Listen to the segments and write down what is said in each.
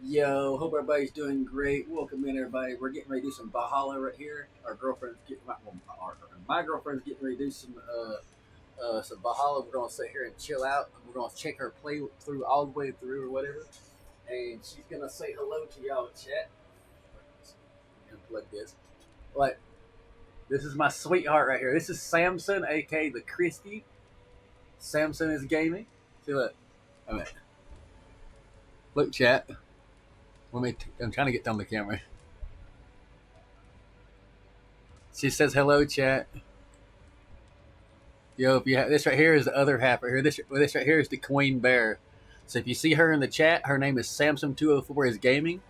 Yo, hope everybody's doing great. Welcome in, everybody. We're getting ready to do some Valhalla right here. Our girlfriend's getting my girlfriend's getting ready to do some Valhalla. We're gonna sit here and chill out. And we're gonna check her play through all the way through or whatever. And she's gonna say hello to y'all, chat. Unplug this. Like this is my sweetheart right here. This is Samson, aka the Christie. Samson is gaming. See look. I mean, look, chat. I'm trying to get down the camera. She says hello, chat. Yo, if you have this right here is the other half right here. This right here is the queen bear. So if you see her in the chat, her name is Samsung204 is gaming.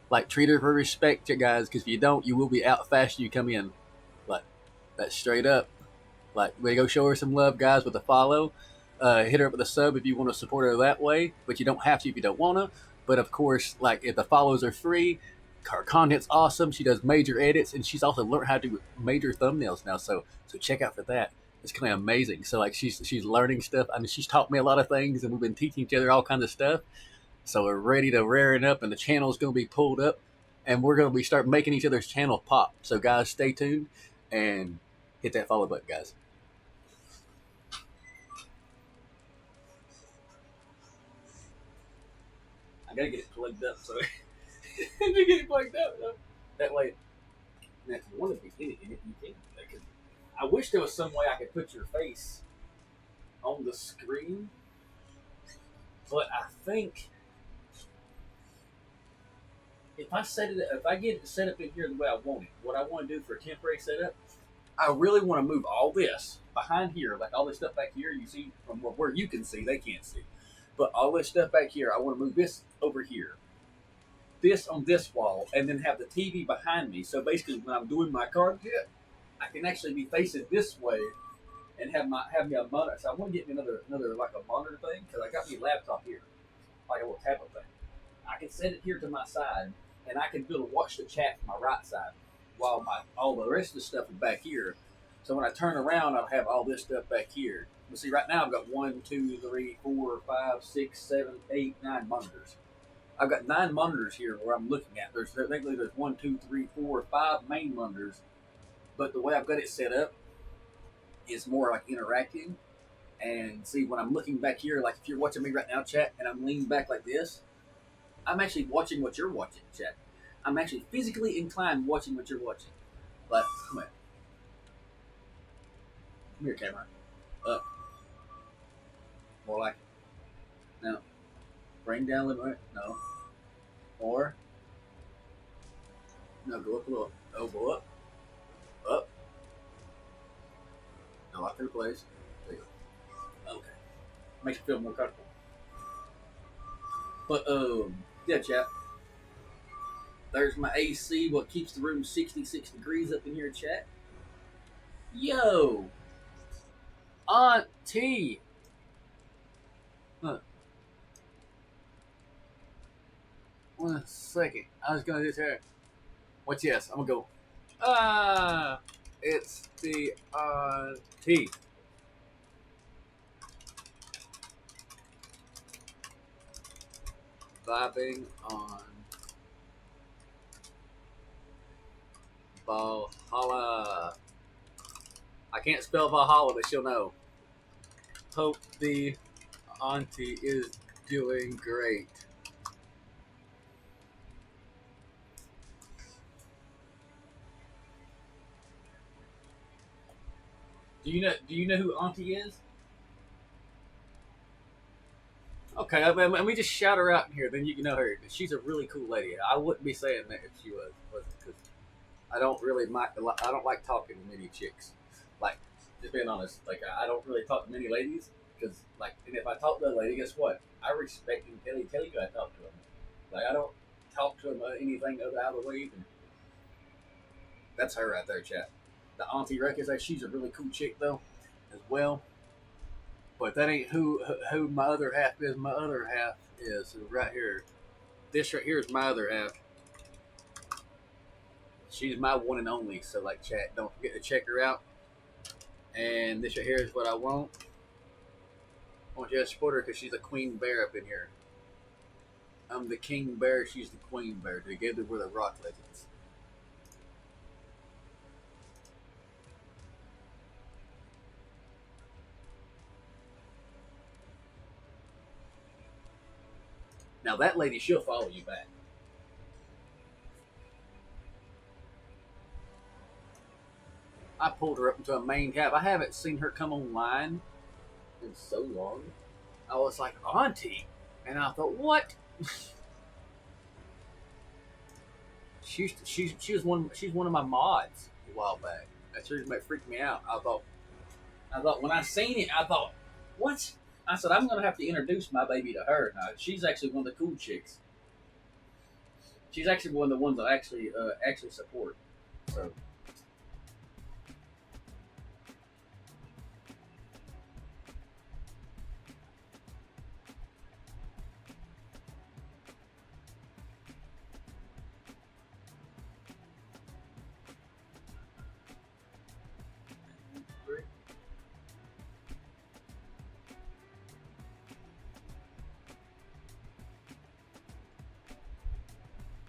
Like treat her for respect, you guys, because if you don't, you will be out fast. You come in, like that's straight up. Like we go show her some love, guys, with a follow. Hit her up with a sub if you want to support her that way, but you don't have to if you don't want to. But of course, like if the follows are free, her content's awesome. She does major edits, and she's also learned how to do major thumbnails now. So check out for that. It's kind of amazing. So like she's learning stuff. I mean, she's taught me a lot of things, and we've been teaching each other all kinds of stuff. So we're ready to rear it up, and the channel's going to be pulled up, and we're going to be start making each other's channel pop. So guys, stay tuned and hit that follow button, guys. I gotta get it plugged up, so I gotta get it plugged up. Though. That way, if you want to be in it, you can. I wish there was some way I could put your face on the screen, but I think if I get it set up in here the way I want it, what I want to do for a temporary setup, I really want to move all this behind here, like all this stuff back here. You see from where you can see, they can't see, but all this stuff back here, I want to move this over here, this on this wall, and then have the TV behind me. So basically, when I'm doing my card hit, I can actually be facing this way and have me a monitor. So I want to get me another like a monitor thing because I got me a laptop here, like a little tablet thing. I can set it here to my side, and I can be able to watch the chat from my right side, while all the rest of the stuff is back here. So when I turn around, I'll have all this stuff back here. But see, right now I've got 1, 2, 3, 4, 5, 6, 7, 8, 9 monitors. I've got 9 monitors here where I'm looking at. Technically there's 1, 2, 3, 4, 5 main monitors, but the way I've got it set up is more like interacting. And see, when I'm looking back here, like if you're watching me right now, chat, and I'm leaning back like this, I'm actually watching what you're watching, chat. I'm actually physically inclined watching what you're watching. But come here. Come here, camera. Up. More like it. No. Bring down a little bit. No. More. No, go up a little. No, go up. Up. No, lock in place. There you go. Okay. Makes you feel more comfortable. But yeah, chat. There's my AC, what keeps the room 66 degrees up in here, chat. Yo, Aunt T. Huh. 1 second. I was gonna do this. What's yes? I'm gonna go. It's the T. Vibing on Valhalla. I can't spell Valhalla, but she'll know. Hope the auntie is doing great. Do you know who Auntie is? Okay, I mean, we just shout her out in here, then you can know her. She's a really cool lady. I wouldn't be saying that if she wasn't, because I don't like talking to many chicks. Like, just being honest, like I don't really talk to many ladies because, like, and if I talk to a lady, guess what? I respect and tell you I talk to them. Like, I don't talk to them about anything out of the way either. That's her right there, chat. The Auntie Records, like, she's a really cool chick though, as well. But that ain't who my other half is. My other half is right here. This right here is my other half. She's my one and only. So like, chat, don't forget to check her out. And this right here is what I want. I want you to support her because she's a queen bear up in here. I'm the king bear. She's the queen bear. Together we're the rock legends. Now that lady, she'll follow you back. I pulled her up into a main cab. I haven't seen her come online in so long. I was like, Auntie, and I thought, what? She's one of my mods a while back. That sure freaked me out. I thought when I seen it, I thought, what? I said I'm gonna have to introduce my baby to her. Now she's actually one of the cool chicks. She's actually one of the ones that I actually support. So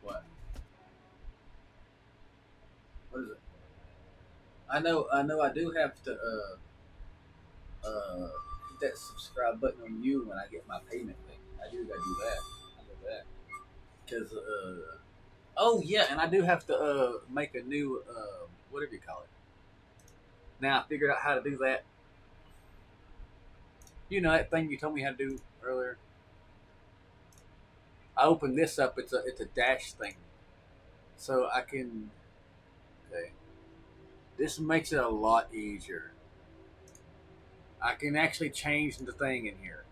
what? What is it? I know. I do have to hit that subscribe button on you when I get my payment link. I do gotta do that. I know that because oh yeah, and I do have to make a new whatever you call it. Now I figured out how to do that. You know that thing you told me how to do earlier. I opened this up. It's a dash thing, so I can. Okay, this makes it a lot easier. I can actually change the thing in here.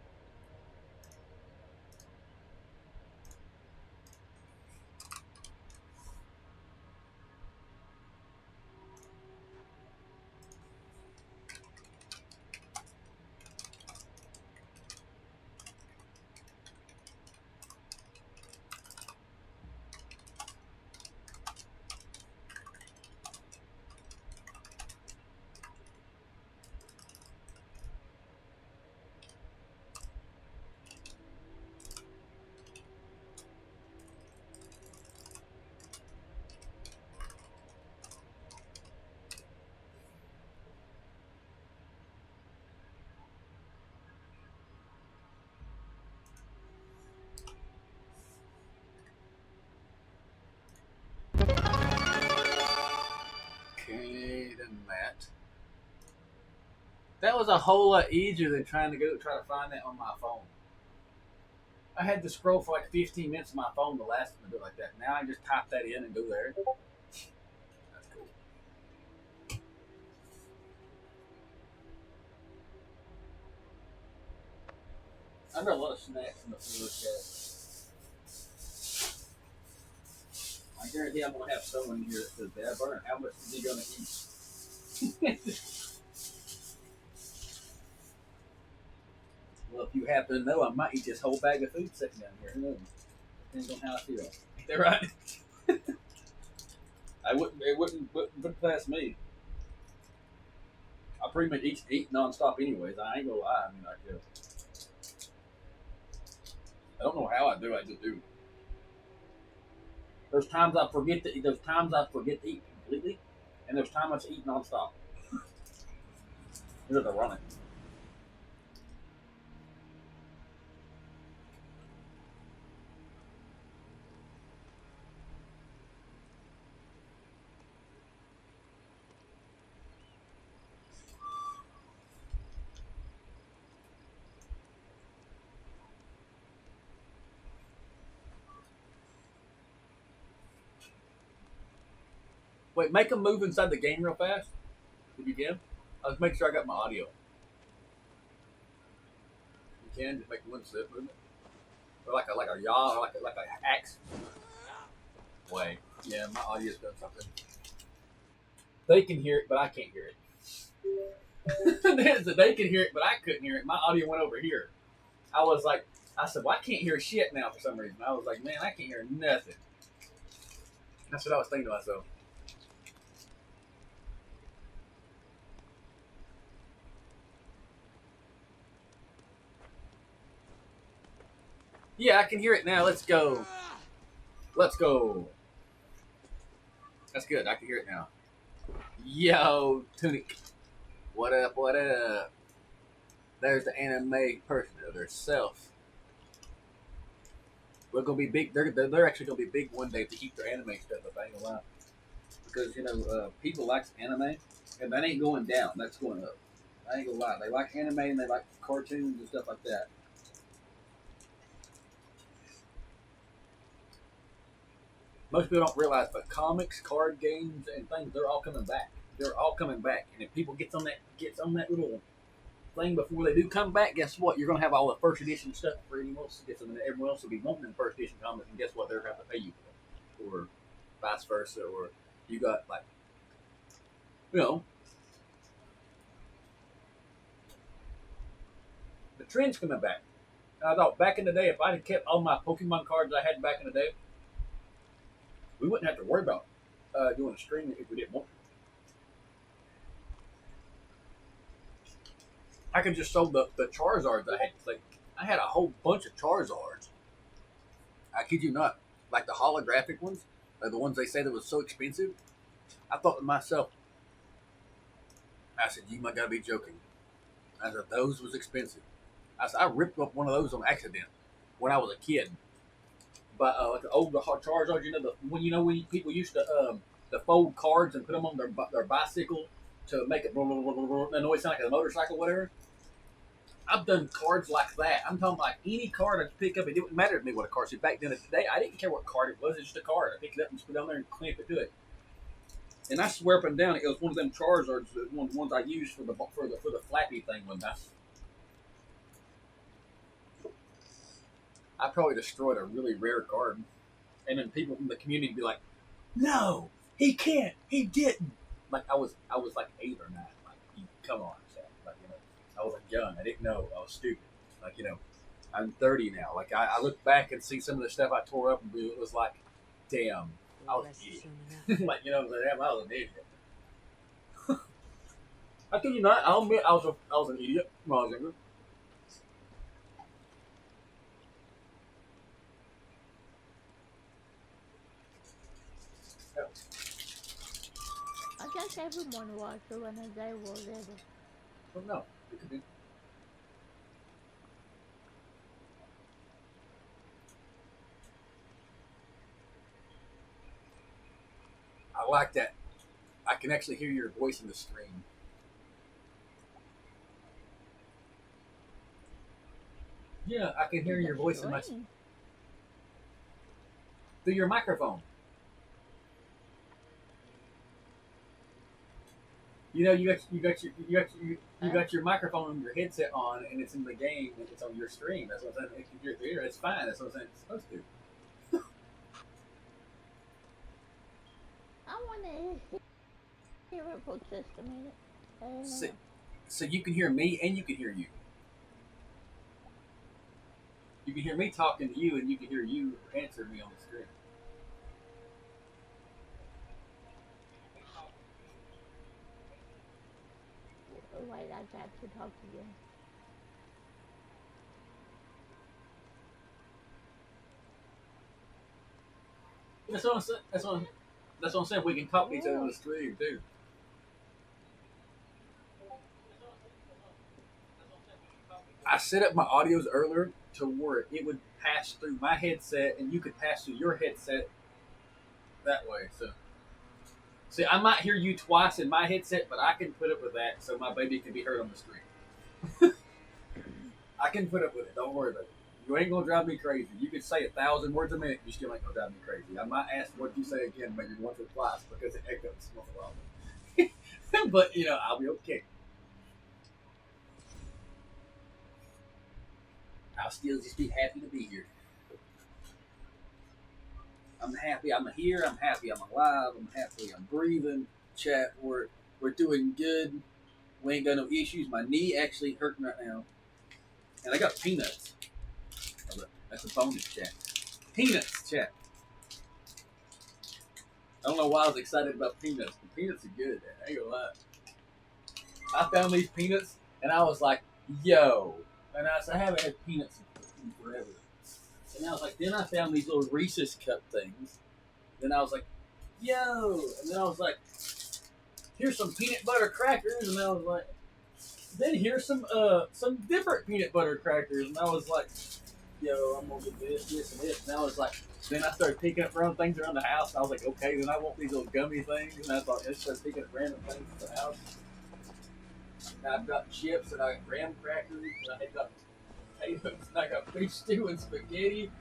Okay, then that. That was a whole lot easier than trying to go try to find that on my phone. I had to scroll for like 15 minutes on my phone the last time to do it like that. Now I just type that in and go there. That's cool. I've got a lot of snacks in the fridge. I guarantee I'm gonna have someone here that says, "Dad, Burner, how much is he gonna eat?" Well, if you happen to know, I might eat this whole bag of food sitting down here. Who knows? Depends on how I feel. Ain't that right? I wouldn't. It wouldn't pass me. I pretty much eat nonstop, anyways. I ain't gonna lie. I mean, I don't know how I do. I just do. There's times I forget to. There's times I forget to eat completely, and there's times I just eat nonstop. There's a running. Wait, make them move inside the game real fast. If you can, I'll make sure I got my audio. You can just make one slip movement, or like a yaw, or like a axe. Wait, yeah, my audio's done something. They can hear it, but I can't hear it. They can hear it, but I couldn't hear it. My audio went over here. I was like, I said, well, I can't hear shit now for some reason. I was like, man, I can't hear nothing. That's what I was thinking to myself. Yeah, I can hear it now. Let's go. Let's go. That's good. I can hear it now. Yo, Tunic. What up? What up? There's the anime person of herself. We're gonna be big. They're actually gonna be big one day to keep their anime stuff up. I ain't gonna lie, because people like anime, and that ain't going down. That's going up. I ain't gonna lie. They like anime and they like cartoons and stuff like that. Most people don't realize, but comics, card games, and things—they're all coming back. They're all coming back, and if people gets on that little thing before they do come back, guess what? You're gonna have all the first edition stuff for anyone else to get them, and everyone else will be wanting the first edition comics, and guess what? They're gonna have to pay you for it, or vice versa, or you got like, you know, the trend's coming back. And I thought back in the day, if I had kept all my Pokemon cards I had back in the day, we wouldn't have to worry about doing a stream if we didn't want to. I could just sold the Charizards I had. Like I had a whole bunch of Charizards. I kid you not. Like the holographic ones, like the ones they say that was so expensive. I thought to myself, I said, "You might gotta be joking." I said, "Those was expensive." I said, "I ripped up one of those on accident when I was a kid." But like the old Charizards, when people used to fold cards and put them on their bicycle to make it the noise sound like a motorcycle, whatever. I've done cards like that. I'm talking like any card I pick up. It didn't matter to me what a card. See, back then, today, I didn't care what card it was. It's just a card. I picked it up and just put it on there and clamp it to it. And I swear up and down, it was one of them Charizards, one of the ones I used for the flappy thing one time. I probably destroyed a really rare card, and then people from the community would be like, "No, he can't. He didn't." Like I was like 8 or 9. Like, come on, Sam. Like I was like young. I didn't know. I was stupid. Like I'm 30 now. Like I look back and see some of the stuff I tore up and it was like, damn, I was an idiot. Like damn, I was an idiot. I kid you not. I'll admit I was an idiot when I was younger. I guess everyone was when they were little. But no, it could be. I like that. I can actually hear your voice in the stream. Yeah, I can hear The your voice in my string. through your microphone. You got your microphone and your headset on, and it's in the game. And it's on your stream. That's what I'm saying. If you're there, it's fine. That's what I'm saying. It's supposed to. I want to hear it for just a minute. So, so you can hear me and you can hear you. You can hear me talking to you, and you can hear you answer me on the screen. Wait, I got to talk to you. That's what I'm saying. That's what I'm saying. We can talk to each other on the stream too. I set up my audios earlier to where it would pass through my headset, and you could pass through your headset that way. So, see, I might hear you twice in my headset, but I can put up with that, so my baby can be heard on the stream. I can put up with it. Don't worry about it. You ain't gonna drive me crazy. You could say 1,000 words a minute, you still ain't gonna drive me crazy. I might ask what you say again, maybe once or twice, because it echoes once in a while. But I'll be okay. I'll still just be happy to be here. I'm happy I'm here. I'm happy I'm alive. I'm happy I'm breathing. Chat, we're doing good. We ain't got no issues. My knee actually hurting right now, and I got peanuts. That's a bonus, chat. Peanuts, chat. I don't know why I was excited about peanuts. The peanuts are good. I ain't gonna lie. I found these peanuts, and I was like, "Yo!" And I said, "I haven't had peanuts in forever." I was like, then I found these little Reese's cup things. Then I was like, yo, and then I was like, here's some peanut butter crackers, and I was like, then here's some different peanut butter crackers, and I was like, yo, I'm gonna get this, and this, and I was like, then I started picking up random things around the house, and I was like, okay, then I want these little gummy things, and I thought, I started picking up random things in the house. And I've got chips, and I got graham crackers, and I had got potatoes, and I got beef stew and spaghetti.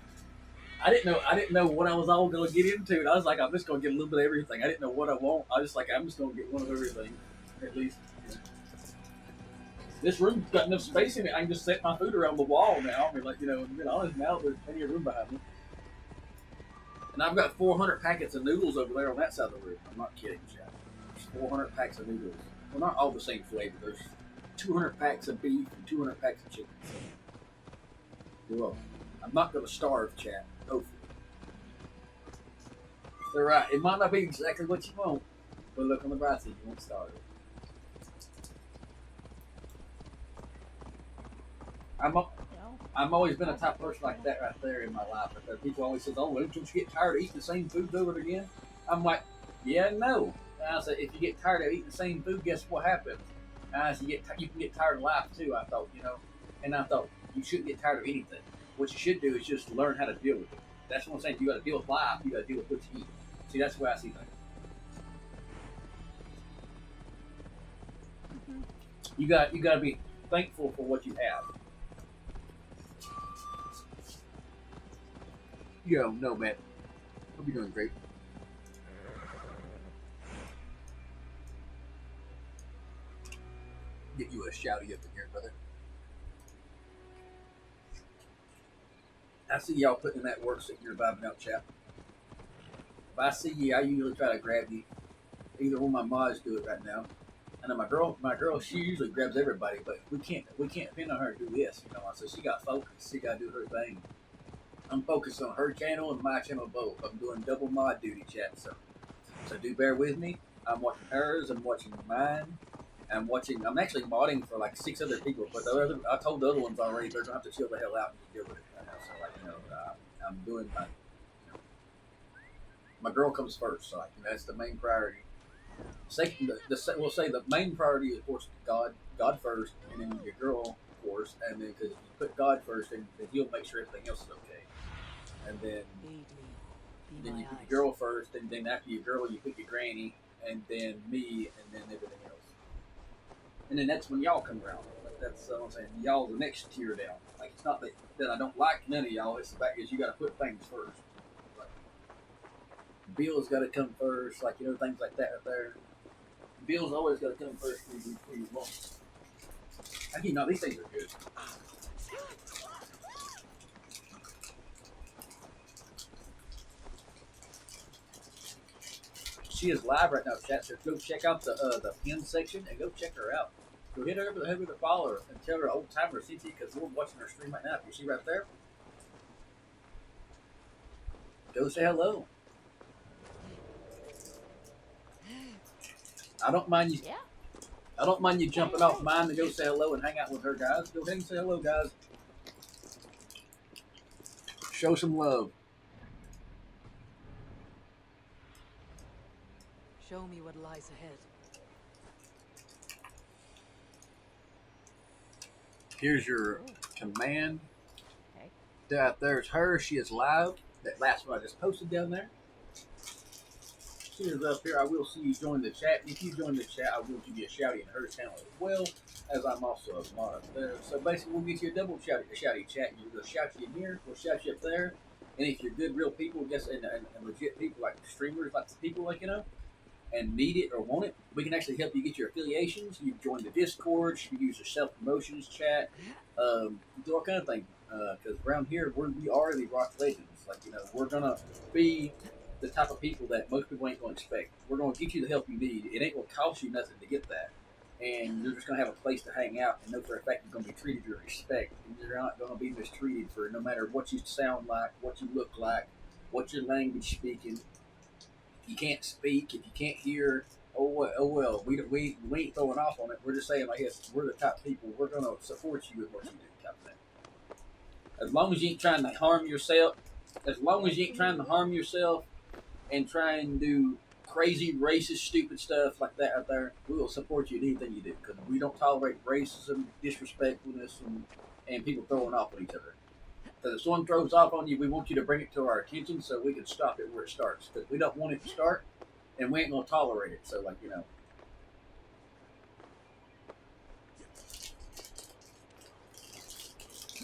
I didn't know what I was all gonna get into, and I was like, I'm just gonna get a little bit of everything. I didn't know what I want. I was just like, I'm just gonna get one of everything, at least. You know. This room's got enough space in it. I can just set my food around the wall now. I mean, like, you know, to be honest, now there's plenty of room behind me. And I've got 400 packets of noodles over there on that side of the room. I'm not kidding, Chad. There's 400 packs of noodles. Well, not all the same flavor. There's 200 packs of beef and 200 packs of chicken. So, you're welcome. I'm not going to starve, Chad. Hopefully. They're right. It might not be exactly what you want, but look on the bright side, you won't starve. I'm always been a type of person like that right there in my life. But people always say, "Oh, don't you get tired of eating the same food over and again?" I'm like, "Yeah, no." And I said, "If you get tired of eating the same food, guess what happens?" And I said, "You can get tired of life too." I thought, you know, and I thought you shouldn't get tired of anything. What you should do is just learn how to deal with it. That's what I'm saying. You got to deal with life. You got to deal with what you eat. See, that's the way I see things. You got to be thankful for what you have. Yo, no, man. Hope you're doing great. Get you a shouty up in here, brother. I see y'all putting in that work sitting here vibing out, chat. If I see you, I usually try to grab you. Either one of my mods do it right now. I know my girl, she usually grabs everybody, but we can't depend on her to do this, you know. So she got focused. She got to do her thing. I'm focused on her channel and my channel both. I'm doing double mod duty, chat. So do bear with me. I'm watching hers. I'm watching mine. I'm actually modding for like 6 other people, but I told the other ones already they're gonna have to chill the hell out and deal with it right now. So like, you know, I'm doing my, you know, my girl comes first. So like, you know, that's the main priority. Second, we'll say the main priority is, of course, God first, and then your girl, of course, and then because you put God first, then He'll make sure everything else is okay. And then you put your girl first, and then after your girl, you put your granny, and then me, and then everything else. And then that's when y'all come around. Like that's what I'm saying. Y'all the next tier down. Like it's not that I don't like none of y'all. It's the fact is you got to put things first. Like, bills got to come first. Like, you know, things like that right there. Bills always got to come first for you want. I keep, no, these things are good. She is live right now, chat. So go check out the pin section and go check her out. Go hit her over the head with a follower and tell her old timer CT because we're watching her stream right now. You see right there? Go say hello. I don't mind you. Yeah. I don't mind you jumping off mine to go say hello and hang out with her, guys. Go ahead and say hello, guys. Show some love. Show me what lies ahead. Here's your command. Okay. There's her. She is live. That last one I just posted down there. She is up here. I will see you join the chat. If you join the chat, I will give you a shouty in her channel as well, as I'm also a mod up there. So basically, we'll get you a double shouty chat. You'll shout you in here. We'll shout you up there. And if you're good, real people, and legit people like streamers, like people like, you know, and need it or want it, we can actually help you get your affiliations. You can join the Discord. You can use the self promotions chat. Do all kind of things. Because around here, we are the rock legends. Like, you know, we're gonna be the type of people that most people ain't gonna expect. We're gonna get you the help you need. It ain't gonna cost you nothing to get that, and you're just gonna have a place to hang out and know for a fact you're gonna be treated with respect, and you're not gonna be mistreated for no matter what you sound like, what you look like, what your language speaking. If you can't speak, if you can't hear, oh well. We ain't throwing off on it. We're just saying, like, yes, we're the type of people. We're gonna support you with what you do, type of thing. As long as you ain't trying to harm yourself, as long as you ain't trying to harm yourself and try and do crazy, racist, stupid stuff like that out there, we will support you in anything you do because we don't tolerate racism, disrespectfulness, and people throwing off on each other. Because if someone throws off on you, we want you to bring it to our attention so we can stop it where it starts. Because we don't want it to start, and we ain't gonna tolerate it. So, like, you know.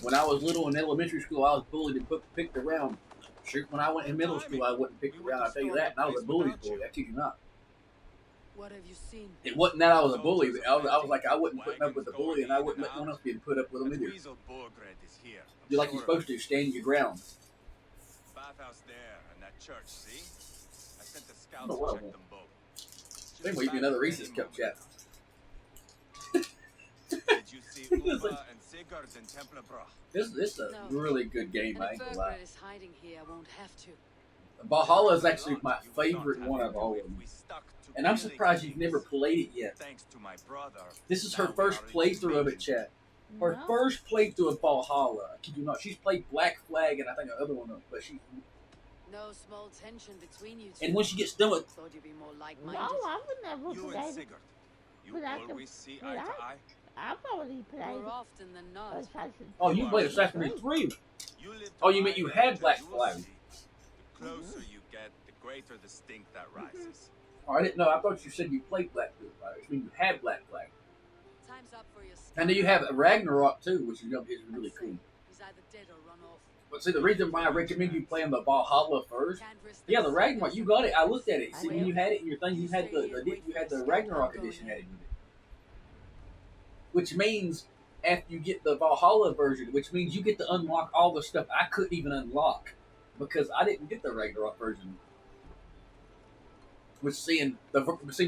When I was little in elementary school, I was bullied and picked around. Shoot, when I went in middle school, I wasn't picked around. I'll tell you that. And I was a bully's boy. I kid you not. What have you seen? It wasn't that I was a bully. I was like, I wouldn't put up with the bully, and I wouldn't let one else be put up with him either. You're like you're supposed to stand your ground. Bathhouse there and that church, see? I sent the I scouts don't know what to I check want. them both. Maybe we'll give you another Reese's Cup chat. Did you see Uva and Sigurd in Tempelbroch? This is a really good game, And I if ain't gonna lie. Bergred is hiding here, I won't have to. Valhalla is actually my favorite one of all of them. And I'm surprised you've never played it yet. Thanks to my brother. This is her first playthrough of it, chat. Her No. first playthrough of Valhalla. I kid you not. She's played Black Flag and I think another one, but she. No small tension between you two. And when she gets done with, Thought you'd be more No, like-minded. I would never You and play. Sigurd. You But I can always see play eye to that. eye. I've already played More often than not. Assassin's oh, you Creed. played Assassin's Creed 3. You live Oh, to you mean eye you and had eye, Black you will Flag. see. The closer you get, the greater the stink that rises. Oh, I didn't know. I thought you said you played Black Flag. I mean, you had Black Flag. Time's up for your I know you have Ragnarok too, which is really cool. He's either dead or run off. But see, the reason why I recommend you playing the Valhalla first, Can't risk yeah, the that Ragnarok, you got it. I looked at it. See, I when you will. had it in your thing, you had the Ragnarok edition added with it, which means after you get the Valhalla version, which means you get to unlock all the stuff I couldn't even unlock because I didn't get the Ragnarok version. Which see,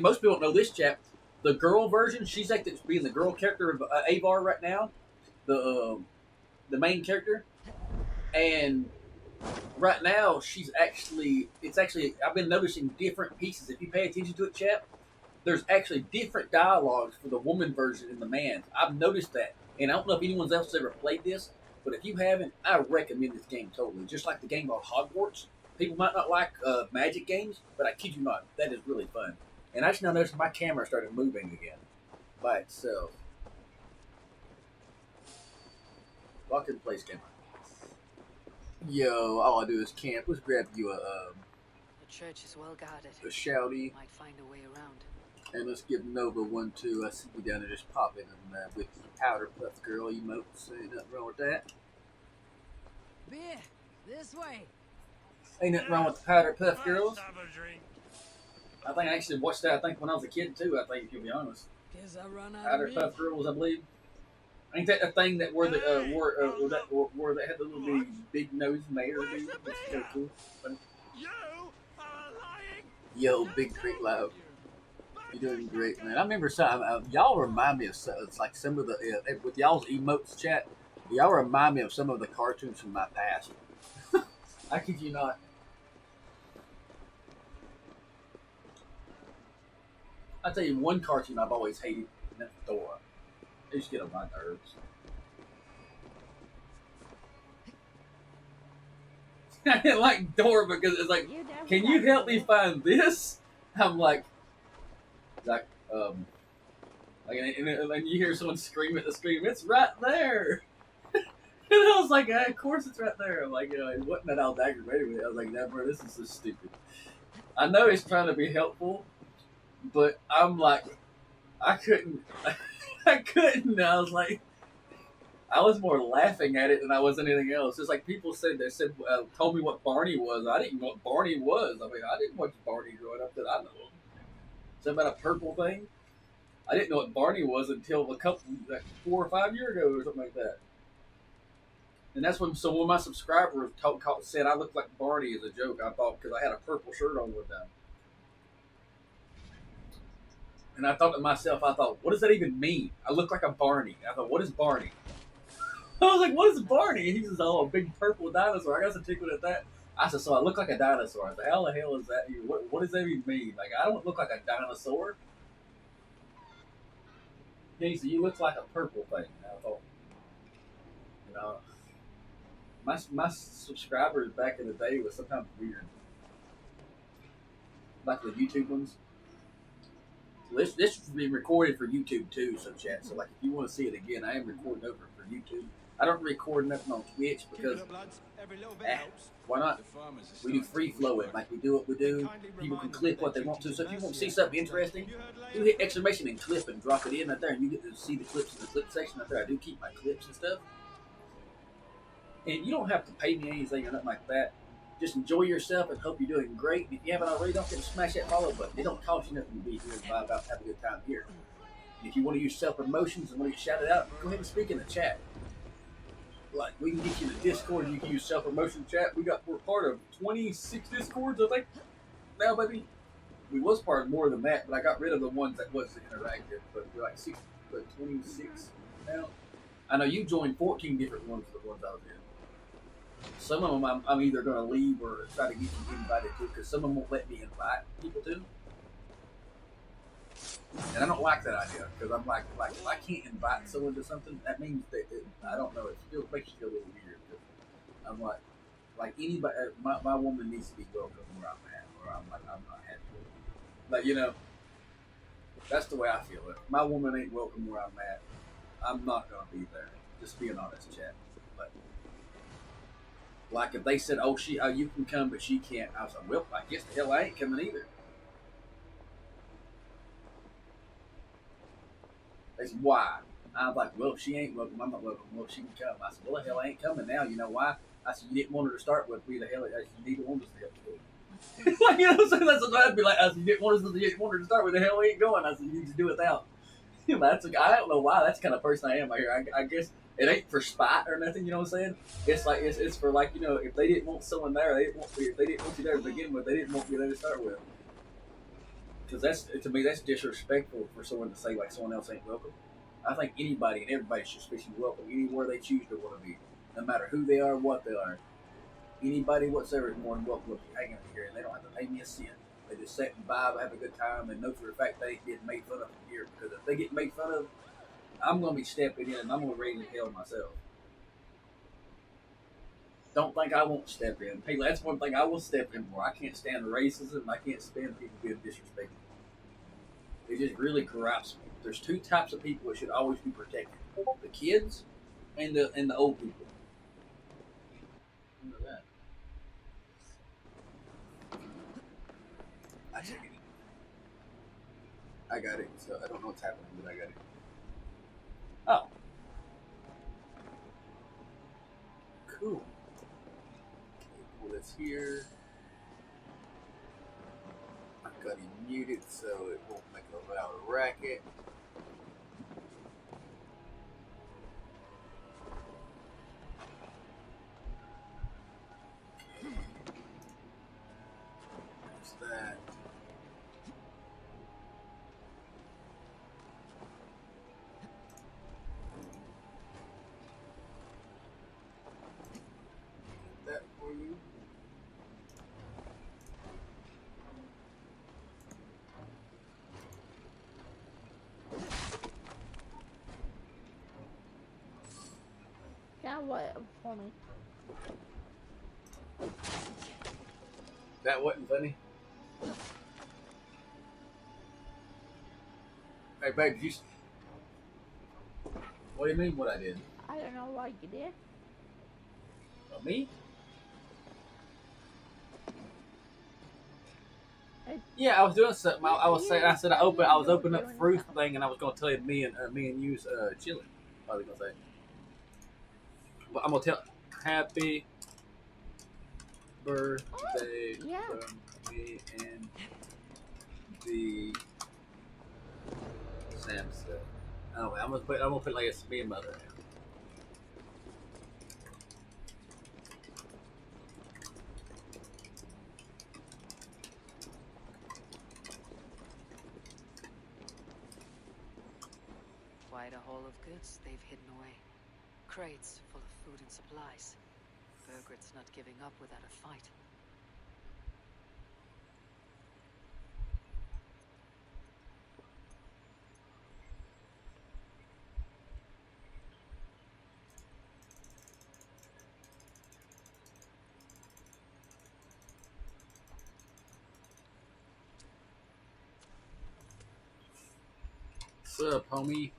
most people don't know this chap. The girl version, she's like being the girl character of Avar right now, the main character, and right now it's actually I've been noticing different pieces. If you pay attention to it, chap, there's actually different dialogues for the woman version and the man. I've noticed that, and I don't know if anyone else has ever played this, but if you haven't, I recommend this game totally. Just like the game of Hogwarts. People might not like magic games, but I kid you not, that is really fun. And I just now noticed my camera started moving again by itself. Lock in place camera. Yo, all I do is camp. Let's grab you The church is well guarded. a shouty, Might find a way around. and let's give Nova 1-2. I see you down there just popping and with the powder puff girl emotes. Ain't nothing wrong with that. Beer, this way. Ain't nothing wrong with the powder puff girls. I think I actually watched that. I think when I was a kid too. I think, to be honest, Guess I run out powder of puff girls. I believe. Ain't that the thing that where the where they had the little big nose mayor? Dude? That's so cool. Funny. You are lying. Yo, Big Creek Loud. You're doing great, man. I remember some. Y'all remind me of it's like some of the with y'all's emotes chat. Y'all remind me of some of the cartoons from my past. I kid you not. I'll tell you one cartoon I've always hated, and that's Dora. They just get on my nerves. I didn't like Dora because it's like, You never can you got help to me it. find this? I'm like, and you hear someone scream at the screen, it's right there. And I was like, of course it's right there. I'm like, it wasn't that I was aggravated with it. I was like, no, bro, this is so stupid. I know he's trying to be helpful, but I'm like, I couldn't. I couldn't. I was like, I was more laughing at it than I was anything else. It's like people told me what Barney was. I didn't know what Barney was. I mean, I didn't watch Barney growing up that I know of. Something about a purple thing. I didn't know what Barney was until like 4 or 5 years ago or something like that. And that's when one of my subscribers said I looked like Barney as a joke. I thought because I had a purple shirt on one time. And I thought to myself, what does that even mean? I look like a Barney. I thought, what is Barney? I was like, what is Barney? And he says, oh, a big purple dinosaur. I got some tickle at that. I said, so I look like a dinosaur. I said, how the hell is that? What does that even mean? Like, I don't look like a dinosaur. He said, you look like a purple thing. And I thought, you know. my subscribers back in the day was sometimes weird, like the YouTube ones. This is being recorded for YouTube too, so chat. So like, if you want to see it again, I am recording over for YouTube. I don't record nothing on Twitch because why not? We do free flowing, like we do what we do. People can clip what they want to. So if you want to see something interesting, you hit exclamation and clip and drop it in right there, and you get to see the clips in the clip section right there. I do keep my clips and stuff, and you don't have to pay me anything or nothing like that. Just enjoy yourself and hope you're doing great. And if you haven't already, don't forget to smash that follow button. It don't cost you nothing to be here and vibe out and have a good time here. And if you want to use self-promotions and want to shout it out, go ahead and speak in the chat. Like, we can get you in the Discord and you can use self-promotion chat. We're part of 26 Discords, I think. Now, baby. We was part of more than that, but I got rid of the ones that wasn't interactive. But we're like 26 now. I know you joined 14 different ones of the ones I was in. Some of them I'm either going to leave or try to get you invited to, because some of them won't let me invite people to. And I don't like that idea, because I'm like if I can't invite someone to something, that means that I don't know, it makes you feel a little weird. I'm like anybody, my woman needs to be welcome where I'm at, or I'm not happy with it. Like, you know, that's the way I feel it. My woman ain't welcome where I'm at, I'm not going to be there. Just being honest, chat. But like if they said, "Oh, you can come, but she can't," I was like, "Well, I guess the hell I ain't coming either." They said, "Why?" I was like, "Well, if she ain't welcome, I'm not welcome. Well, she can come." I said, "Well, the hell I ain't coming now. You know why?" I said, "You didn't want her to start with. We the hell, you didn't want us to help you." Like, you know what I'm saying? That's what I'd be like. I said, "You didn't want her to start with. The hell we ain't going." I said, "You just do it without." I don't know why. That's the kind of person I am right here. I guess it ain't for spite or nothing. You know what I'm saying? It's like it's for, like, you know, if they didn't want someone there, if they didn't want you there to begin with, they didn't want you there to start with. Because to me that's disrespectful for someone to say like someone else ain't welcome. I think anybody and everybody should be welcome anywhere they choose to want to be, no matter who they are, what they are. Anybody whatsoever is more than welcome to hang out here, and they don't have to pay me a cent. They just sit and vibe, have a good time, and know for a fact they ain't getting made fun of from here. Because if they get made fun of, I'm going to be stepping in and I'm going to raise hell myself. Don't think I won't step in. Hey, that's one thing I will step in for. I can't stand racism. I can't stand people being disrespectful. It just really gripes me. There's two types of people that should always be protected: the kids and the old people. Look at that. I take it. I got it. So I don't know what's happening, but I got it. Oh. Cool. Pull this here. I've got him muted so it won't make a loud racket. There's that. That for you. Got what for me? That wasn't funny. Hey, babe, did you? What do you mean? What I did? I don't know what you did. Me? Yeah, I was doing something. I was saying. I said I was opening up the fruit thing, and I was going to tell you me and you's chilling. I was going to say. But I'm gonna tell happy birthday from me and the Samson. Oh, I'm gonna put like it's me and mother. Quite a haul of goods they've hidden away. Crates full of food and supplies. Bergrit's not giving up without a fight. What's up, homie?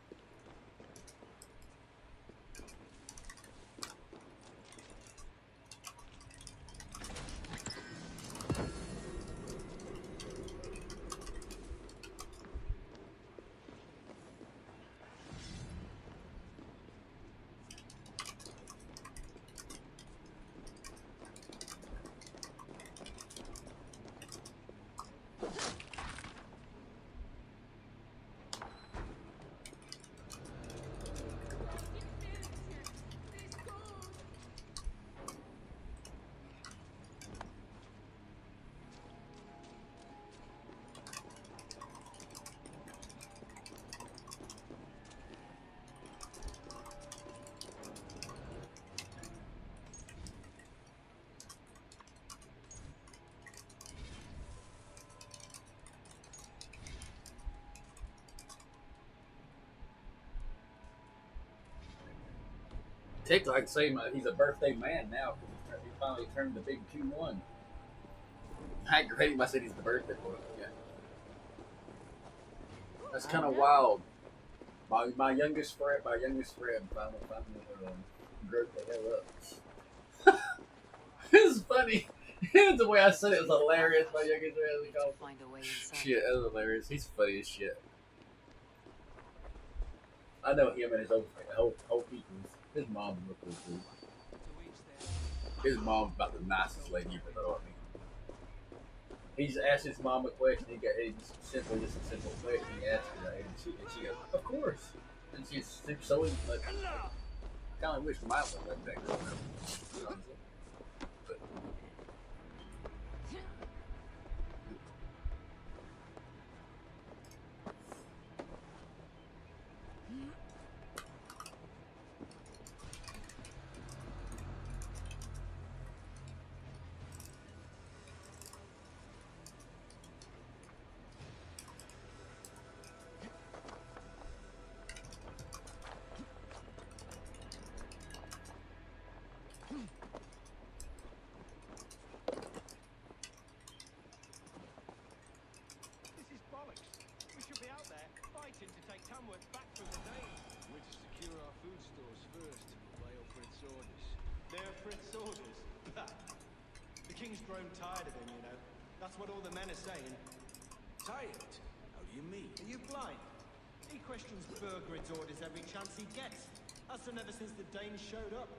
Technically, I could say he's a birthday man now because he finally turned the big 2-1. I aggravated my city's the birthday boy. Yeah, that's kind of wild. My youngest friend finally grew the hell up. It's funny. The way I said it was hilarious. My youngest friend called. Find a way inside. Shit, that was hilarious. He's funny as shit. I know him and his whole people. His mom's real cool too. His mom's about the nicest lady you've ever known. He's asked his mom a question. He just a simple question. He asked her, and she goes, "Of course." And she's so like, I kind of wish mine was like that growing up. But Grown tired of him, you know. That's what all the men are saying. Tired? How do you mean? Are you blind? He questions Burgred's orders every chance he gets. That's done ever since the Danes showed up.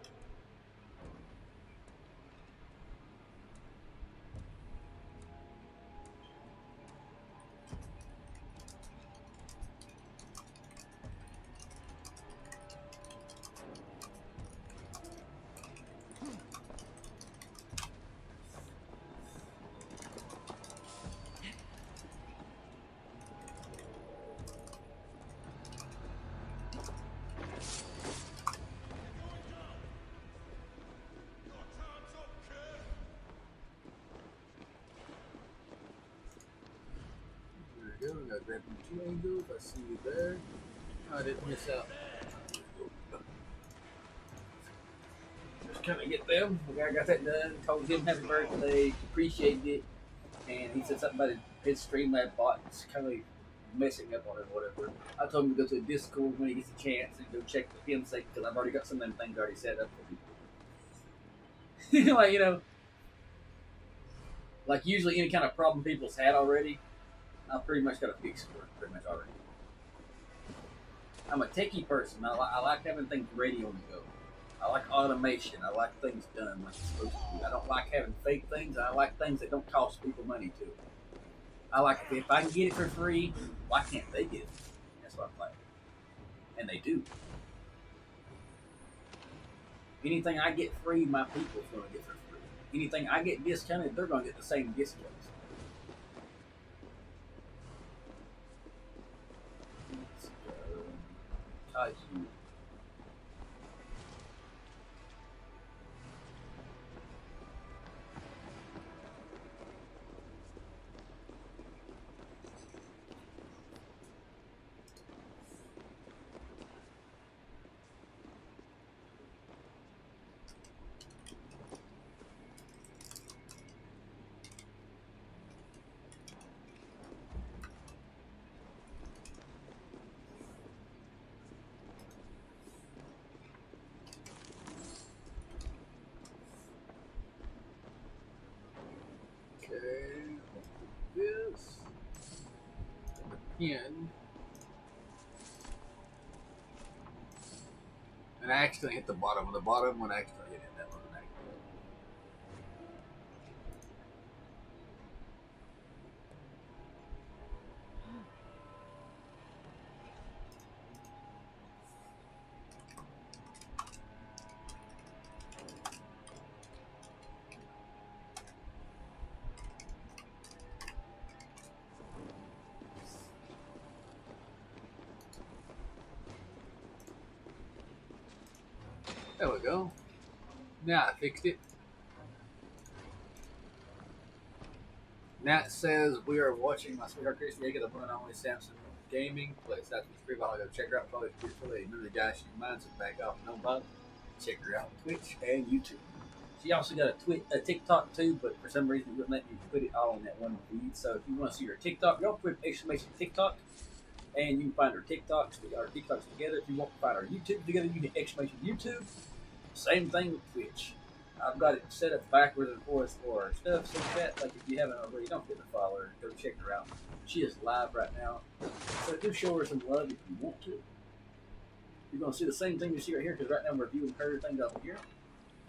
there we go. We got grabbing 2 angels. I see you there. I didn't miss out. Just kind of get them. I got that done. Told him happy birthday. Appreciated it. And he said something about his Streamlab bot. It's kind of messing up on it or whatever. I told him to go to the Discord when he gets a chance and go check the him sake because I've already got some of them things already set up for people. Like, like usually any kind of problem people's had already, I pretty much got a fix for it pretty much already. I'm a techie person. I like having things ready on the go. I like automation. I like things done like it's supposed to be. I don't like having fake things. I like things that don't cost people money too. I like if I can get it for free, why can't they get it? That's what I'm like. And they do. Anything I get free, my people's going to get for free. Anything I get discounted, they're going to get the same discounts. Kaiju. in. And I accidentally hit the bottom. On the bottom when I accidentally hit it, that was an accident. There we go. Now I fixed it. Now it says we are watching my sweetheart Chris Yeager, the one only Samson Gaming. Plays that's free while I go check her out. Probably pretty none of the guys she minds it back off. No bug. Check her out on Twitch and YouTube. She also got a TikTok too, but for some reason it wouldn't let me put it all in that one feed. So if you want to see her TikTok, y'all put exclamation TikTok, and you can find her TikToks together. If you want to find her YouTube together, you can exclamation YouTube. Same thing with Twitch. I've got it set up backwards and forwards for her stuff. So that, like, if you haven't already, don't forget to follow her. Go check her out. She is live right now. So do show her some love if you want to. You're going to see the same thing you see right here, because right now I'm reviewing her thing over here.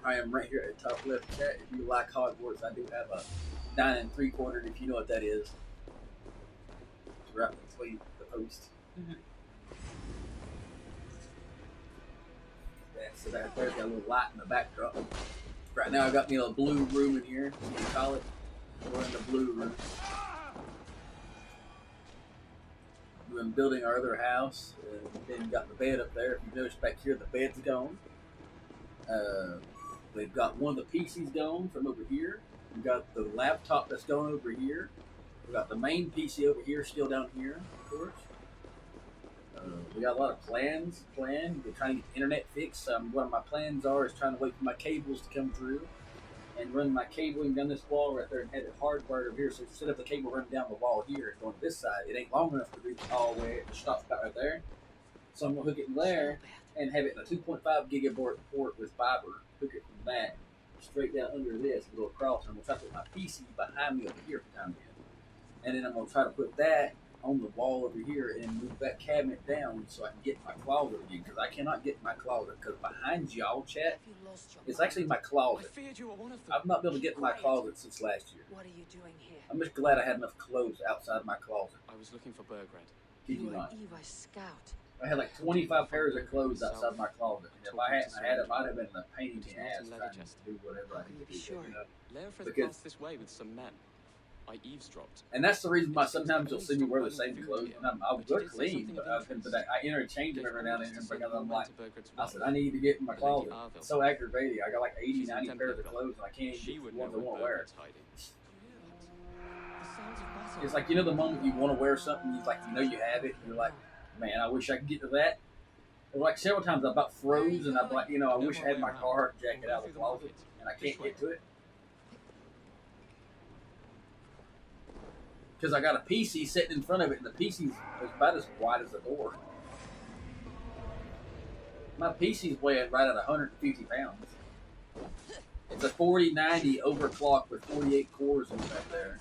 I am right here at the top left chat. If you like Hogwarts, I do have a 9 3/4, if you know what that is. It's right between the post. Yeah, so there's got a little light in the backdrop. Right now I got me a blue room in here. You can call it. We're in the blue room. We've been building our other house. Then got the bed up there. If you notice back here, the bed's gone. We've got one of the PCs gone from over here. We've got the laptop that's gone over here. We've got the main PC over here, still down here, of course. We got a lot of plans planned. We're trying to get the internet fixed. One of my plans is trying to wait for my cables to come through and run my cabling down this wall right there and have it hardwired over here. So instead of the cable running down the wall here and going to this side, it ain't long enough to reach all the way. It stops about right there. So I'm going to hook it in there and have it in a 2.5 gigabit port with fiber. Hook it from that straight down under this and go across. And I'm going to try to put my PC behind me over here for time being. And then I'm going to try to put that on the wall over here and move that cabinet down so I can get my closet again, because I cannot get my closet, because behind y'all chat, it's actually my closet. I've not been able to get my closet since last year. What are you doing here? I'm just glad I had enough clothes outside my closet. I was looking for Bergred. Kid you You're not. an Evi scout. I had like 25 pairs of clothes outside my closet, and if I hadn't had it, I'd have been a pain in the ass trying to do whatever I need to do. Sure. You know? Leofrith Because- passed this way with some men. I eavesdropped. And that's the reason why sometimes you'll see me wear the same clothes, and I'll look clean, but I interchange them every now and then because I'm like, I said, I need to get in my closet. It's so aggravating. I got like 80, 90 pairs of clothes, and I can't She get would the ones I know want to where wear. Bergred's hiding. The sounds of battle. It's like, you know, the moment you want to wear something, you like, you know you have it, and you're like, man, I wish I could get to that. Or like several times I about froze, and I'm like, you know, I wish I had my Carhartt jacket out of the closet, and I can't get to it. Because I got a PC sitting in front of it, and the PC's about as wide as the door. My PC's weighing right at 150 pounds. It's a 4090 overclock with 48 cores in back there.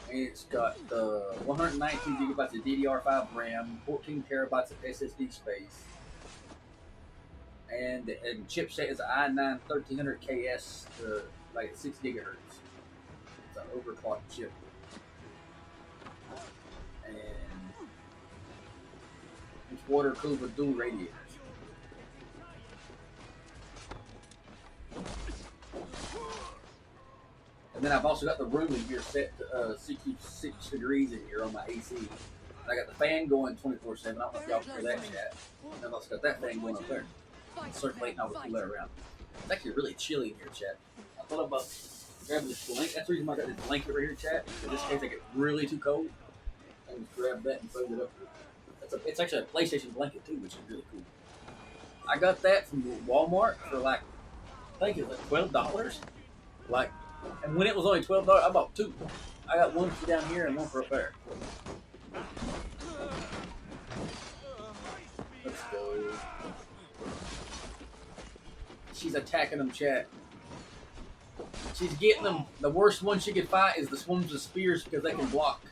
And it's got 119 gigabytes of DDR5 RAM, 14 terabytes of SSD space. And the chipset is an i9 1300KS, like 6 gigahertz. It's an overclocked chip. And it's water cooled with dual radiators. And then I've also got the room in here set to 66 degrees in here on my AC. And I got the fan going 24/7. I don't know if y'all can hear that chat. And I've also got that fan going up there, circulating all the cool air around. It's actually really chilly in here, chat. I thought about grabbing this blanket. That's the reason why I got this blanket right here, chat. In this case, I get really too cold. I can just grab that and fold it up. It's actually a PlayStation blanket too, which is really cool. I got that from Walmart for like, I think it was like $12. Like, and when it was only $12, I bought two. I got one for down here and one for up there. Let's go. She's attacking them, chat. She's getting them. The worst one she could fight is the swarms of spears because they can block.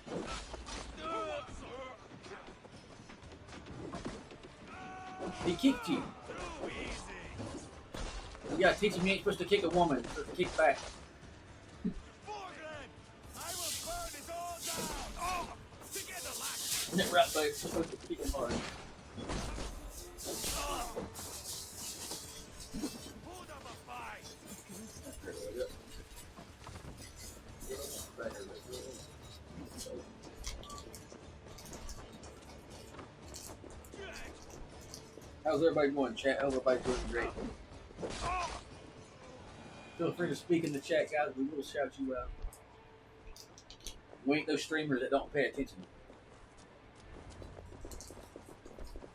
He kicked you. Too easy. You gotta teach him you ain't supposed to kick a woman. You're supposed to kick back. Borgren, I will burn it all down. Oh, together, lads. Right, so you're supposed to kick him hard. Put up a fight. How's everybody going, chat? How's everybody doing? Great. Feel free to speak in the chat, guys. We will shout you out. We ain't those streamers that don't pay attention.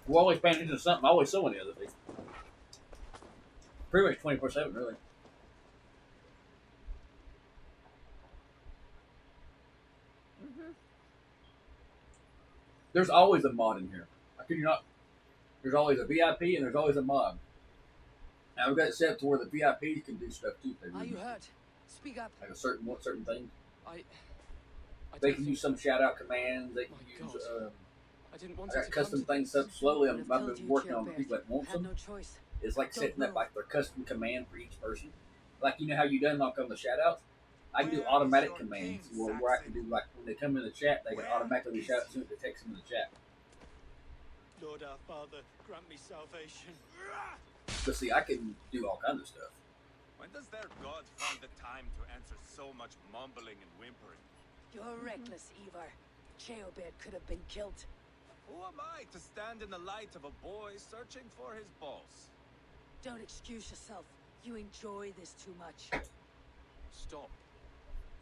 We're always paying attention to something. Always someone the other thing. Pretty much 24/7, really. There's always a mod in here. I kid you not. There's always a VIP and there's always a mod. Now we've got it set up to where the VIPs can do stuff too. If they Are really you need. hurt? Speak up. Like a certain thing. I They don't can think- use some shout out commands. They can My use. God. I didn't want I it got to custom come to things this. up slowly. Would have I've told been you, working on the Gilbert. people that want Had them. no choice. It's like Don't setting up move. like their custom command for each person. Like you know how you done like on the shout outs? I can do Where automatic is your commands king, where I can Saxon? do like when they come in the chat, they can Where automatically is shout as soon as they text them in the chat. Lord our Father, grant me salvation. But see, I can do all kinds of stuff. When does their god find the time to answer so much mumbling and whimpering? You're reckless, Ivar. Cheobed could have been killed. Who am I to stand in the light of a boy searching for his balls? Don't excuse yourself. You enjoy this too much. Stop.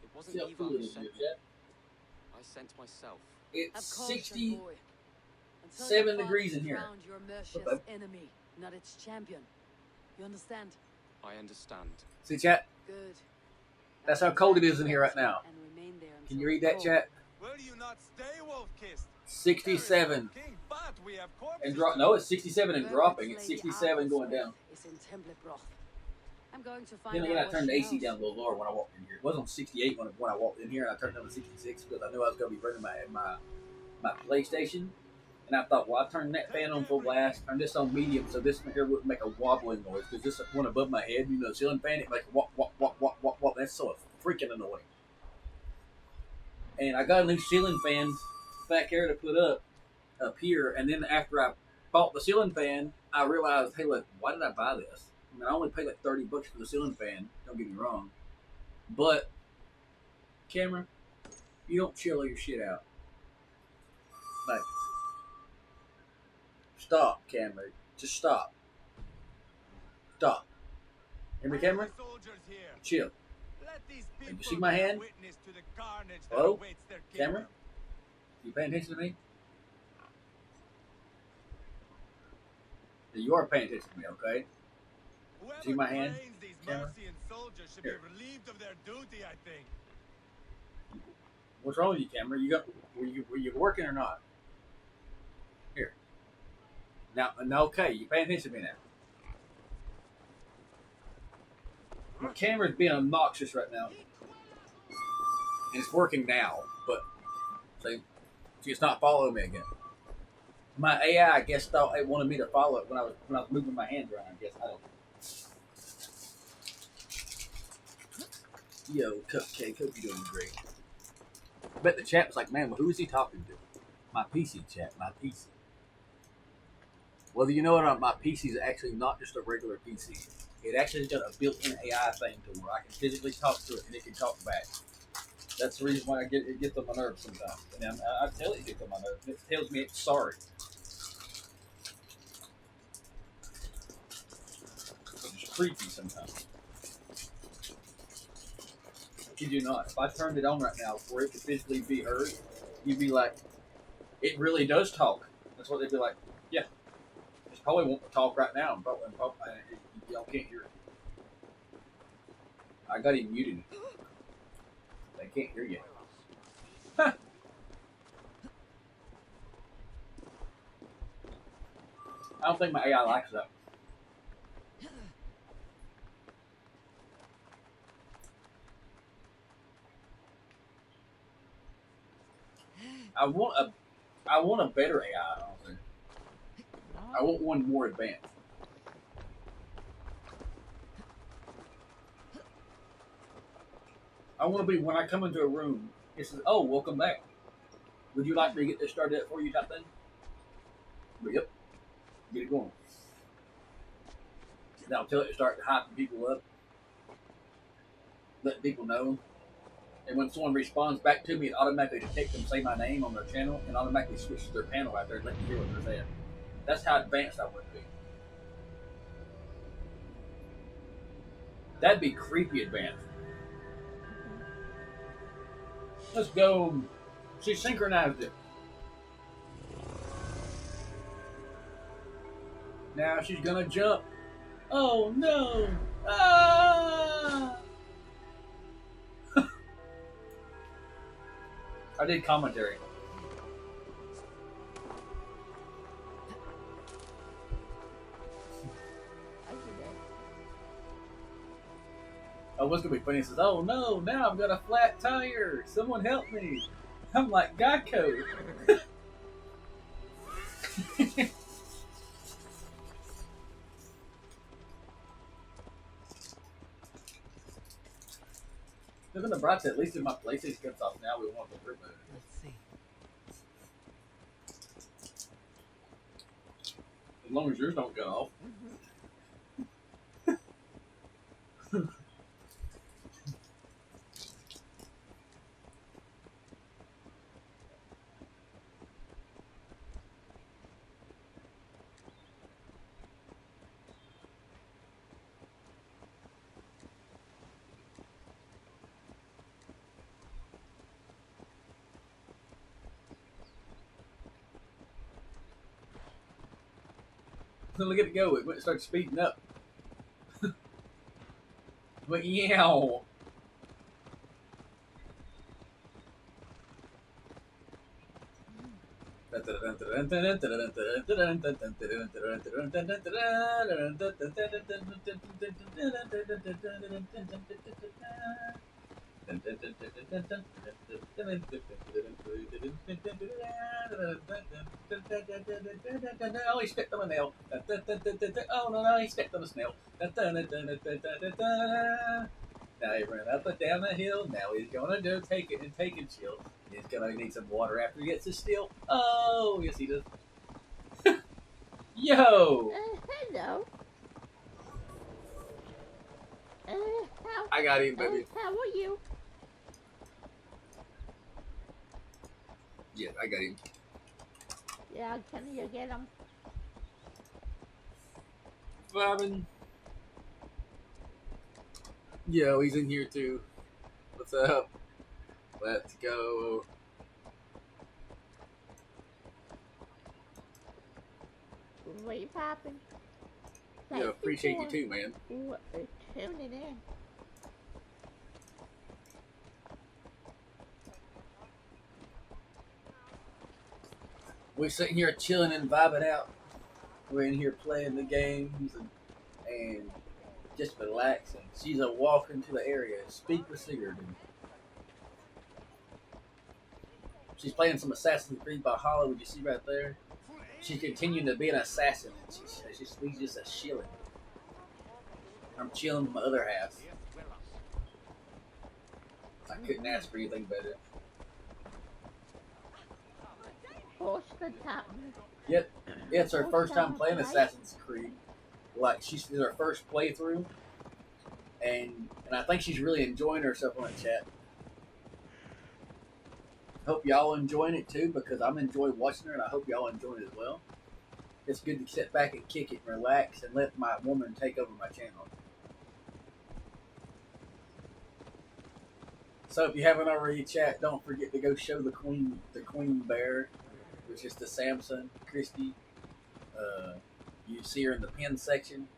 It wasn't See how Eva cool who it is in sent your me. chat? I sent myself. It's Of course, young 60. boy. Until 7 your father degrees in here. crowned your merciless Okay. enemy, not its champion. You understand? I understand. See, chat? Good. That's how cold it is in here right now. And remain there Can until you read the that, cold. chat? Will you not stay, wolf-kissed? 67. King, but we have corpses And drop. to- No, it's 67 and Berbert's dropping. It's Lady 67 going down. Applesmith is in Templebroth. I'm going to find Then out again, I what turned the she AC knows. down a little lower when I walked in here. It was on 68 when I walked in here, and I turned it down to 66 because I knew I was going to be running my PlayStation. And I thought, well, I turned that fan on full blast, turn this on medium, so this one here wouldn't make a wobbling noise because this one above my head, you know, ceiling fan, it makes a wop, wop, wop, wop, wop, wop. That's so freaking annoying. And I got a new ceiling fan back here to put up here, and then after I bought the ceiling fan, I realized, hey, look, why did I buy this? I mean, I only paid like $30 for the ceiling fan. Don't get me wrong, but camera, you don't chill your shit out. Like, stop, camera. Just stop. Stop. Hear me, I have camera? the soldiers here. Chill. Let these you people see my bear hand? witness to the carnage that Hello? awaits their Camera? kingdom. You paying attention to me? You are paying attention to me, okay? Whoever See my hand? trains these Camera? Mercian soldiers should Here. be relieved of their duty, I think. What's wrong with you, camera? Were you working or not? Here. Now, okay, you paying attention to me now. My camera's being obnoxious right now. And it's working now, but see, it's not following me again. My AI, I guess, thought it wanted me to follow it when I was moving my hands around. I guess I don't. Yo, Cupcake, hope you're doing great. I bet the chat was like, man, well, who is he talking to? My PC chat, my PC. Whether you know it or not, my PC is actually not just a regular PC. It actually has got a built-in AI thing to where I can physically talk to it and it can talk back. That's the reason why it gets on my nerves sometimes. And I tell it gets on my nerves. It tells me it's sorry. It's just creepy sometimes. I kid you not. If I turned it on right now for it to physically be heard, you'd be like, it really does talk. That's what they'd be like, yeah. It's probably won't talk right now. Y'all can't hear it. I got him muted. They can't hear you. Huh. I don't think my AI likes that. I want a better AI, honestly. I want one more advanced. I want to be when I come into a room, it says, "Oh, welcome back. Would you like me to get this started for you?" Type thing. But yep, get it going. Then I'll tell it to start hyping people up, letting people know. And when someone responds back to me, it automatically detects them say my name on their channel and automatically switches their panel right there and let me hear what they're saying. That's how advanced I want to be. That'd be creepy advanced. Let's go. She synchronized it. Now she's gonna jump. Oh no! Ah! I did commentary. I did it. Oh, what's gonna be funny? It says, "Oh no! Now I've got a flat tire. Someone help me!" I'm like Geico. Look at the bright side. At least if my PlayStation comes off now, we won't go through it. Let's see. As long as yours don't get off. Look at it go. It went started speeding up. But yow. Oh, he stepped on a nail. Oh no, he stepped on a snail. Now he ran up and down the hill. Now he's gonna do take it and take and chill. He's gonna need some water after he gets his steel. Oh, yes he does. Yo! Hello. How? I got him, baby. How are you? Yeah, I got him. Yeah, can you get him? Vibing. Yo, he's in here too. What's up? Let's go. What you popping? Yeah, appreciate you too, man. Tuning in. We're sitting here chilling and vibing out. We're in here playing the games and just relaxing. She's a walk into the area. Speak with Sigurd. She's playing some Assassin's Creed Valhalla. Would you see right there? She's continuing to be an assassin. He's just a shilling. I'm chilling with my other half. I couldn't ask for anything better. What's the time? Yep, yeah, it's her first time playing Assassin's Creed. Like she's her first playthrough, and I think she's really enjoying herself on the chat. Hope y'all enjoying it too, because I'm enjoying watching her, and I hope y'all enjoying it as well. It's good to sit back and kick it, and relax, and let my woman take over my channel. So if you haven't already, chat, don't forget to go show the queen bear, which is the Samson Christie. You see her in the pin section.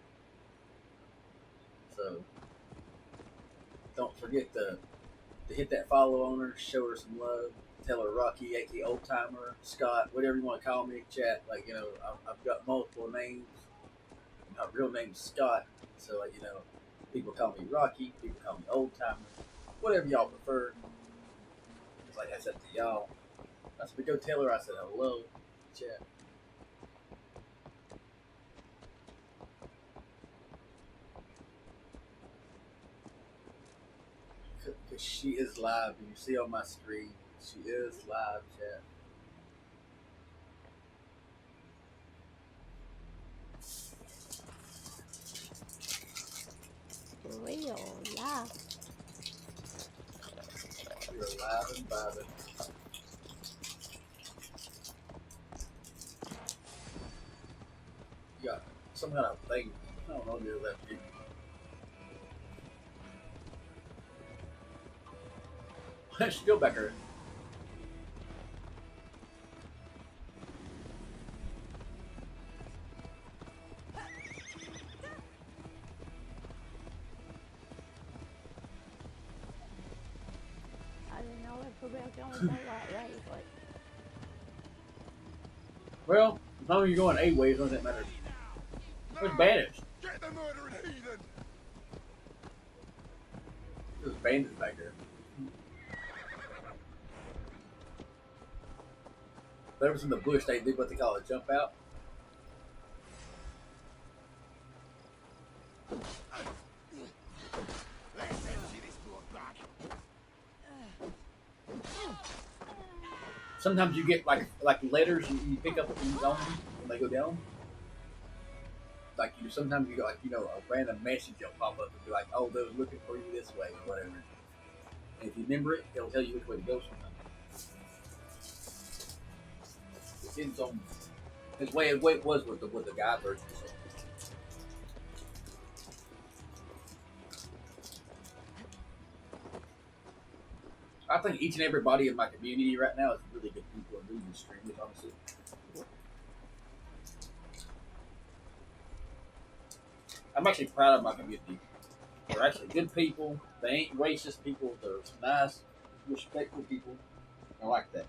So don't forget to hit that follow on her, show her some love. Tell her Rocky, aka Old Timer, Scott, whatever you want to call me, chat. Like, you know, I've got multiple names. My real name's Scott, so like, you know, people call me Rocky, people call me Old Timer, whatever y'all prefer. It's like I said to y'all. That's what go tell her I said hello, chat. Because she is live. You see on my screen. She is live, chat. Real life. You're alive and vibing. You got some kind of thing. I don't know what it is that big. Why don't you go back there? I didn't know if we were going the right way, but Well, as long as you're going 8 ways, doesn't matter. There's bandits. Get the murdering heathen! There's bandits back there. There was in the bush, they did what they call a jump out. Let's empty this blood bag. Sometimes you get like letters you pick up in zone when they go down. Like you sometimes you get like a random message will pop up and be like, oh, they're looking for you this way or whatever. And if you remember it, it'll tell you which way to go sometimes. It's in zone. His way it was with the guy version. So. I think each and everybody in my community right now is really good people and really good streamers, honestly. I'm actually proud of my community. They're actually good people. They ain't racist people. They're nice, respectful people. I like that.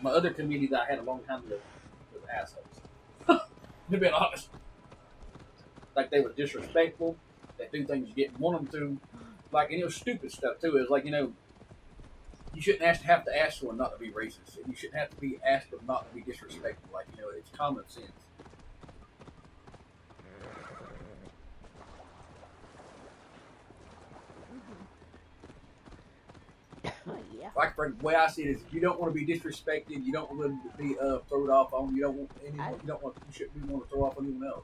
My other community that I had a long time ago was assholes. To be honest. Like they were disrespectful. They do things you didn't want them to. Like, stupid stuff too. It's like, you shouldn't have to ask someone not to be racist. You shouldn't have to be asked them not to be disrespectful. Like, it's common sense. yeah. Like, the way I see it is, if you don't want to be disrespected, you don't want to be thrown off on. You don't want anyone. You shouldn't want to throw off on anyone else.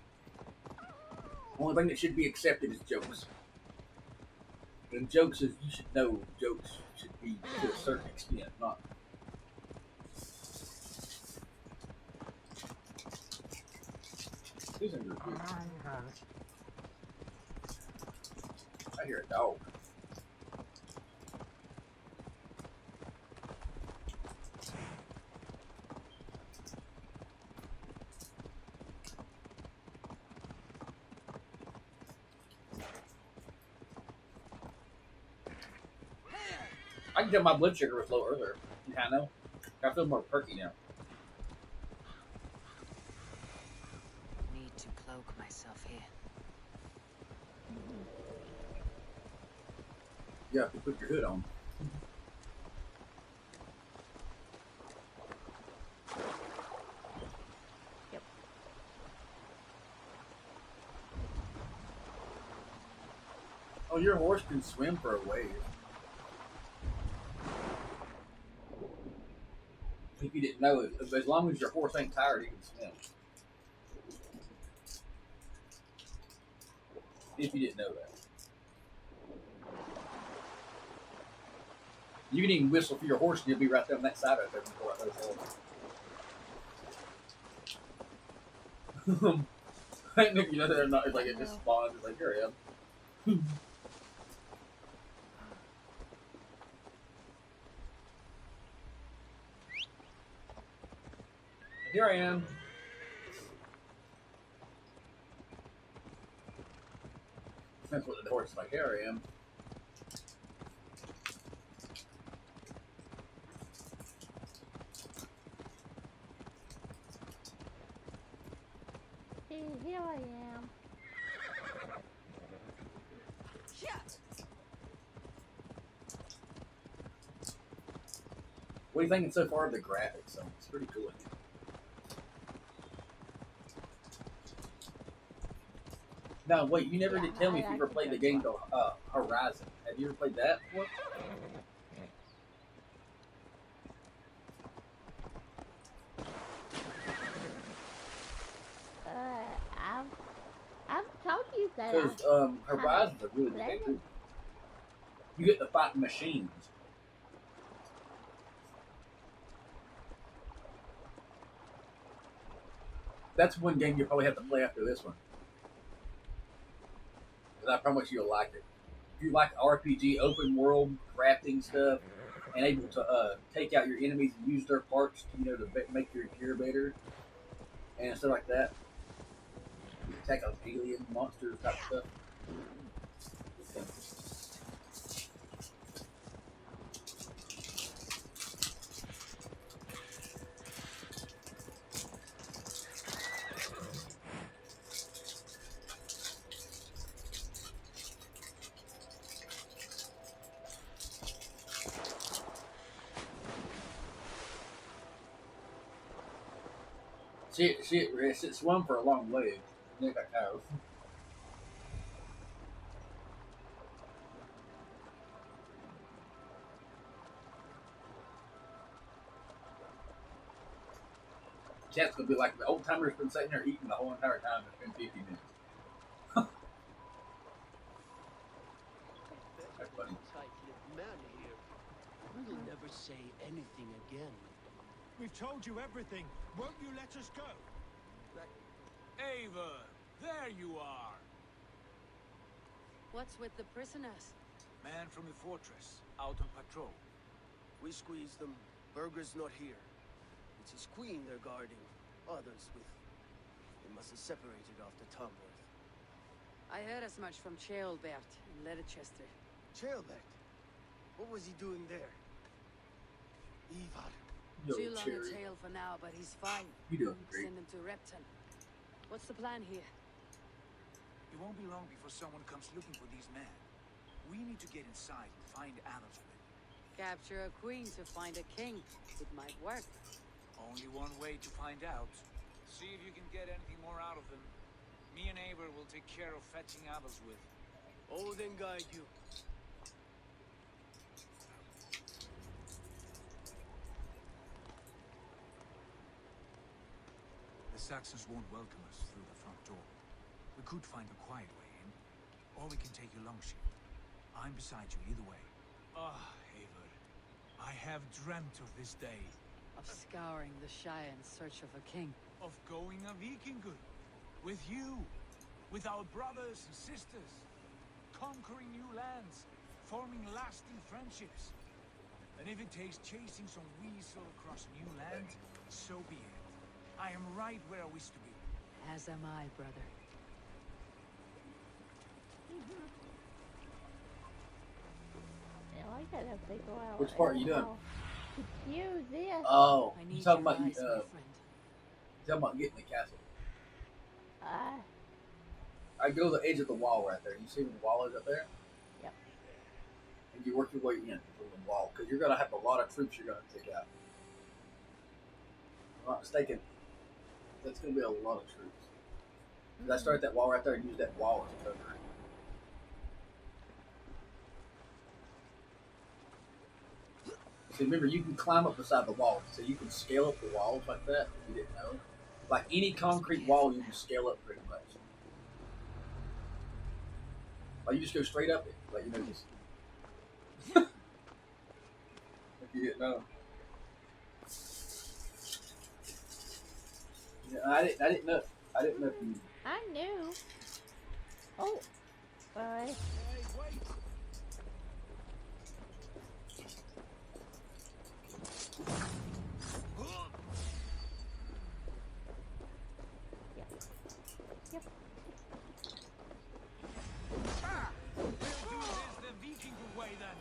The only thing that should be accepted is jokes. And jokes is you should know jokes should be to a certain extent, not. Who's in your group? I hear a dog. I can tell my blood sugar was low earlier. I know. I feel more perky now. Need to cloak myself here. You have to put your hood on. Yep. Oh, your horse can swim for a wave. If you didn't know, as long as your horse ain't tired, he can swim. If you didn't know that. You can even whistle for your horse and he'll be right there on that side right there before I know. I don't know if you know that or not. It's like it just spawns. It's like, here I am. Here I am. That's what the horse is like. Here I am. Here I am. What are you thinking so far of the graphics? So it's pretty cool. Now, wait, you never did tell me if you ever played the game called Horizon. Have Have you ever played that before? I've told you that. Because Horizon's a really good game too. You get to fight machines. That's one game you probably have to play after this one. Because I promise you'll like it. If you like RPG, open world, crafting stuff, and able to take out your enemies and use their parts, to make your gear better and stuff like that. You can attack on alien monsters type stuff. It swung for a long way. Nick got cows. Chat's gonna be like the old timer's been sitting there eating the whole entire time. It's been 50 minutes. That's funny. Tight-lipped man here. We'll never say anything again. We've told you everything. Won't you let us go? Ava, there you are. What's with the prisoners? Man from the fortress, out on patrol. We squeezed them. Burger's not here. It's his queen they're guarding. Others with... They must have separated after Tomworth. I heard as much from Cheolbert in Leicester. Cheolbert? What was he doing there? Ivar. Yo, Too long a Cherry. tale for now, but he's fine. You doing great. Send him to Repton. What's the plan here? It won't be long before someone comes looking for these men. We need to get inside and find Adelswin. Capture a queen to find a king. It might work. Only one way to find out. See if you can get anything more out of them. Me and Eivor will take care of fetching Adelswin. Odin guide you. The Saxons won't welcome us through the front door. We could find a quiet way in, or we can take your longship. I'm beside you either way. Ah, Eivor. I have dreamt of this day. Of scouring the Shire in search of a king. Of going a Vikingur. With you. With our brothers and sisters. Conquering new lands. Forming lasting friendships. And if it takes chasing some weasel across new land, so be it. I am right where I wish to be. As am I, brother. I gotta figure out. Which part are you doing? To do this. Oh, I you need talking your about advice, my friend. getting the castle. Uh, I go to the edge of the wall right there. You see where the wall is up there? Yep. And you work your way in from the wall because you're gonna have a lot of troops you're gonna take out. If I'm not mistaken, that's gonna be a lot of troops. Did I start that wall right there and use that wall as a cover? See, remember, you can climb up beside the wall, so you can scale up the walls like that, if you didn't know. Like any concrete wall, you can scale up pretty much. Like, you just go straight up it. Like, just... if you didn't know. Yeah, I didn't know. I didn't know if you... I knew. Oh, sorry. Hey, wait! Yep. Ah! We'll do this the Vikingur way then.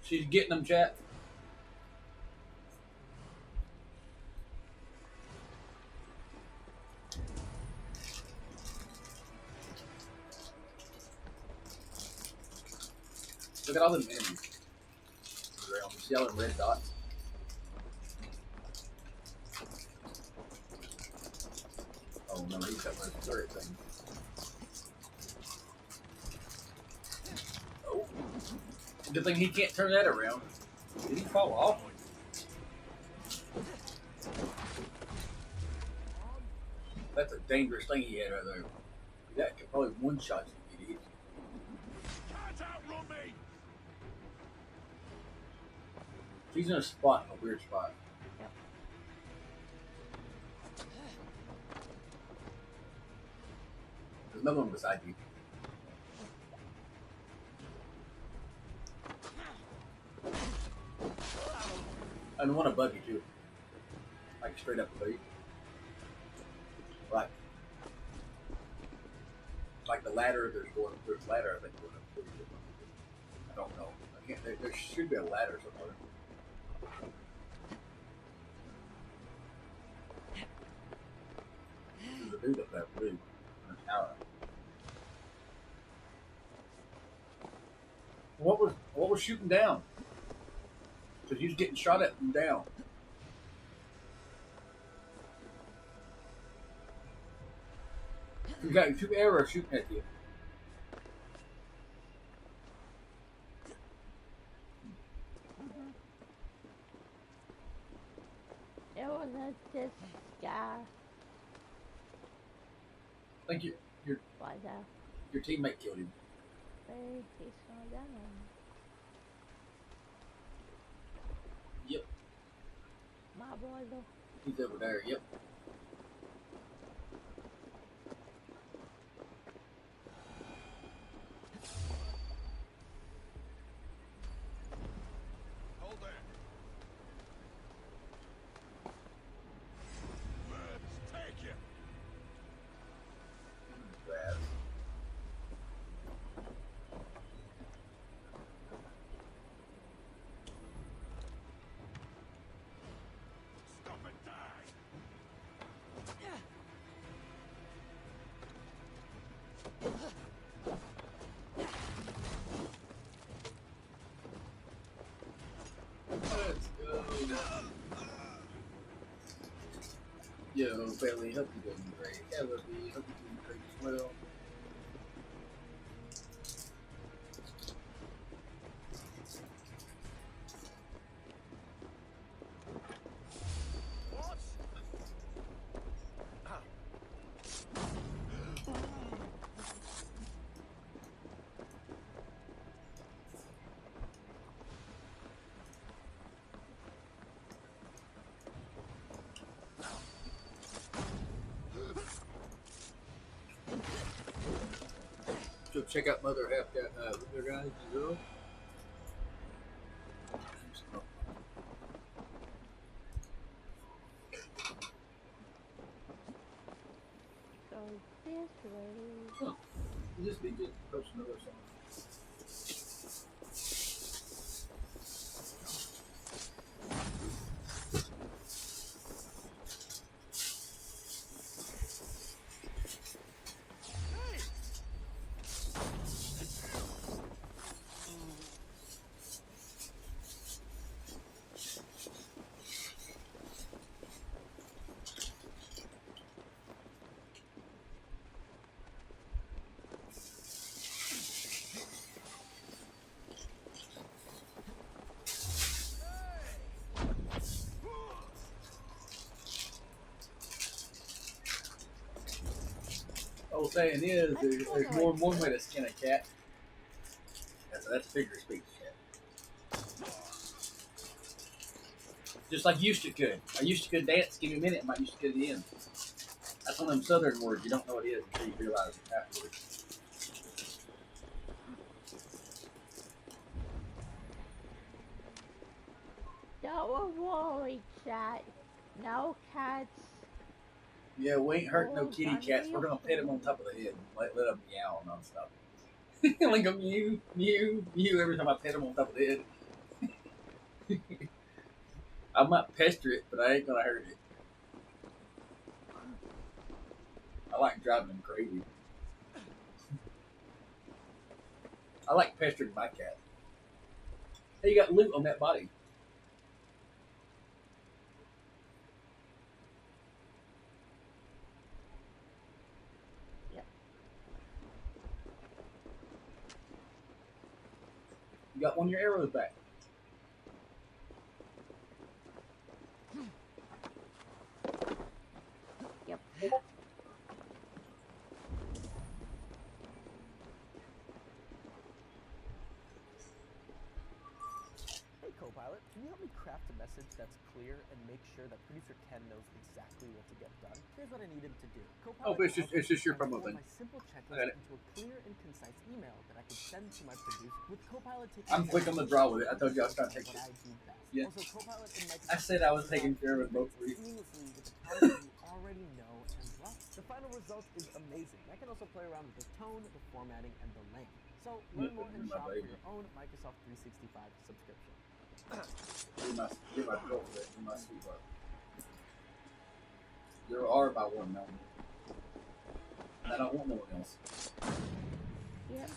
She's getting them, chat. Look at all the enemies. You see all the red dots? Oh no, he's got red. turret thing. Oh. Good thing he can't turn that around. Did he fall off? That's a dangerous thing he had right there. That could probably one-shot you, idiot. Can't outrun me! He's in a spot, a weird spot. Yep. There's no one beside you. I don't want to bug you too. Like straight up bug you. Like the ladder, there's ladder, I think going up. I don't know. I can't. There should be a ladder somewhere. There's a dude up that roof in a tower. What was shooting down? Because he was getting shot at from down. You got 2 arrows shooting at you. It was this guy. I think Why that? your teammate killed him. He's going down. Yep. My boy, though. He's over there. Yep. Hold there. Let's take you. Bad. Stop and die. Let's go. Yo, family, hope you're doing great. Yeah, love you. Hope you're doing great as well. What? So check out Mother Half their guys as well. So this way. Oh, just be good. Post another song. Old saying is, there's more than one way to skin a cat. That's a figure of speech, cat. Just like used to could. I used to could dance, give me a minute, I might used to could the end. That's one of them southern words, you don't know what it is until you realize it afterwards. Don't worry, chat. No cats. Yeah, we ain't hurting no kitty cats. We're gonna pet them on top of the head and let them meow nonstop. Like a mew, mew, mew every time I pet them on top of the head. I might pester it, but I ain't gonna hurt it. I like driving them crazy. I like pestering my cat. Hey, you got loot on that body. You got one of your arrows back. Yep. Hey Copilot, can you help me craft a message that's clear and make sure that producer Ken knows exactly what to get done? Here's what I need him to do. Copilot Oh, but it's just your promo thing. my simple I checklist got it. into a clear and concise email that I could send to my producer with Copilot taking I'm quick on the draw with it. I told you I was trying to take what it. I do best. Yeah. Also, Copilot and Microsoft I said I was taking care of it both for you. seamlessly with the products you already know and love. The final result is amazing. I can also play around with the tone, the formatting, and the length. So learn more and shop for your own Microsoft 365 subscription. You're my girlfriend. You're my sweetheart. You are my one now. I don't want no one else. Yep.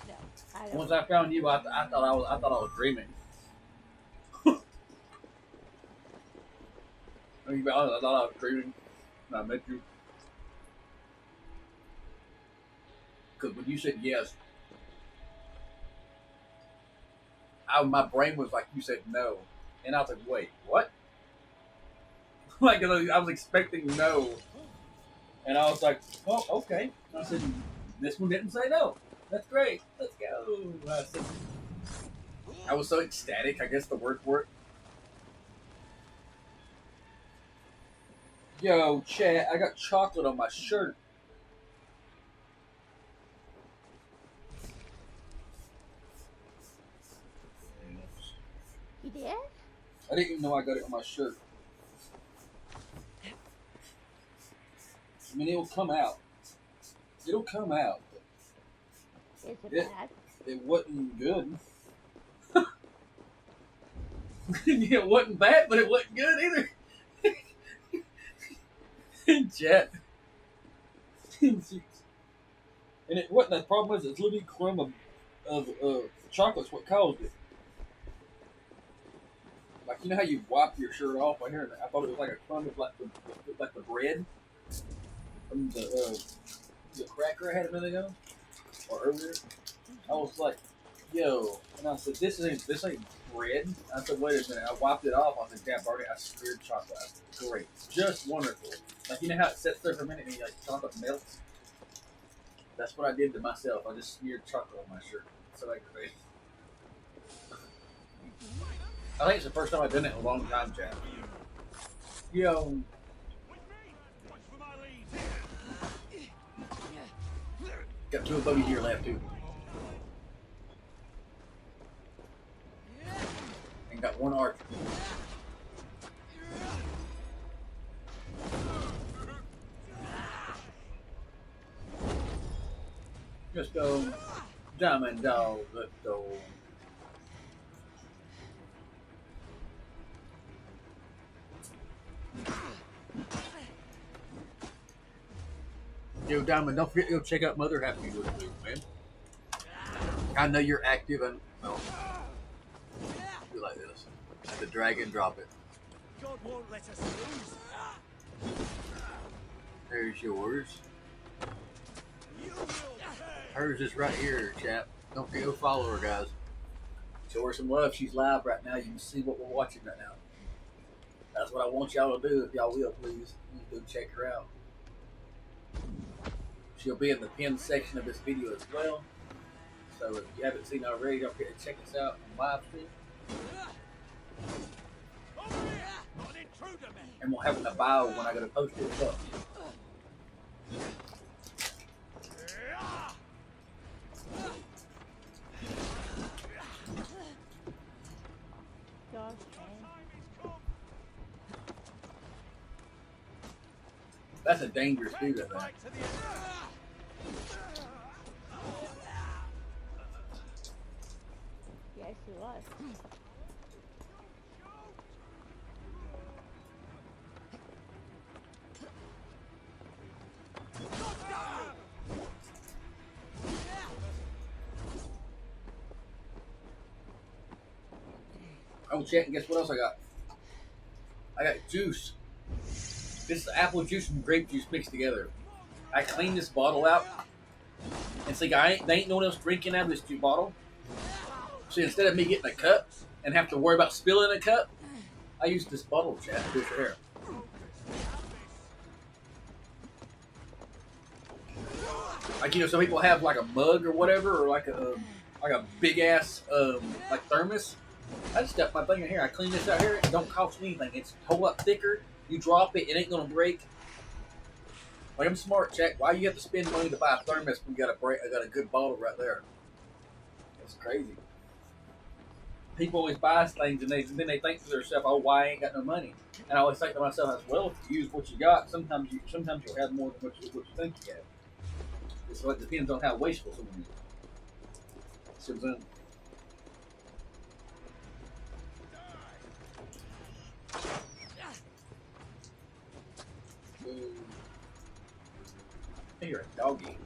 No, I don't. Once I found you, I thought I was dreaming. I thought I was dreaming when I met you. Because when you said yes, my brain was like, you said no. And I was like, wait, what? Like, I was expecting no. And I was like, oh, okay. I said, this one didn't say no. That's great. Let's go. I was so ecstatic, I guess the word for it. Yo, chat, I got chocolate on my shirt. You did? I didn't even know I got it on my shirt. I mean, it'll come out. It'll come out. Is it bad? It wasn't good. It wasn't bad, but it wasn't good either. Jet. And it wasn't. The problem is, it's literally crumb of chocolate's what caused it. Like, you know how you wipe your shirt off right here? I thought it was like a crumb of like the bread from the cracker I had a minute ago or earlier. I was like, yo, and I said, this ain't bread. I said, wait a minute. I wiped it off. I said, damn, Barney, I smeared chocolate. I said, great, just wonderful. Like, you know how it sits there for a minute and like chocolate melts. That's what I did to myself. I just smeared chocolate on my shirt. So aggravating. I think it's the first time I've done it in a long time, Jack. Yo. Got two above you here left, too. And got one archer. Just go. Diamond dog, let's go. Yo, Diamond, don't forget to go check out Mother Happy with me, man. I know you're active and well, do like this. The dragon, drop it. God won't let us lose. There's yours. You will pay. Hers is right here, chap. Don't forget to go follow her, guys. Show her some love. She's live right now. You can see what we're watching right now. That's what I want y'all to do, if y'all will, please. You go check her out. She'll be in the pinned section of this video as well. So if you haven't seen already, don't forget to check us out on live stream. Not an intruder, man. And we'll have it in the bio when I go to post it as well. Gosh, man. That's a dangerous dude, I think. Right to the end. Yes, he was. Oh, chat, and guess what else I got? I got juice. This is apple juice and grape juice mixed together. I cleaned this bottle out And see, they ain't no one else drinking out of this juice bottle. So instead of me getting a cup and have to worry about spilling a cup, I use this bottle, chat, to push her hair. Like, you know, some people have like a mug or whatever, or like a big ass like thermos. I just stuff my thing in here. I clean this out here. It don't cost me anything. It's a whole lot thicker. You drop it, it ain't gonna break. Like, I'm smart, Jack. Why you have to spend money to buy a thermos when you got I got a good bottle right there? It's crazy. People always buy things and then they think to themselves, "Oh, why I ain't got no money?" And I always think to myself, as well, if you use what you got, sometimes you'll have more than what you think you have. So it depends on how wasteful someone is. See what I'm saying? You're a doggy.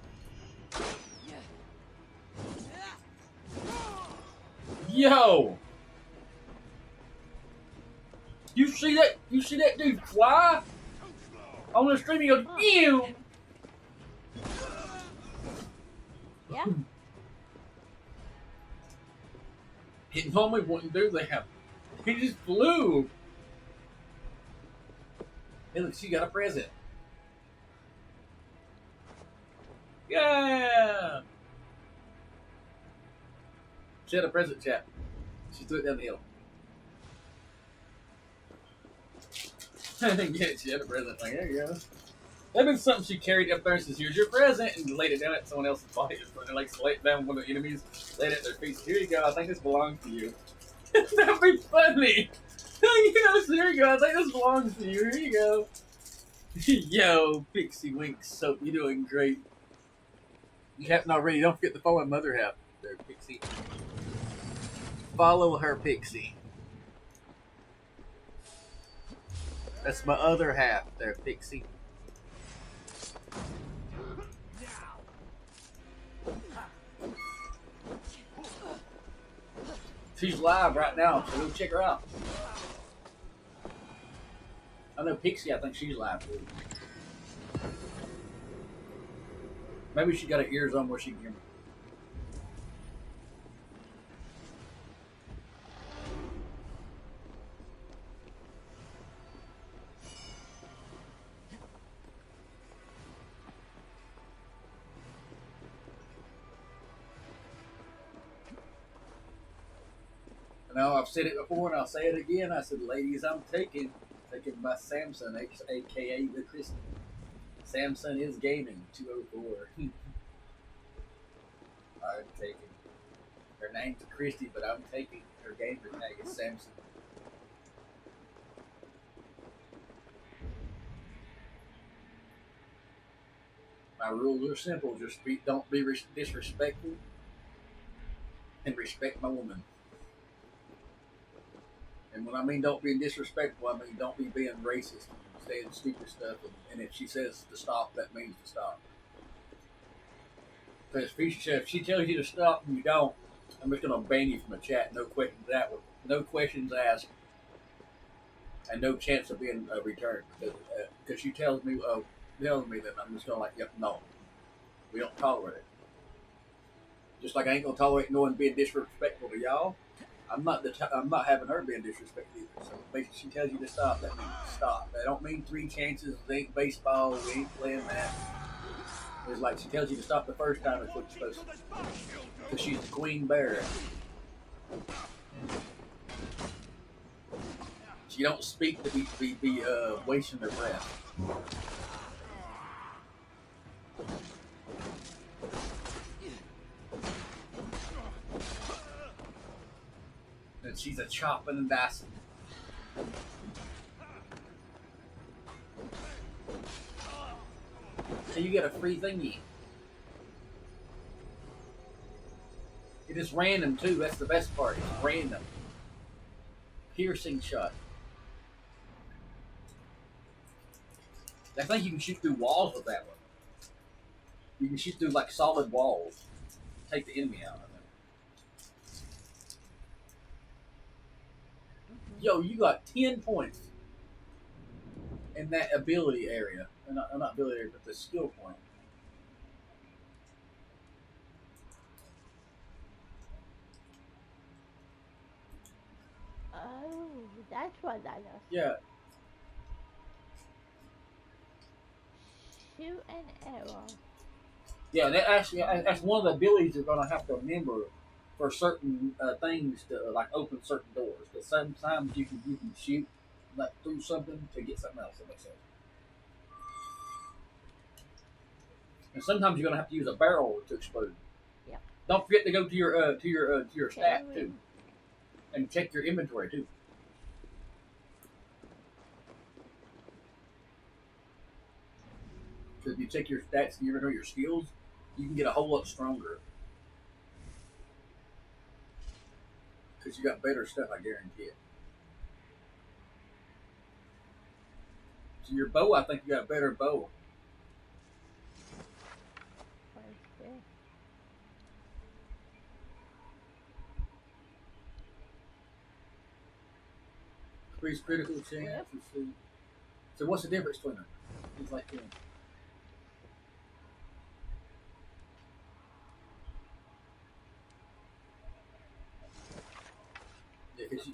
Yo! You see that? You see that dude fly? On the stream, he goes, ew! Yeah. He normally wouldn't do that. He just flew. Hey, look, she got a present. Yeah! She had a present, chat. She threw it down the hill. Yeah, she had a present. Like, there you go. That'd been something she carried up there and says, "Here's your present," and laid it down at someone else's body. And like, laid it down one of the enemies, laid it at their feet. "Here you go. I think this belongs to you." That'd be funny. You know, so here you go. I think this belongs to you. Here you go. Yo, Pixie Wink Soap, you're doing great. You haven't already. Don't forget to follow Mother half there, Pixie. Follow her, Pixie. That's my other half there, Pixie. She's live right now, so go check her out. I know Pixie, I think she's live too. Maybe she got her ears on where she can hear me. No, I've said it before and I'll say it again. I said, ladies, I'm taking my Samsung, aka the Christy. Samsung is gaming 204. I'm taking. Her name's Christy, but I'm taking her gamer tag is Samsung. My rules are simple: don't be disrespectful, and respect my woman. And when I mean don't be disrespectful, I mean don't be being racist, saying stupid stuff. And if she says to stop, that means to stop. Because if she tells you to stop and you don't, I'm just going to ban you from the chat. No questions asked, and no chance of being returned. Because she tells me that I'm just going to like, yep, no, we don't tolerate it. Just like I ain't going to tolerate no one being disrespectful to y'all. I'm not having her being disrespectful either. So basically, she tells you to stop. That means stop. That don't mean 3 chances. It ain't baseball. We ain't playing that. It's like she tells you to stop the first time. It's what you're supposed to. Because she's the queen bear. She don't speak to be wasting her breath. And she's a chopping and dicing. So you get a free thingy. It is random too. That's the best part. It's random. Piercing shot. I think you can shoot through walls with that one. You can shoot through like solid walls. Take the enemy out. Yo, you got 10 points in that ability area. Not ability area, but the skill point. Oh, that's what that is. Yeah. Shoot an arrow. Yeah, that's one of the abilities you're gonna have to remember for certain things to like open certain doors. Because sometimes you can shoot like through something to get something else. That makes sense. And sometimes you're gonna have to use a barrel to explode. Yep. Don't forget to go to your stat too, Carrying. and check your inventory too. Because if you check your stats, and your inventory, your skills, you can get a whole lot stronger. Because you got better stuff, I guarantee it. So your bow, I think you got a better bow. What is this? Increase critical chance. Let's see. So what's the difference between them? It's like them. Yeah, because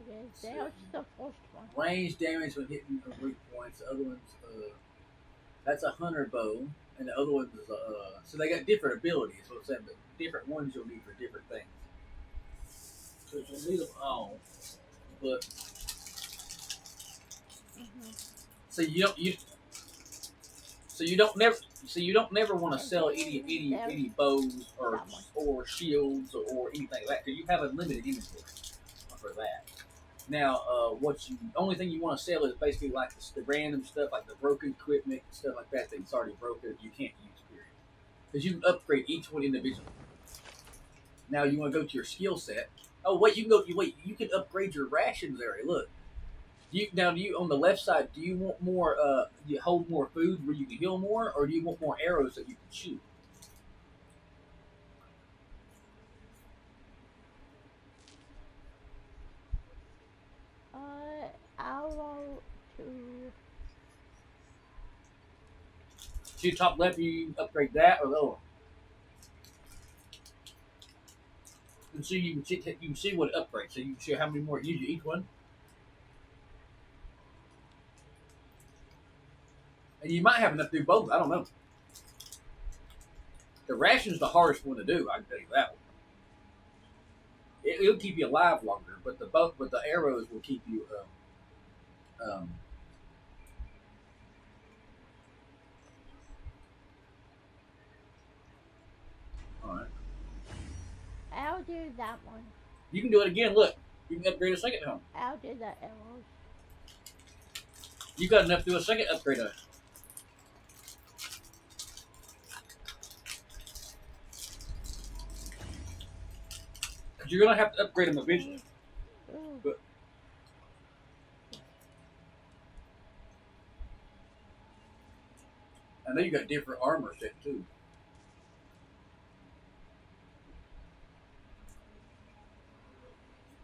Okay, there's the first one. range damage when hitting weak points. The other one's that's a hunter bow, and the other one's so they got different abilities. So I'm saying, but different ones you'll need for different things. So you'll need them all, but Mm-hmm. so you don't never want to sell any bows or shields or anything like that because you have a limited inventory for that. Now, only thing you want to sell is basically like the random stuff, like the broken equipment, stuff like that that's already broken. You can't use period because you can upgrade each one individually. Now you want to go to your skill set. Oh wait, you can go. You can upgrade your rations area. Look, do you on the left side? Do you want more? You hold more food where you can heal more, or do you want more arrows that you can shoot? Arrow to. See top left, you upgrade that or lower. And so you can see what it upgrades. So you can see how many more use each one. And you might have enough to do both. I don't know. The ration's the hardest one to do. I can tell you that one. It'll keep you alive longer, but the arrows will keep you. All right. I'll do that one. You can do it again. Look, you can upgrade a second home. I'll do the arrows. You got enough to do a second upgrade on it. Because you're gonna have to upgrade them eventually. Ooh. But I know you got different armor set too.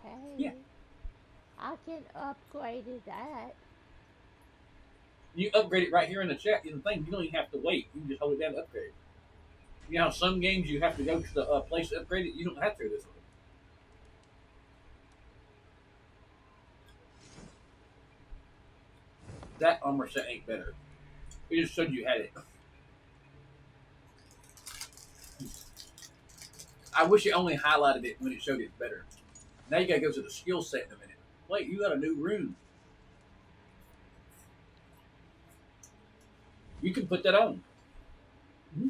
Hey. Yeah. I can upgrade that. You upgrade it right here in the chat. In the thing, you don't even have to wait. You can just hold it down to upgrade. You know how some games you have to go to the place to upgrade it. You don't have to this way. That armor set ain't better. It just showed you had it. I wish it only highlighted it when it showed it better. Now you gotta go to the skill set in a minute. Wait, you got a new rune. You can put that on. Mm-hmm.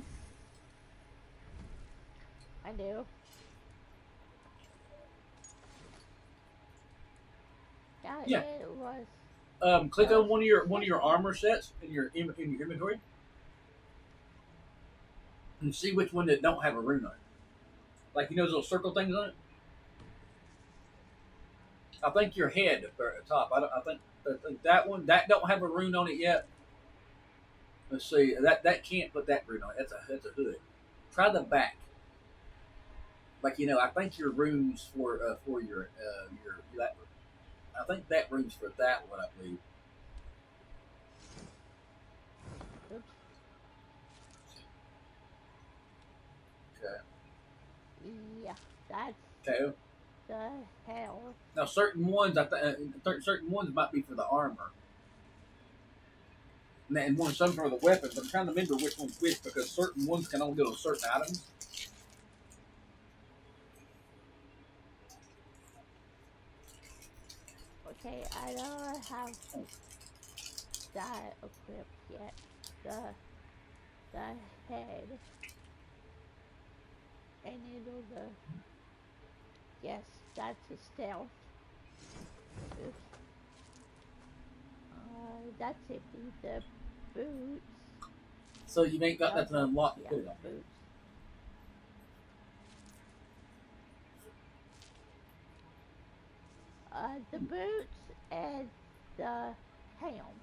I do. Yeah. It was. Click on one of your armor sets in your inventory, and see which one that don't have a rune on it. Like those little circle things on it. I think your head up there at the top. I think that one that don't have a rune on it yet. Let's see. That can't put that rune on it. That's a hood. Try the back. Like I think your runes for your that. I think that rune's for that one. I believe. Oops. Okay. Yeah, that's Okay. the the hell? Now, certain ones, certain ones might be for the armor, and one some for the weapons. I'm trying to remember which one's which because certain ones can only go to certain items. Okay, I don't have that equipped yet. The head. And it'll the yes, that's a stealth. Oops. That's it. The boots. So you ain't got nothing unlocked to Yeah, put it on. boots. The boots and the helm.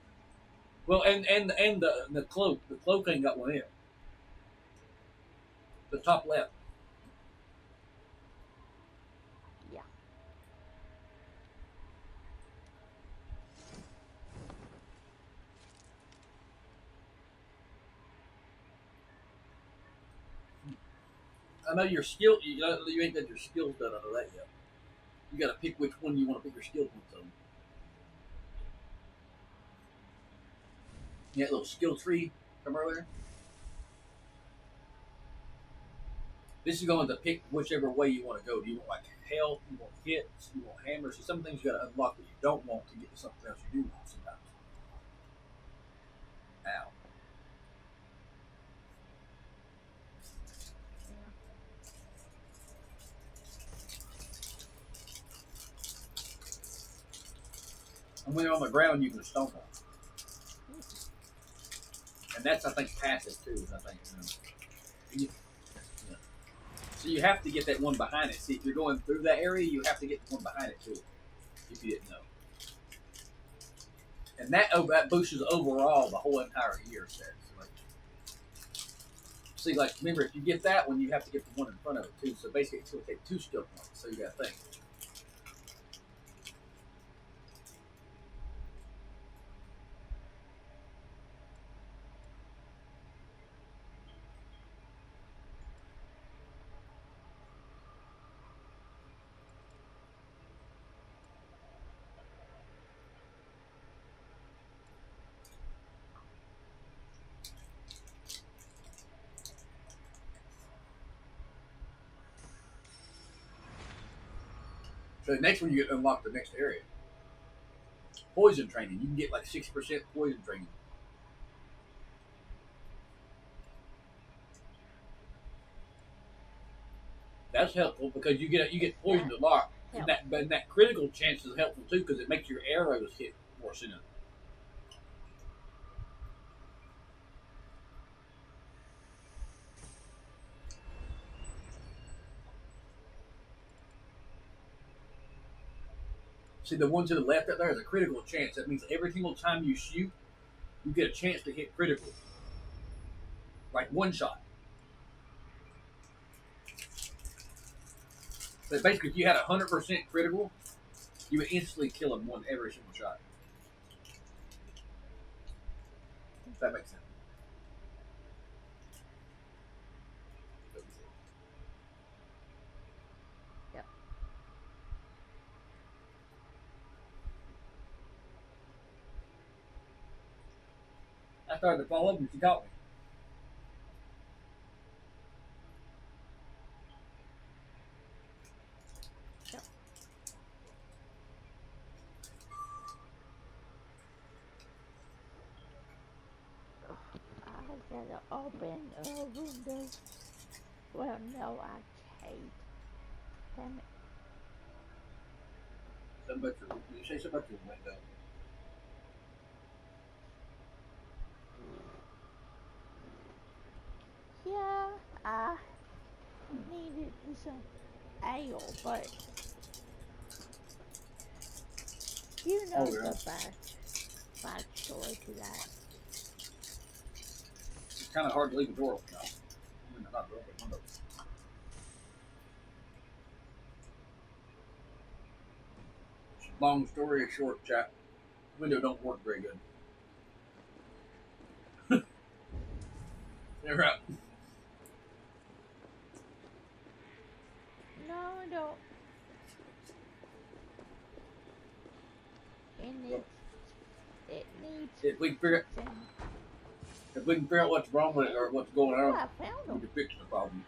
Well, and the cloak. The cloak ain't got one in. The top left. Yeah. I know your skill. You ain't got your skills done under that yet. You got to pick which one you want to put your skill points on. You got a little skill tree from earlier. This is going to pick whichever way you want to go. Do you want like health? You want hits? You want hammers? So some things you got to unlock that you don't want to get to something else you do want sometimes. Ow. And when they're on the ground, you can stomp them. And that's, I think, passive too. I think. You, yeah. So you have to get that one behind it. See, if you're going through that area, you have to get the one behind it too. If you didn't know. And that boosts overall the whole entire year set. So see, like, remember, if you get that one, you have to get the one in front of it too. So basically, it's going to take 2 skill points. So you got to think. So the next one, you get to unlock the next area. Poison training. You can get like 6% poison training. That's helpful because you get poisoned a lot. And that critical chance is helpful too because it makes your arrows hit worse in it. See, the one to the left up there is a critical chance. That means every single time you shoot, you get a chance to hit critical. Like one shot. But basically, if you had 100% critical, you would instantly kill him one every single shot. If that makes sense. Yep. I started to fall over and she caught me. Yep. I gotta open a window. Well, no, I can't. Damn it. You say something about your window. Yeah, I needed some ale, but you know the backstory to that. It's kind of hard to leave the door open now. I mean, not door open, window. Long story short, chat. Window don't work very good. You're right. No, I don't. we can figure if we can figure out what's wrong with it or what's going Oh, on, I found we them. can fix the problem.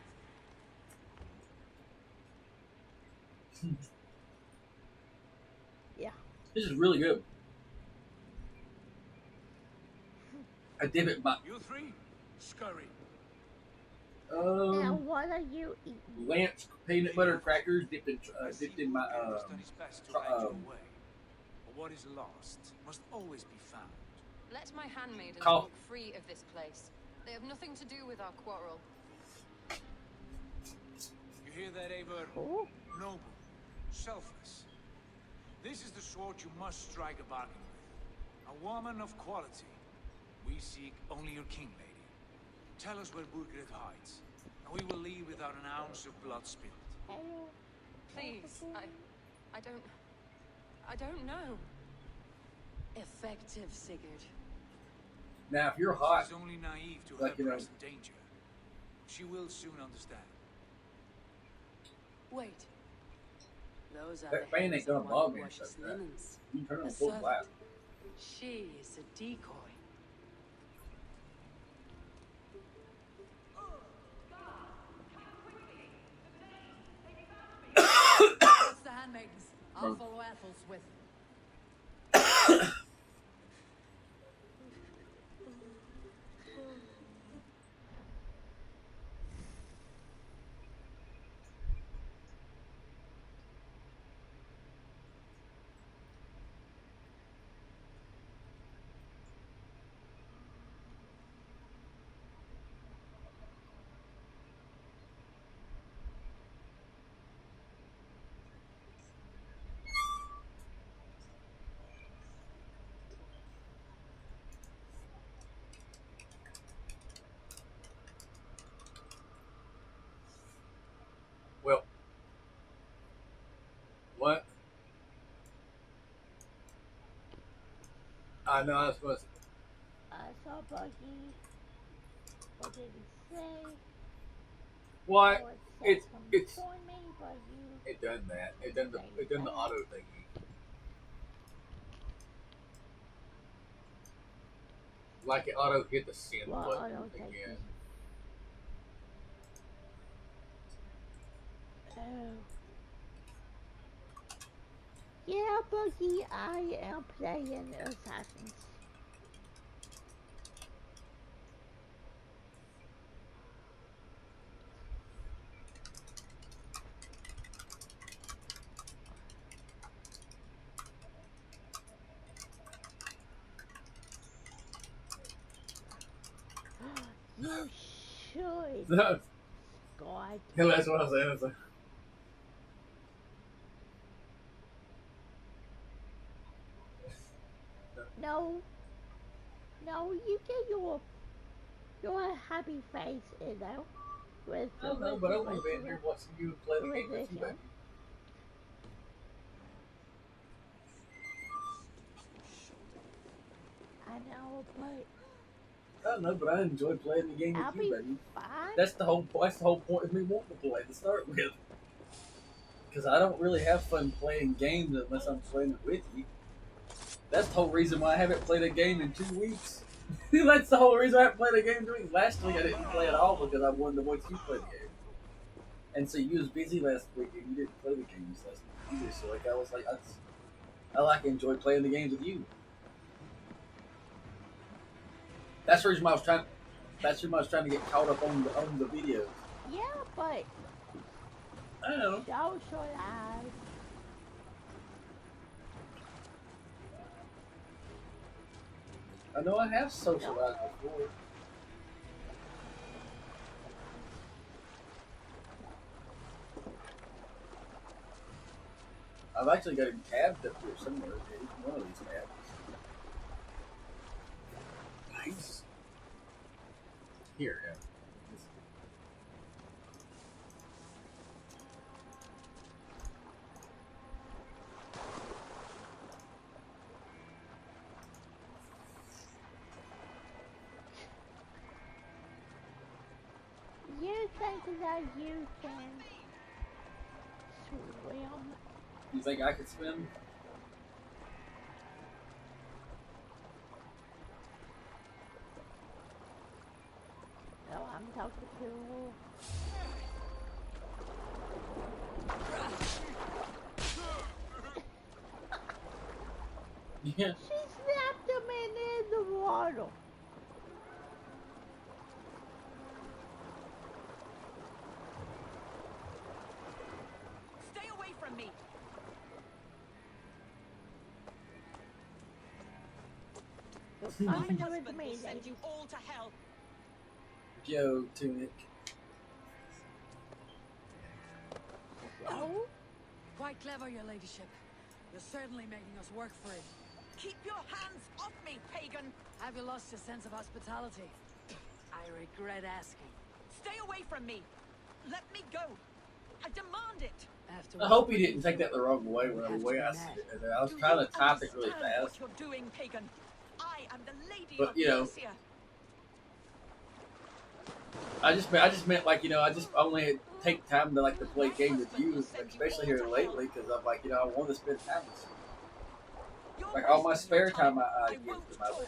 Yeah. This is really good. I dip it my You three, scurry. Now, what are you eating? Lance peanut butter crackers dipped in my has done his best to hide you away. But what is lost must always be found. Let my handmaidens Call. walk free of this place. They have nothing to do with our quarrel. You hear that, Eivor? Oh, Noble, selfless. This is the sword you must strike a bargain with. A woman of quality. We seek only your king, lady. Tell us where Burgred hides, and we will leave without an ounce of blood spilled. hello. Please, I don't know. Effective, Sigurd. Now, if you're hot, She's only naive to like, her present danger. She will soon understand. Wait. Those are that the fan hands ain't gonna of one bog who me. washes Like that. linens. You can turn it A on full servant. blast. She is a decoy. That's the handmaidens. I'll follow Athel's with. Well, what? I know I was supposed to. I saw Buggy. What did he say? What? Oh, It's it's join me, Buggy. it done that. It done the auto thingy. Like it auto hit the send Well, button auto thingy. again. Oh. Yeah, Buggy, I am playing Assassins. You should. No, God. that's what I was saying. I was like, No. No, you get your happy face, you know. With I don't know, but I want to be in here watching you play the game with you, baby. I know, but I don't know, but I enjoy playing the game I'll with you, be baby. fine. That's the whole point of me wanting to play to start with. Because I don't really have fun playing games unless I'm playing it with you. That's the whole reason why I haven't played a game in 2 weeks. That's the whole reason I haven't played a game in 2 weeks. Last week I didn't play at all because I wanted to watch you play the game. And so you was busy last week and you didn't play the games last week either. So like I was like, I like to enjoy playing the games with you. That's the reason why I was trying. That's the reason why I was trying to get caught up on the videos. Yeah, but I don't know. socialize. I know I have socialized before. I've actually got him tabbed up here somewhere. One of these tabs. Nice. Here, yeah. You think that you can swim? You think I could swim? I'm talking to her. Yeah. She snapped him in the water. Stay away from me. I'm My with husband me, will send lady. you all to hell. Yo, Tunic. So? Quite clever, your ladyship. You're certainly making us work for it. Keep your hands off me, pagan! Have you lost your sense of hospitality? I regret asking. Stay away from me! Let me go! I demand it! I hope he didn't take that the wrong way when I said it. I was trying to type it really fast. What you're doing, pagan? I am the lady But, of you know, Mercia. I just meant like, you know, I just only take time to like to play games with you, like, especially here lately, because I'm like, you know, I want to spend time with you. Like all my spare time I give to my baby.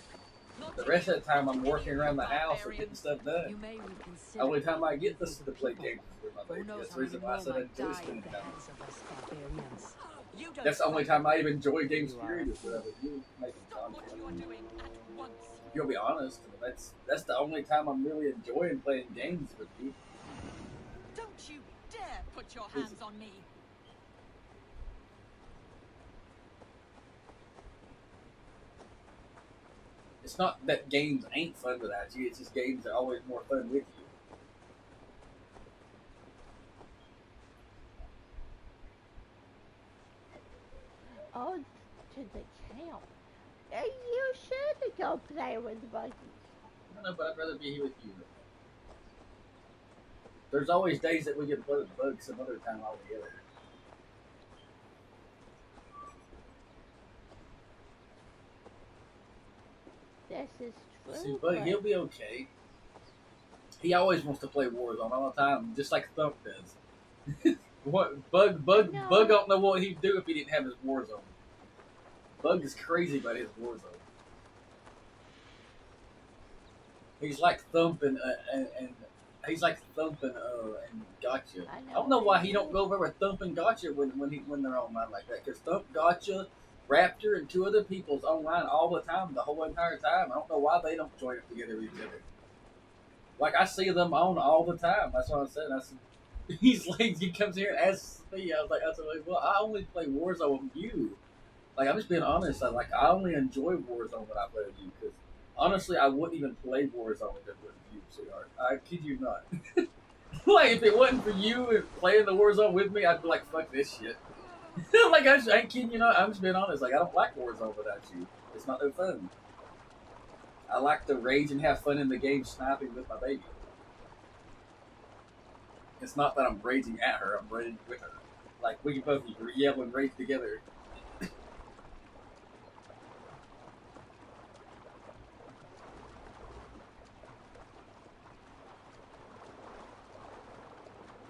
The rest of the time I'm working around the house or getting stuff done. You may The only time I get this to play games with my baby. That's the reason why I said I enjoy spending time. That's the only time I even enjoy games period is with you making content. If you'll be honest, I mean, that's the only time I'm really enjoying playing games with you. Don't you dare put your hands on me! It's not that games ain't fun without you, it's just games are always more fun with you. Oh, to the camp. You should go play with the buggies. I don't know, but I'd rather be here with you. There's always days that we can play with bugs some other time altogether. This is true. See, Bug, he'll be okay. He always wants to play Warzone all the time, just like Thump does. What Bug don't know what he'd do if he didn't have his Warzone. Bug is crazy about his Warzone. He's like Thump and he's like Thump and Gotcha. I don't know why he don't go over with Thump and Gotcha when they're online like that. Because Thump, Gotcha, Raptor, and two other people's online all the time, the whole entire time. I don't know why they don't join up together with each other. Like I see them on all the time. That's what I said. I said he's like he comes here and asks me. I was like, well, I only play Warzone with you. Like I'm just being honest. I only enjoy Warzone when I play with you because honestly, I wouldn't even play Warzone if it wasn't you, sweetheart. I kid you not. Like if it wasn't for you and playing the Warzone with me, I'd be like, fuck this shit. Like I ain't kidding you not. I'm just being honest. Like I don't like Warzone without you. It's not no fun. I like to rage and have fun in the game sniping with my baby. It's not that I'm raging at her, I'm raging with her. Like, we can both yell and rage together.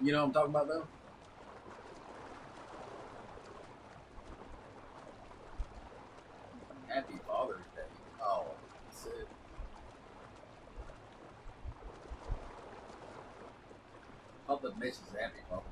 You know what I'm talking about, though? Happy Father's Day. Oh, that's it. I hope the message is happy Father's Day.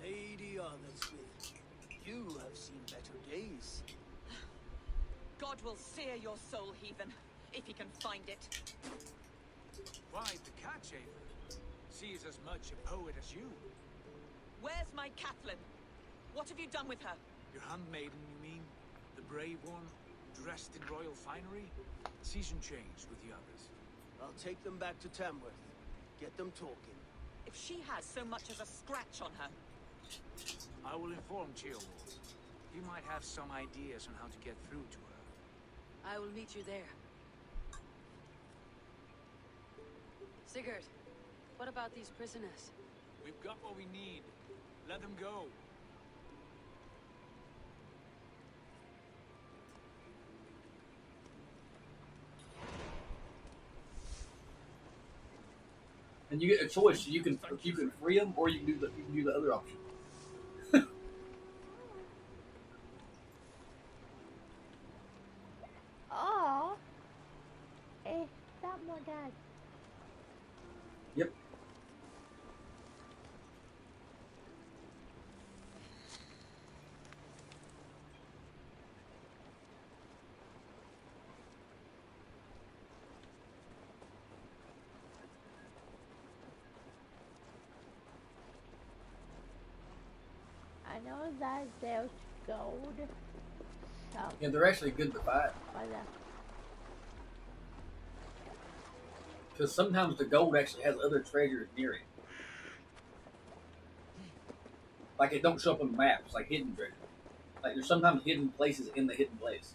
Lady Arthur-Smith, you have seen better days. God will sear your soul, heathen, if he can find it. Why, the cat shaver? She is as much a poet as you. Where's my Catelyn? What have you done with her? Your handmaiden, you mean? The brave one, dressed in royal finery? Season change with the others. I'll take them back to Tamworth. Get them talking. If she has so much as a scratch on her. I will inform Cheerwolf. He might might have some ideas on how to get through to her. I will meet you there. Sigurd, what about these prisoners? We've got what we need. Let them go. And you get a choice. You can free them, or you can do the other option. Oh, that my dad. Yep. I know that there's gold. So, Yeah, they're actually good to fight. Because sometimes the gold actually has other treasures near it. Like it don't show up on maps, like hidden treasure. Like there's sometimes hidden places in the hidden place.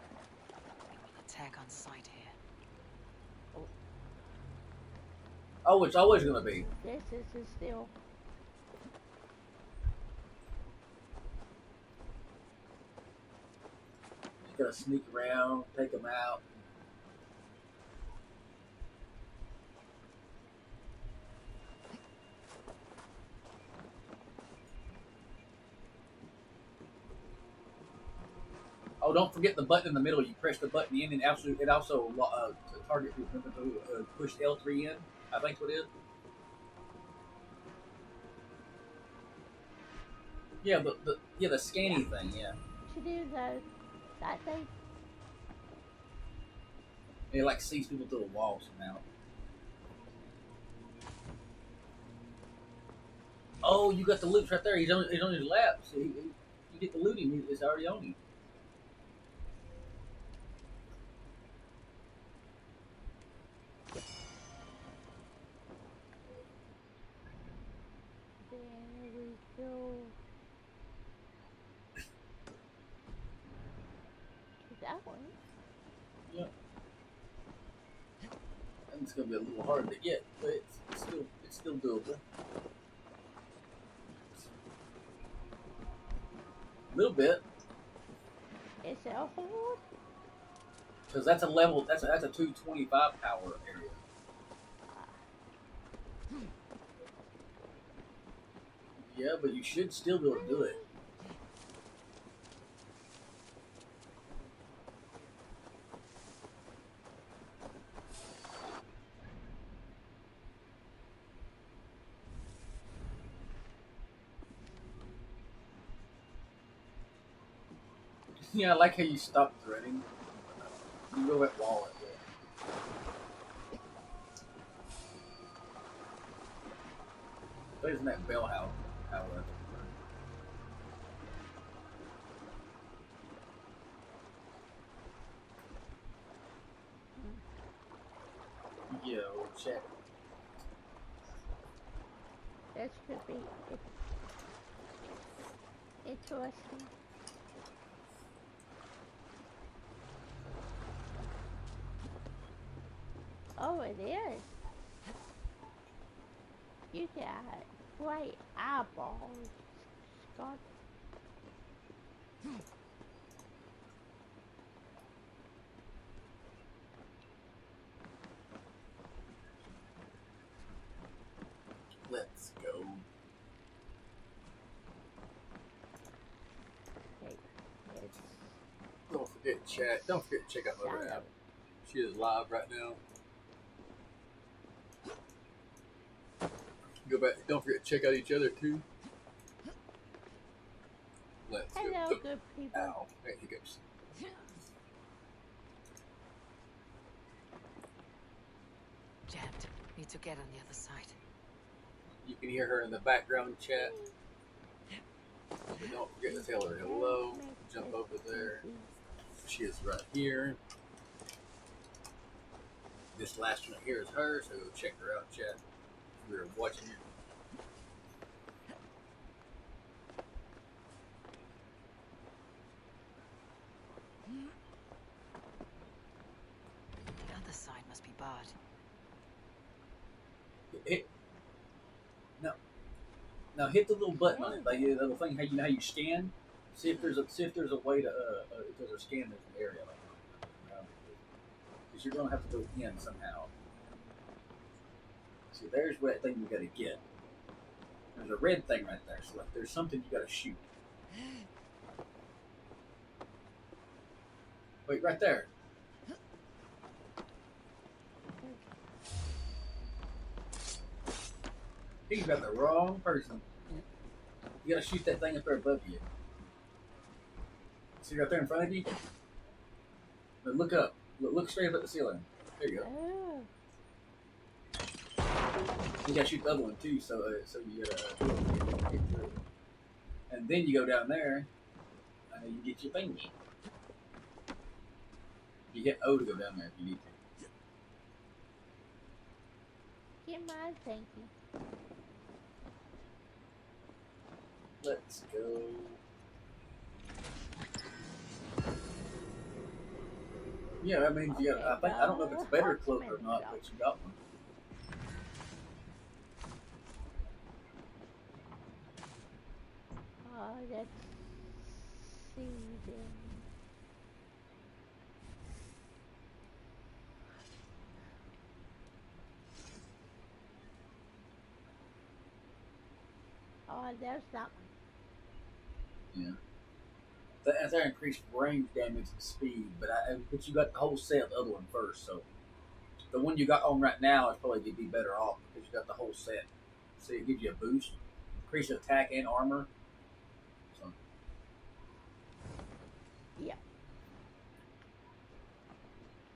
They will attack on sight here. Oh, it's always gonna be. this is still. You gotta sneak around, take them out. Oh, don't forget the button in the middle. You press the button in, and it also target push L3 in. I think what it is. Yeah, the scanning thing. Yeah. To do that thing. It like sees people through a wall somehow. Oh, you got the loot right there. He's on his lap. So you get the looting. It's already on you. Then we go to that one. Yeah. And it's gonna be a little hard to get, but it's still doable. A little bit. It's a horde. Because that's a level. That's a 225 power area. Yeah, but you should still be able to do it. Yeah, I like how you stop threading. You go at wall at will. But isn't that bell house? Yo, check. That should be interesting. Oh, it is. You got great eyeballs, Scott. Let's go. Okay, it's Don't forget chat. Don't forget to check out my app. She is live right now. Go back. Don't forget to check out each other too. Let's hello, go. good people. Ow. Hey, hiccups. Jammed. Need to get on the other side. You can hear her in the background chat. But don't forget to tell her hello. Jump over there. She is right here. This last one here is her, so go check her out, chat. We're watching it. bad. Now hit the little button on it, like the little thing. How you know how you scan? See if there's a way to if there's a scan there's an area like because you're gonna have to go in somehow. See, there's where that thing you gotta get. There's a red thing right there. So like, there's something you gotta shoot. Wait, right there. You got the wrong person. You gotta shoot that thing up there above you. See right there in front of you? But look up. Look straight up at the ceiling. There you go. You gotta shoot the other one too, so you gotta get through. And then you go down there, and then you get your thingy. You hit O to go down there if you need to. Get my thank you. Let's go. Yeah, that means you got. I don't know if it's better cloak or not, but you got one. Oh, let's see then. Oh, there's that one. Yeah. That's our increased range damage and speed, but you got the whole set of the other one first, so the one you got on right now is probably gonna be better off because you got the whole set. So it gives you a boost, increase attack and armor. So. Yeah.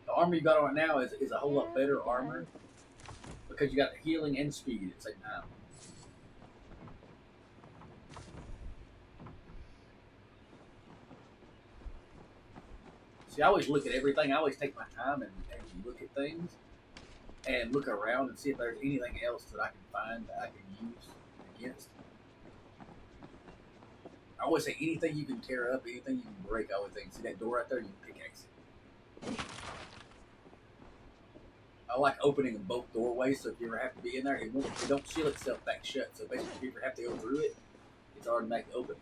The armor you got on right now is a whole lot better armor because you got the healing and speed at the same time. See, I always look at everything. I always take my time and look at things and look around and see if there's anything else that I can find that I can use against. I always say anything you can tear up, anything you can break, I always think, see that door right there, you can pickaxe it. I like opening both doorways, so if you ever have to be in there, it don't seal itself back shut. So basically, if you ever have to go through it, it's automatically open.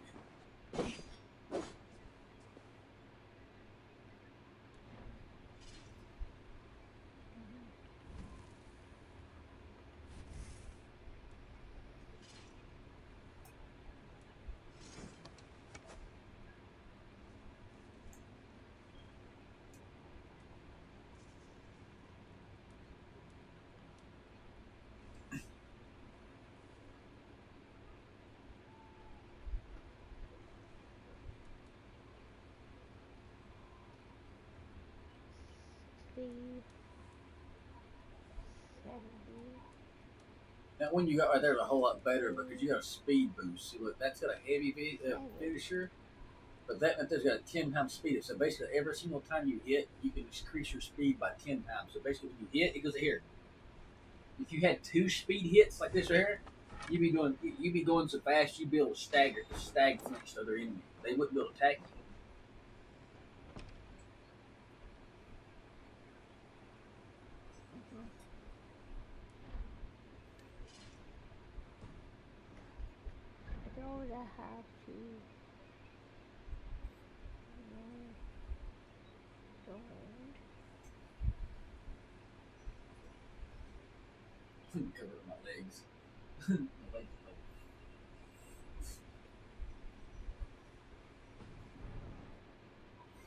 Speed 70. That one you got right there is a whole lot better because you got a speed boost. See, look, that's got a heavy finisher, but that there's got a 10 times speed. So basically, every single time you hit, you can increase your speed by 10 times. So basically, when you hit, it goes here. If you had 2 speed hits like this right here, you'd be going so fast you'd be able to stag flinch the other enemy. They wouldn't be able to attack you. Don't I have to? No. Don't. Cover my legs. My legs.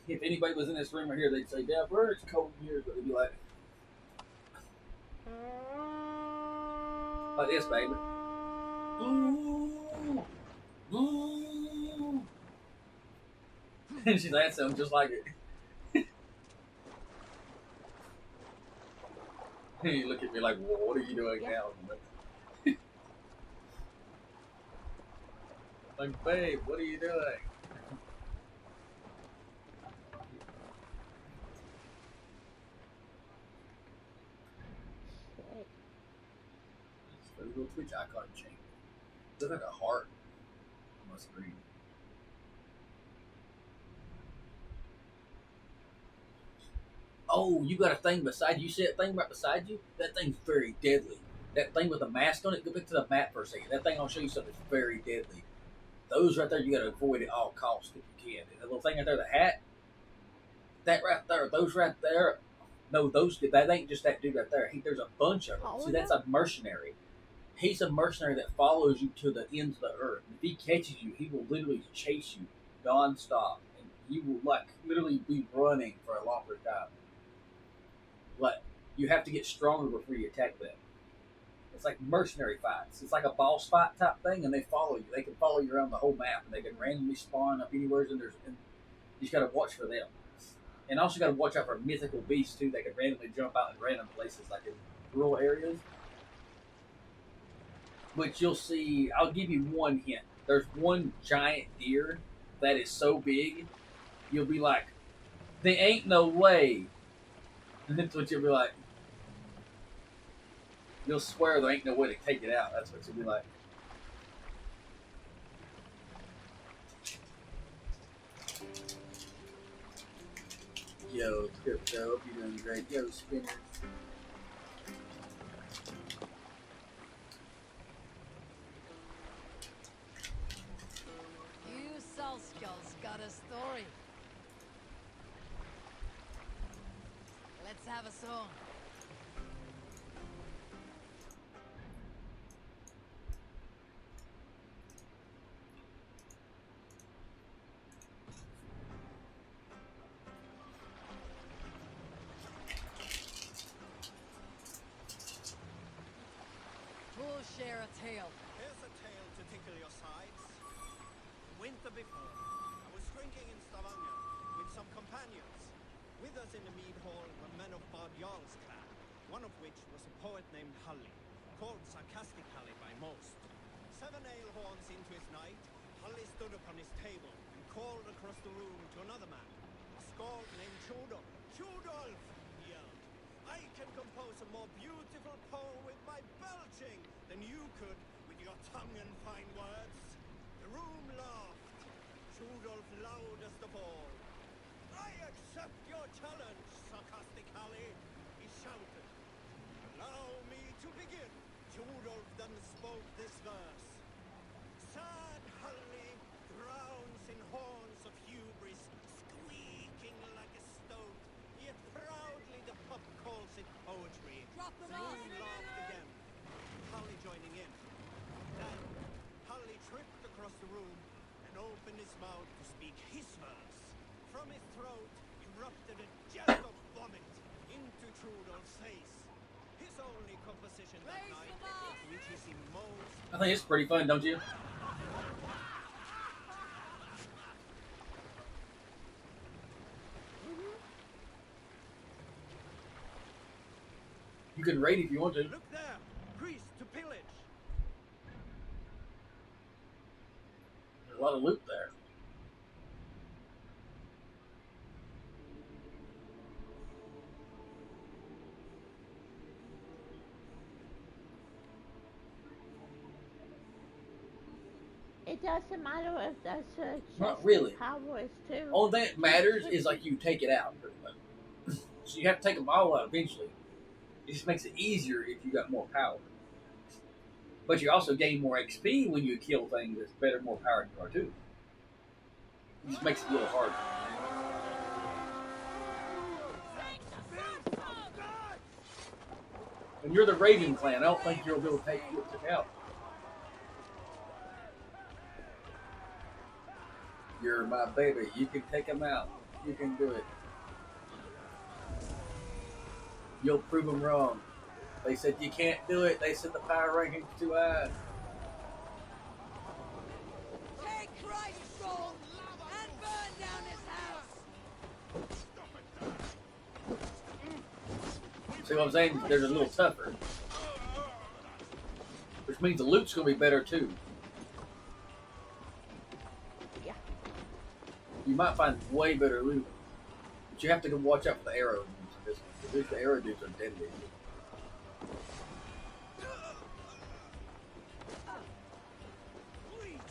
If anybody was in this room right here, they'd say, "Dad, where it's cold in here," but they'd be like this, baby. Ooh, ooh. And she's like, "That sounds just like it." And you look at me like, "Well, what are you doing now?" Like, babe, what are you doing? The little Twitch icon change. It looks like a heart on my screen. Oh, you got a thing beside you. You see that thing right beside you? That thing's very deadly. That thing with the mask on it, go back to the map for a second. That thing I'll show you something that's very deadly. Those right there, you gotta avoid at all costs if you can. And that little thing right there, the hat, that right there, those right there. No, that ain't just that dude right there. There's a bunch of them. See, that's a mercenary. He's a mercenary that follows you to the ends of the earth. If he catches you, he will literally chase you non-stop, and you will like literally be running for a longer time. But you have to get stronger before you attack them. It's like mercenary fights. It's like a boss fight type thing, and they follow you. They can follow you around the whole map, and they can randomly spawn up anywhere. And you just got to watch for them. And also got to watch out for mythical beasts too. They can randomly jump out in random places, like in rural areas. But you'll see. I'll give you one hint. There's one giant deer that is so big, you'll be like, "There ain't no way." And that's what you'll be like. You'll swear there ain't no way to take it out. That's what you'll be like. Yo, Crypto, hope you're doing great. Yo, Spinner. You Salskulls got a story. Let's have a song. Who'll share a tale? Here's a tale to tickle your sides. Winter before, I was drinking in Stavanger with some companions. With us in the mead hall were men of Bard Jarl's clan, one of which was a poet named Halli, called Sarcastic Halli by most. 7 ale horns into his night, Halli stood upon his table and called across the room to another man, a skald named Chudolf. Chudolf! He yelled. I can compose a more beautiful poem with my belching than you could with your tongue and fine words. The room laughed. Chudolf loudest of all. I accept your challenge, Sarcastic Halli, he shouted. Allow me to begin. Chudolf then spoke this verse. Sad Halli drowns in horns of hubris, squeaking like a stoat, yet proudly the pup calls it poetry. Drop the The room mic. laughed again, Halli joining in. Then Halli tripped across the room and opened his mouth to speak his verse. From his throat erupted a jet of vomit into Trudolf's face. His only composition that Raise night, them up! which is in most... I think it's pretty fun, don't you? You can raid if you want to. Look there! Priest to pillage! There's a lot of loot there. It doesn't matter if that's a chest Not really. of powers too. All that matters is like you take it out, pretty much. So you have to take them all out eventually. It just makes it easier if you got more power. But you also gain more XP when you kill things that's better, more power you are too. It just makes it a little harder. And you're the Raven clan. I don't think you'll be able to take it out. You're my baby. You can take them out. You can do it. You'll prove them wrong. They said you can't do it. They said the power ranking's too high. Take Christ's soul and burn down his house! See what I'm saying? They're a little tougher. Which means the loot's going to be better too. Yeah. You might find way better loot. But you have to go watch out for the arrows. Because the arrow dudes are deadly.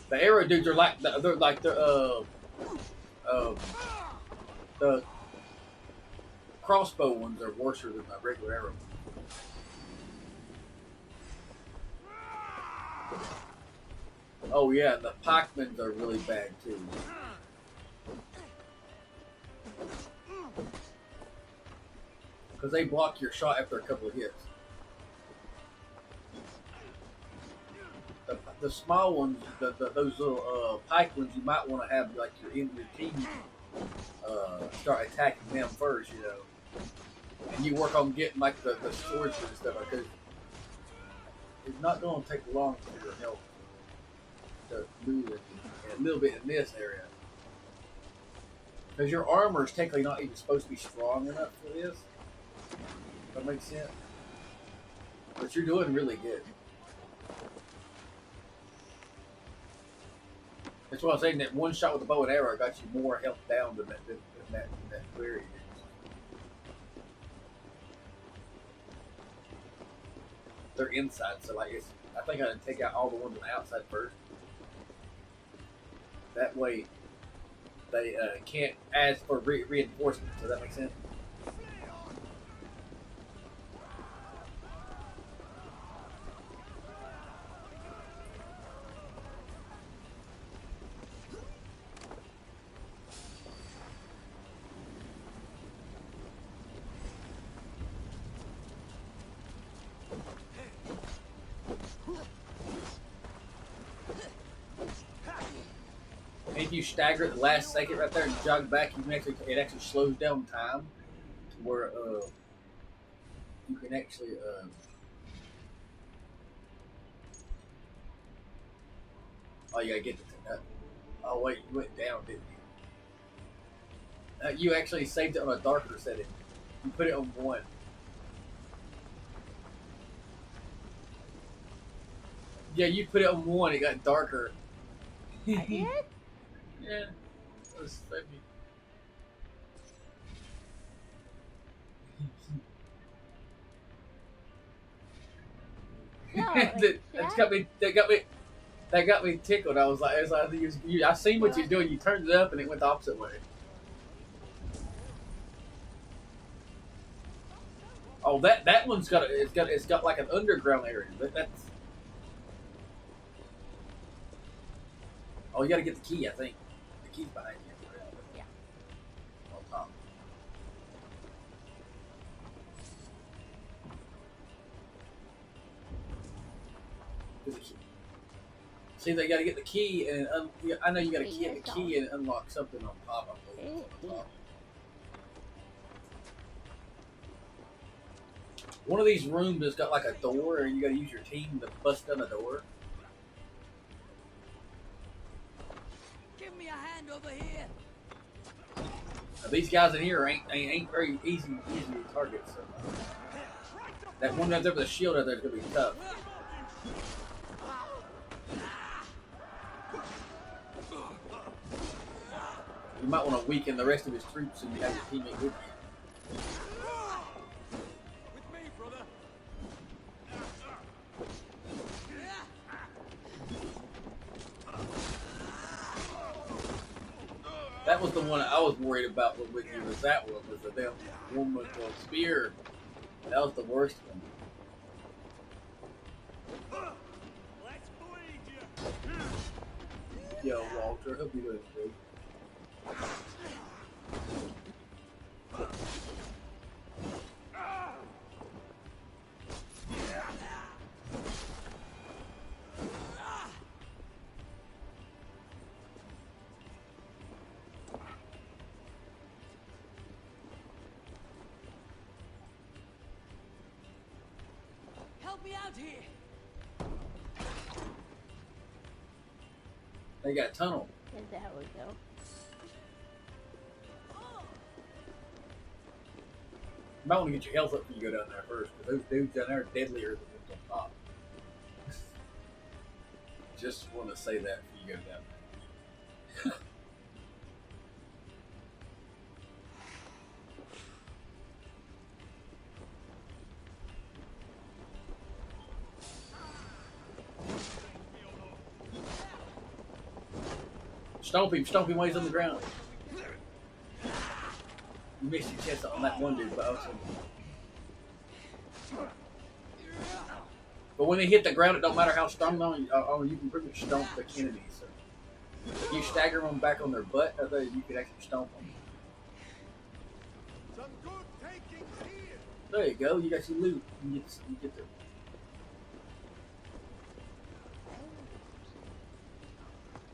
The arrow dudes are like the crossbow ones are worse than the regular arrow ones. Oh yeah, the pikemen are really bad too. Because they block your shot after a couple of hits. The small ones, those little pike ones, you might want to have like your team start attacking them first, you know. And you work on getting like the swordsman and stuff, because it's not going to take long for your health to move it a little bit in this area. Because your armor is technically not even supposed to be strong enough for this. If that makes sense. But you're doing really good. That's why I'm saying that one shot with the bow and arrow got you more health down than that query. They're inside, so like I think I'd take out all the ones on the outside first. That way, they can't ask for reinforcement. Does that make sense? If you stagger at the last second right there and jog back, you can it actually slows down time to where you can actually oh, you gotta get the oh wait, you went down, didn't you? You actually saved it on a darker setting. You put it on 1. Yeah, you put it on 1. It got darker. I did? Yeah, that was funny. That got me tickled. I was like, I seen what you're doing. You turned it up and it went the opposite way. Oh, that one's it's got like an underground area. That's oh, you got to get the key. I think the key's behind you. Yeah. On top. See, they got to get the key, and I know you got to get the key and unlock something on top. I believe. One of these rooms has got like a door, and you got to use your team to bust down the door. Give me a hand over here. Now, these guys in here ain't very easy to target. So that one that's over the shield out there is gonna be tough. You might want to weaken the rest of his troops so you have your teammate with you. With me, brother. That was the one I was worried about with you. Was that one? Was the damn one with the spear? That was the worst one. Let's bleed you. Yo, Walter, hope you're doing good. Help me out here. They got a tunnel. And there we go. You might want to get your health up when you go down there first, because those dudes down there are deadlier than the ones on top. Just want to say that before you go down there. Stomp him while he's on the ground. You missed your chance on that one dude, but also. But when they hit the ground, it don't matter how strong on you can pretty much stomp the enemies. So if you stagger them back on their butt, I thought you could actually stomp them. Some good takings here. There you go. You got your loot. You get the.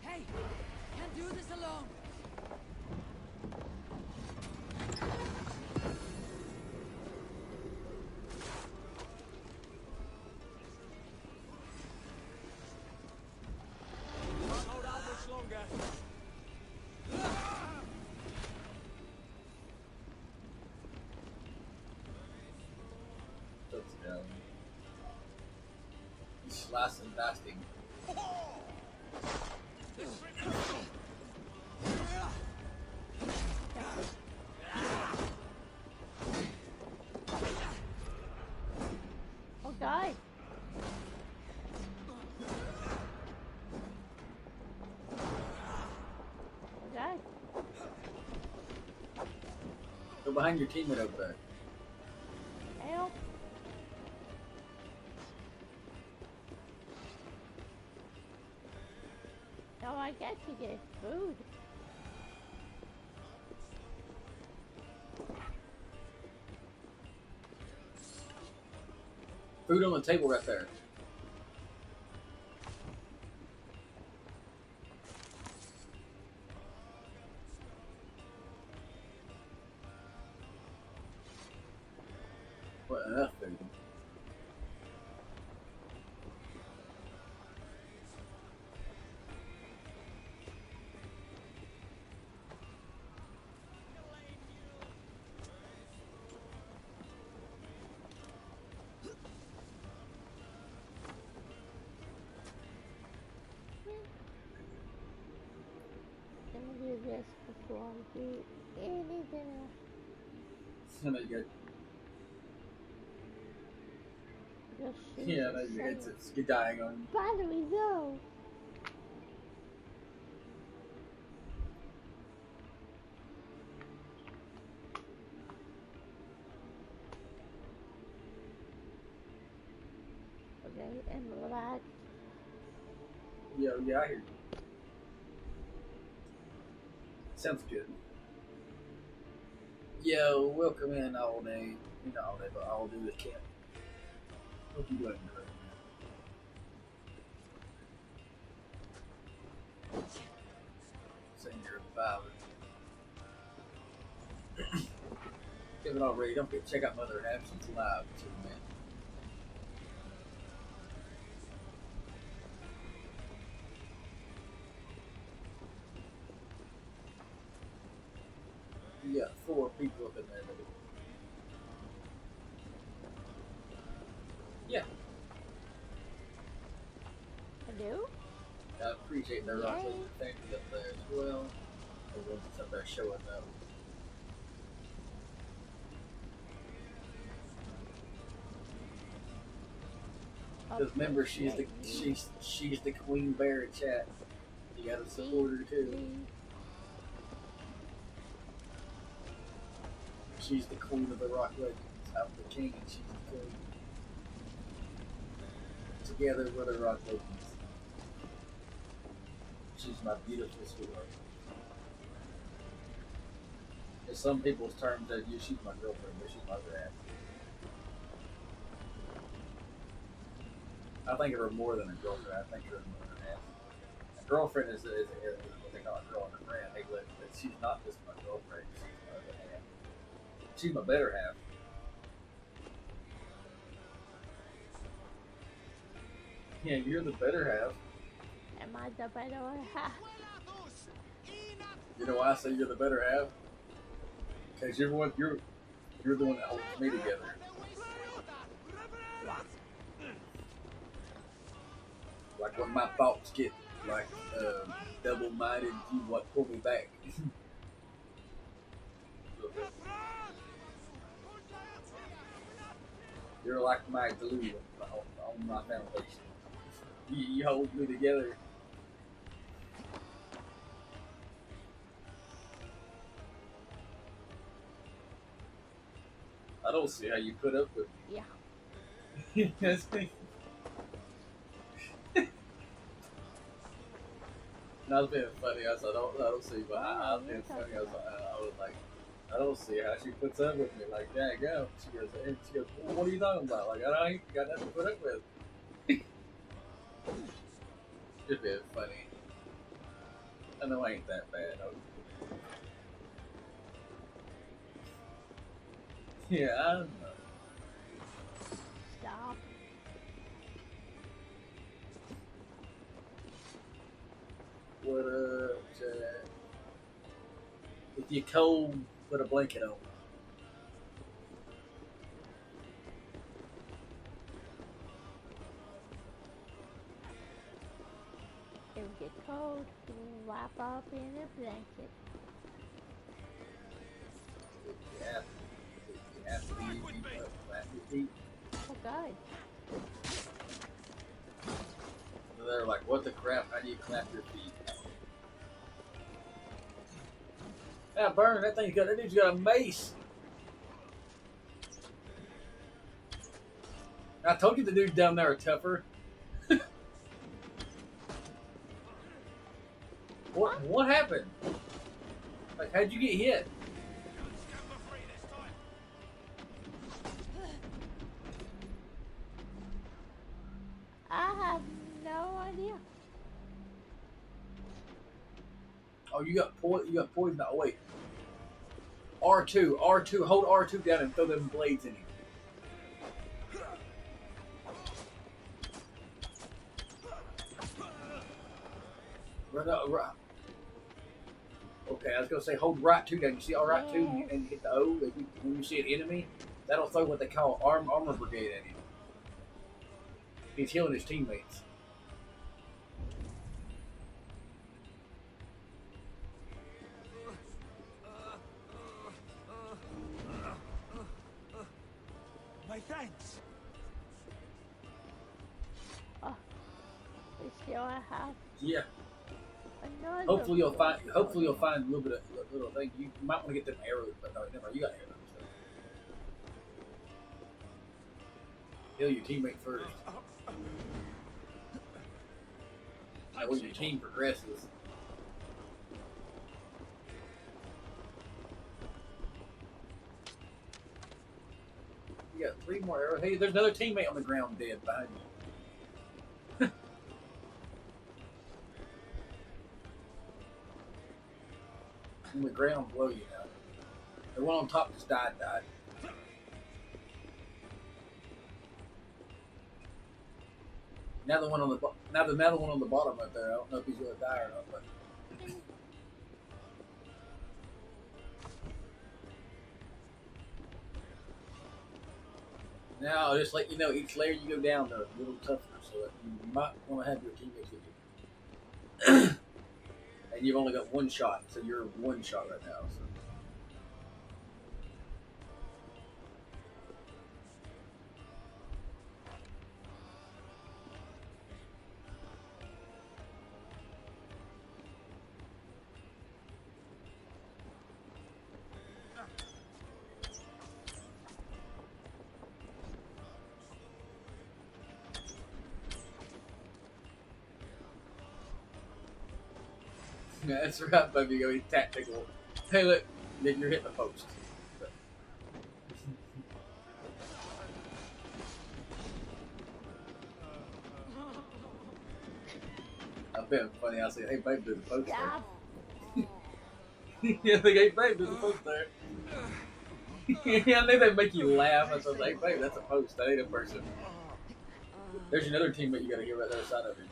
Hey, can't do this alone. Can't hold out much longer. Touchdown. He's slicing, dicing. Oh, guys. Oh, guys. Go behind your teammate over there. Help. No, I guess you get food. Food on the table right there. What enough food? Let me do this before I do anything else. Somebody good. Just shoot Yeah, the maybe same it's dying on you. battery though. Okay, and relax. Yeah, I hear you. Sounds good. Yo, welcome in all day. Not all day, but I'll do this camp. What you doing right now? Saying you're a survivor. If it already, don't forget to check out Mother Absence live too, man. You got 4 people up in there, baby. Yeah. I do? I appreciate the rock lady family up there as well. The ones that's up there showing up. Because remember, she's the queen bear in chat. You gotta support her too. She's the queen of the rock legends. I'm the king and she's the queen. Together we're the rock legends. She's my beautiful sweetheart. In some people's terms, she's my girlfriend, but she's my other half. I think of her more than a girlfriend. I think of her more than a half. A girlfriend is what they call a girl and a friend. Hey, look, but she's not just my girlfriend. She's my other half. She's my better half. Yeah, you're the better half. Am I the better half? You know why I say you're the better half? Because you're the one that holds me together. Like when my thoughts get like double-minded, you what pull me back. You're like my glue on my foundation. You hold me together. I don't see how you put up with Yeah. me. That's me. And I was being funny. I said, I don't see, but I was being funny. I was like, I don't see how she puts up with me. Like, yeah, go. She goes, well, what are you talking about? Like, I ain't got nothing to put up with. Just being funny. I know I ain't that bad. Yeah, I don't know. Stop. What up, Chad? If you're cold, put a blanket on. If you get cold, wrap up in a blanket. You have to be clap your feet. Oh, God. So they're like, what the crap? How do you clap your feet? Yeah, burn, that dude's got a mace. I told you the dudes down there are tougher. What happened? Like, how'd you get hit? I have no idea. Oh, you got poison. Oh, wait. R2, hold R2 down and throw them blades in him. Right. Okay, I was gonna say hold right 2 down. You see R2 and hit the O. When you see an enemy, that'll throw what they call armor brigade at him. He's healing his teammates. My thanks. Oh, we still have Yeah. another. Hopefully you'll find a little thing. You might want to get them arrows, but no, never. You got arrows. So. Heal your teammate first. That way your team progresses. You got 3 more arrows. Hey, there's another teammate on the ground dead behind you. On the ground below you now. The one on top just died. Now the one on the one on the bottom right there. I don't know if he's gonna die or not, but now I'll just let you know each layer you go down they're a little tougher, so you might want to have your teammates with you. And you've only got 1 shot, so you're 1 shot right now. So. Yeah, that's right, baby. Go eat tactical. Hey, look, then you're hitting the post. I've been funny. I say, hey, babe, there's a post there. Yeah, like, hey, babe, there's a post there. Yeah, I knew they'd make you laugh. I was like, hey, babe, that's a post. That ain't a person. There's another teammate you gotta get right there side of you.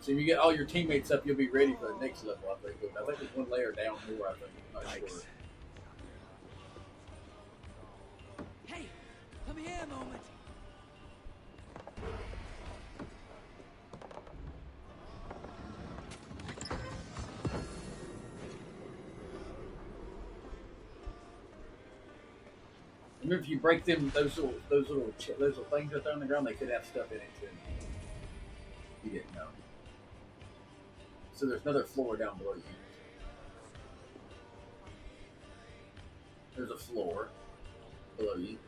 So if you get all your teammates up, you'll be ready for the next level, I think. I think there's 1 layer down more, I think. I'm not sure. Hey, come here a moment. Remember, if you break them, those little things that are on the ground, they could have stuff in it too. You didn't know. So there's another floor down below you. There's a floor. below you.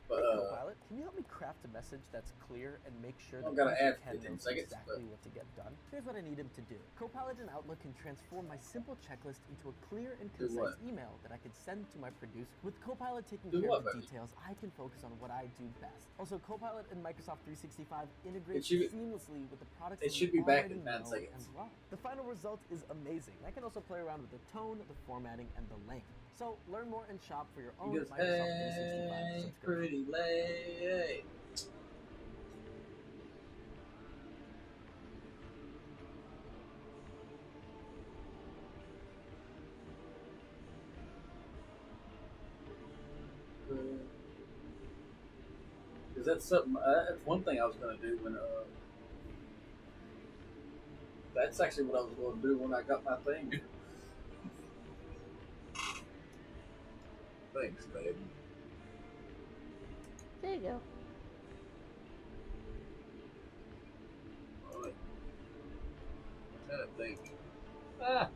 But Hey, Copilot, can you help me craft a message that's clear and make sure that I've got to user add Ken 15 knows seconds, exactly what to get done? Here's what I need him to do. Copilot in Outlook can transform my simple checklist into a clear and Do concise what? email that I can send to my producer. With Copilot taking Do care what, of the baby? details, I can focus on what I do best. Also, Copilot in Microsoft 365 integrates should be- seamlessly with the products it that should you be back already in 9 know seconds. and love. The final result is amazing. I can also play around with the tone, the formatting, and the length. So learn more and shop for your own He goes, Microsoft hey, 365 subscription. pretty lady. Because that's something. That's one thing I was going to do when. That's actually what I was going to do when I got my thing. Thanks, baby. There you go. Alright. I'm trying to think. Ah.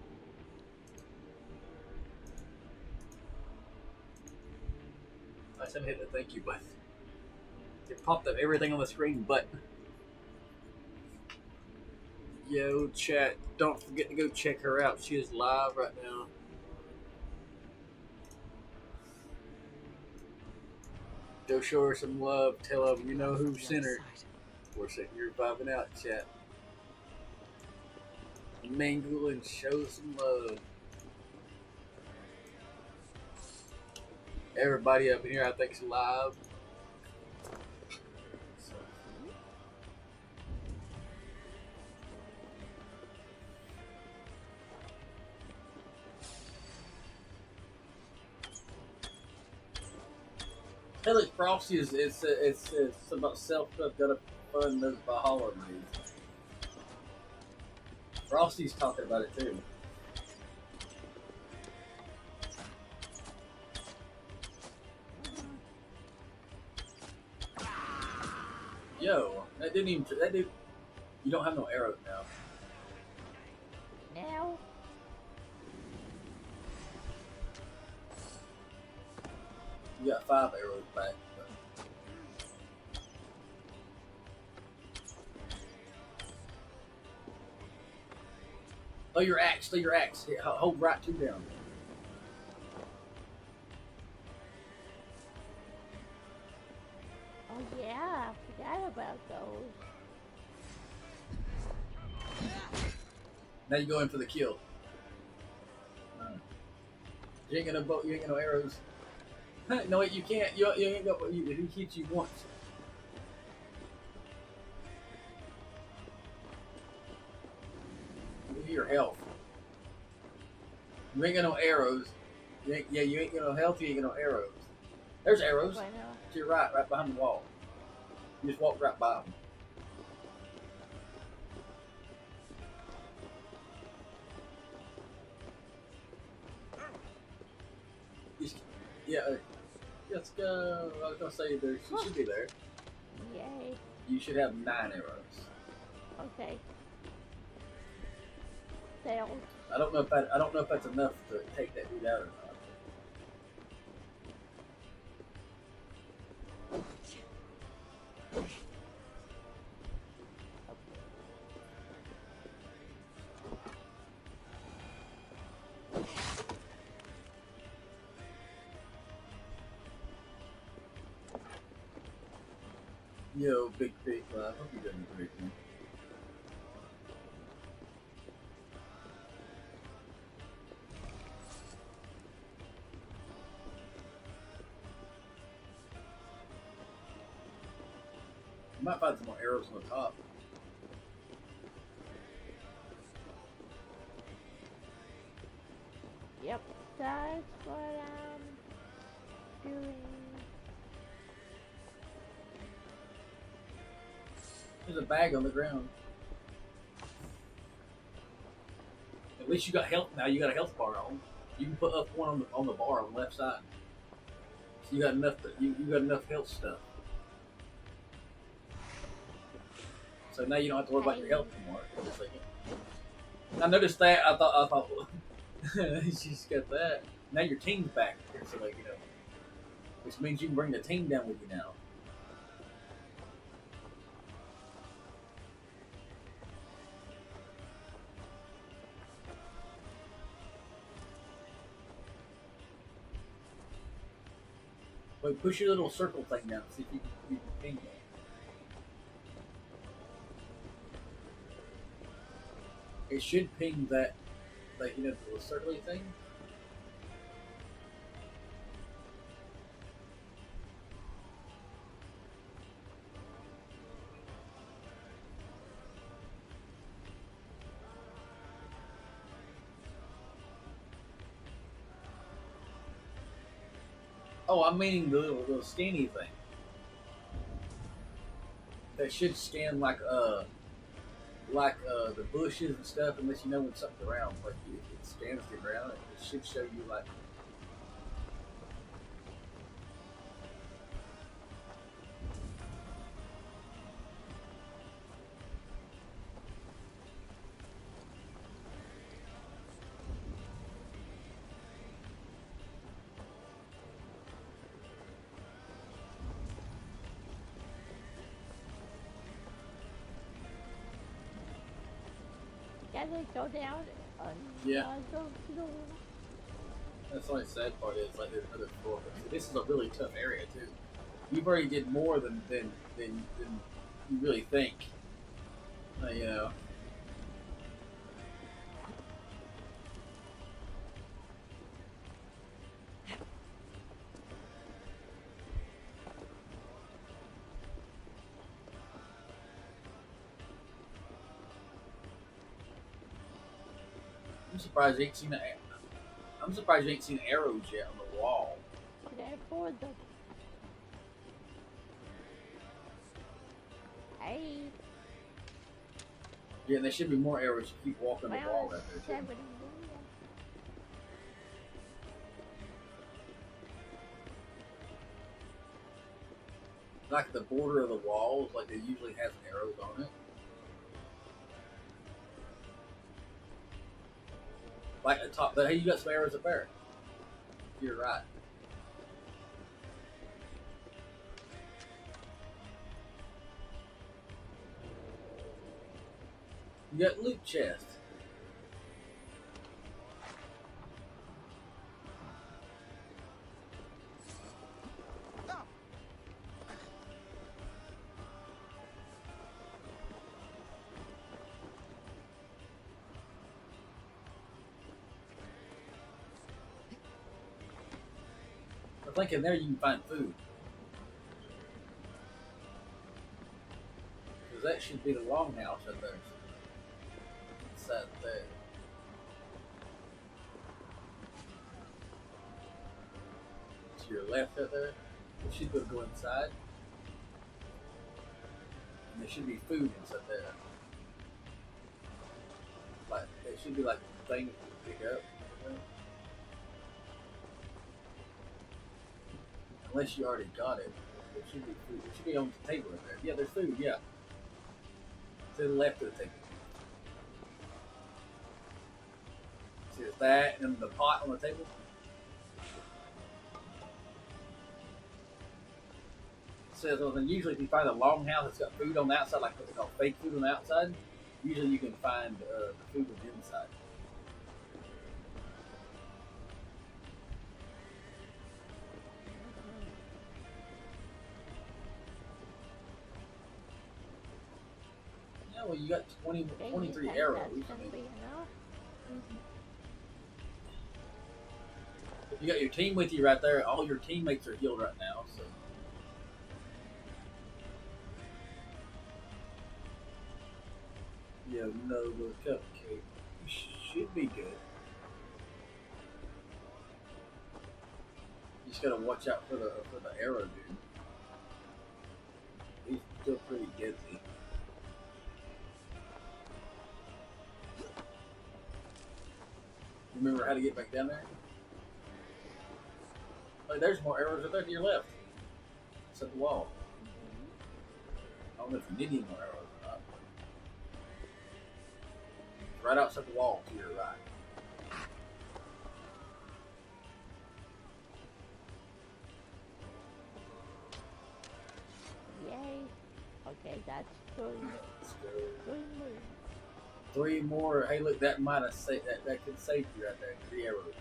I said hit the thank you button. It popped up everything on the screen but. Yo, chat, don't forget to go check her out. She is live right now. Go show her some love. Tell them you know who sent her. We're sitting here vibing out, chat. Mingle and show some love. Everybody up in here, I think, is live. Tell it Frosty is it's about self stuff. Got to fund those Valhalla moves. Frosty's talking about it too. Yo, that didn't even. That did. You don't have no arrows now. Now? You got 5 arrows back. Throw your axe. Throw your axe. Yeah, hold right 2 down. Oh yeah, I forgot about those. Now you go in for the kill. You ain't got no bow. You ain't got no arrows. No, wait, you can't. You ain't got. He hits you once. Look at your health. You ain't got no arrows. You ain't got no health. You ain't got no arrows. There's arrows. Bueno. To your right behind the wall. You just walk right by them. Yeah, let's go. I was gonna say she should be there. Yay. You should have 9 arrows. Okay. Failed. I don't know if that's enough to take that dude out or not. Yo, big big. I hope he doesn't break me. You might find some more arrows on the top. Yep, that's what I'm doing. There's a bag on the ground. At least you got health now. You got a health bar on. You can put up one on the bar on the left side. So you got enough. You got enough health stuff. So now you don't have to worry about your health anymore. Just like I noticed that. I thought she's got that. Now your team's back here, so like you know. which means you can bring the team down with you now. Wait, push your little circle thing down. See if you can ping it. It should ping that, like, you know, the little circly thing. Oh, I'm meaning the little scanny thing. That should scan like the bushes and stuff, unless you know when something's around. Like it scans the ground, it should show you like. Can they go down on Yeah. the floor? That's the only sad part is like there's another floor. But this is a really tough area too. You've already did more than you really think. You know. I'm surprised you ain't seen I'm surprised you ain't seen arrows yet on the wall. They're for the. Hey. Yeah, and there should be more arrows. You keep walking the wall right there too. 70 million. Like the border of the walls, like they usually have arrows on it. Like the top, but hey, you got some arrows up there. You're right. You got loot chest. I think in there you can find food. Because that should be the longhouse right there. Inside there. To your left right there. You should be able to go inside. And there should be food inside there. Like, there should be like things to pick up. You know? Unless you already got it. There should be food. It should be on the table right there. Yeah, there's food, yeah. To the left of the table. See, there's that, and then the pot on the table. So usually if you find a longhouse that's got food on the outside, like what's called fake food on the outside, usually you can find the food on the inside. Yeah, well, you got 23 arrows. That's gonna be enough. You got your team with you right there. All your teammates are healed right now, so. Yeah, no little cupcake. You should be good. You just gotta watch out for the arrow dude. He's still pretty guilty. Remember how to get back down there? Like, there's more arrows right there to your left. It's at the wall. I don't know if you need any more arrows or not. Right outside the wall to your right. that's good. Good move. 3 more. Hey, look, that might have saved that could save you right there. 3 arrows.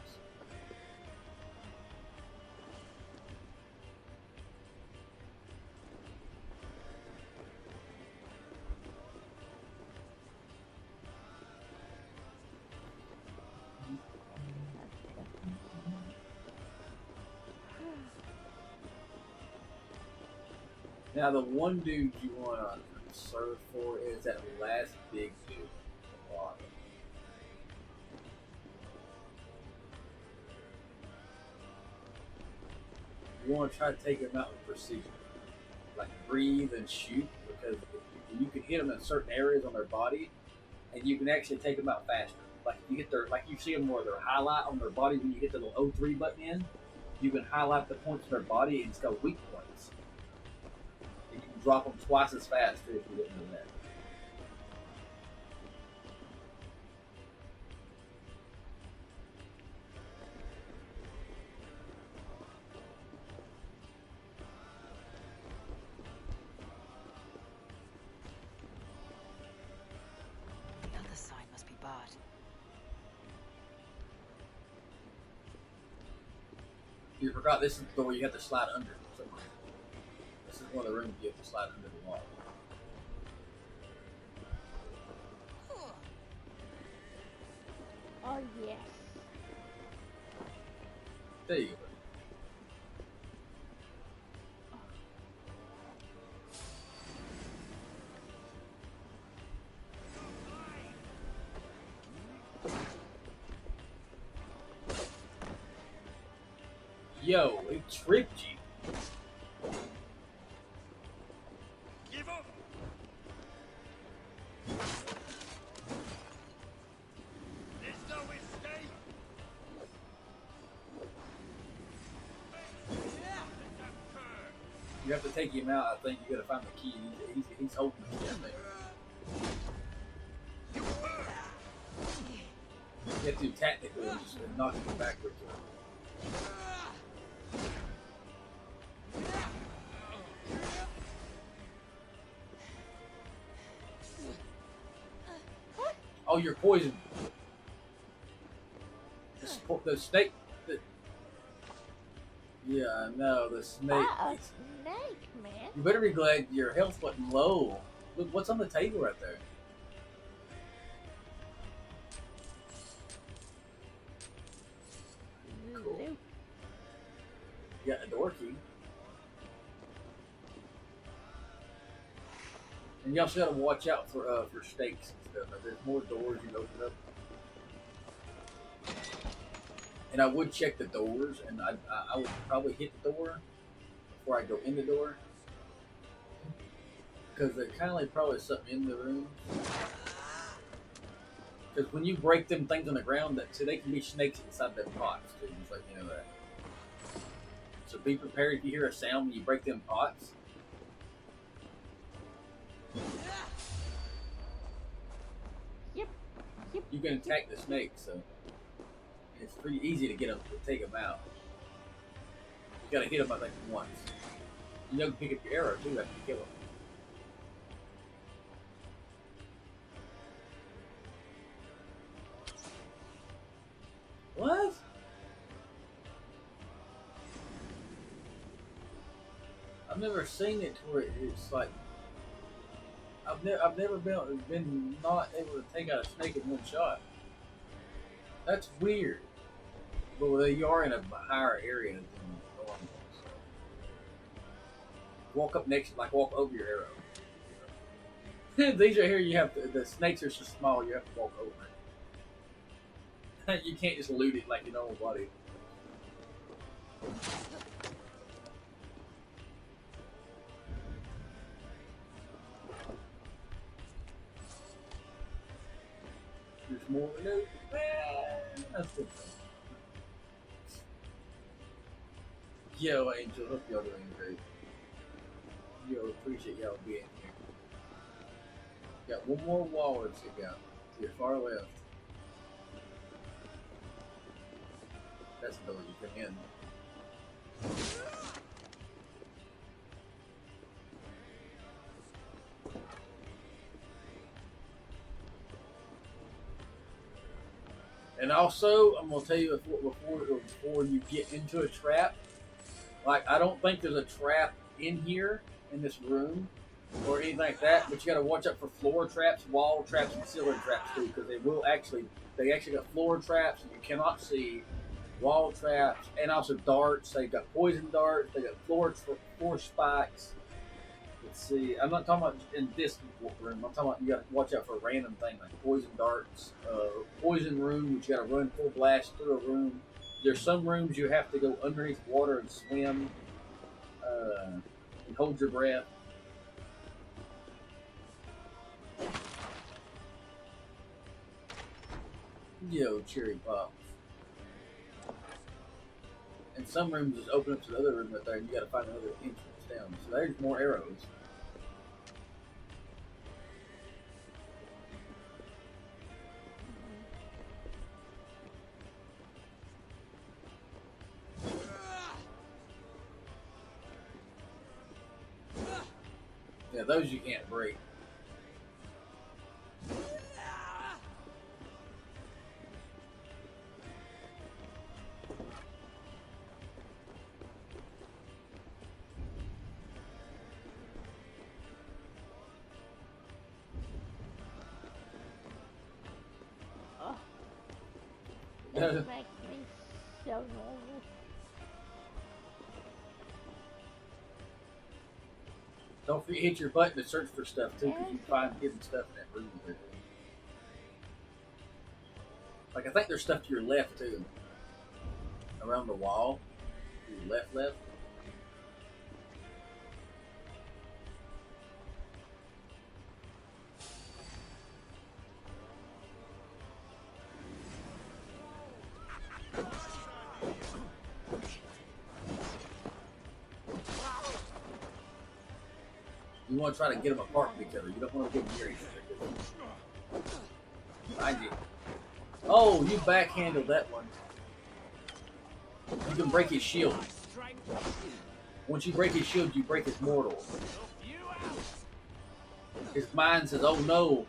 Now the one dude you want to serve for is that last big dude. At the bottom. You want to try to take him out with precision, like breathe and shoot, because you can hit them in certain areas on their body, and you can actually take them out faster. Like if you hit their, like you see them where their highlight on their body when you hit the little O3 button in, you can highlight the points of their body and it's called weak points. And you can drop them twice as fast too if you didn't know that. The other side must be barred. You forgot this is the door you have to slide under. This is one of the rooms you have to slide under the wall. Oh, yes. There you go. Yo, it tripped you. Give up! There's no escape! You have to take him out. I think you got to find the key. He's holding the key, I think. You have to tactically just knock him backwards. Oh, you're poisoned. The snake. Yeah, I know. The snake. A snake, man. You better be glad your health wasn't low. Look, what's on the table right there? Cool. Loot. You got a door key. And you also got to watch out for snakes and stuff. Like, there's more doors you can open up. And I would check the doors, and I would probably hit the door before I go in the door. Because there kind of like probably something in the room. Because when you break them things on the ground, so they can be snakes inside them pots too. Just like you know that. So be prepared if you hear a sound when you break them pots. Yep. You can attack the snake, so it's pretty easy to get them to take them out. You gotta hit them, I think, once. You know, pick up your arrow too after you kill them. What? I've never seen it to where it's like I've never been not able to take out a snake in one shot. That's weird. But you are in a higher area than normal. So. Walk up next, like walk over your arrow. These right here, you have to, the snakes are so small, you have to walk over it. You can't just loot it like your normal body. There's more loot. That's good. Yo, Angel, hope y'all doing great. Yo, appreciate y'all being here. Got one more wall to check out to your far left. That's the door you come in. And also, I'm gonna tell you before you get into a trap. Like, I don't think there's a trap in here in this room or anything like that. But you got to watch out for floor traps, wall traps, and ceiling traps too, because they actually got floor traps that you cannot see, wall traps, and also darts. They got poison darts. They got floor spikes. Let's see. I'm not talking about in this room. I'm talking about you got to watch out for random things like poison darts, poison room, which you got to run full blast through a room. There's some rooms you have to go underneath water and swim, and hold your breath. Yo, cherry pop. And some rooms just open up to the other room right there, and you got to find another entrance down. So there's more arrows. Yeah, those you can't break. Oh, this makes me so nervous. Don't forget to hit your button to search for stuff too, because you find hidden stuff in that room. Like, I think there's stuff to your left too, around the wall. Your left. You want to try to get them apart from each other. You don't want to get near each other. Behind you. Oh, you backhandled that one. You can break his shield. Once you break his shield, you break his mortal. His mind says, oh no.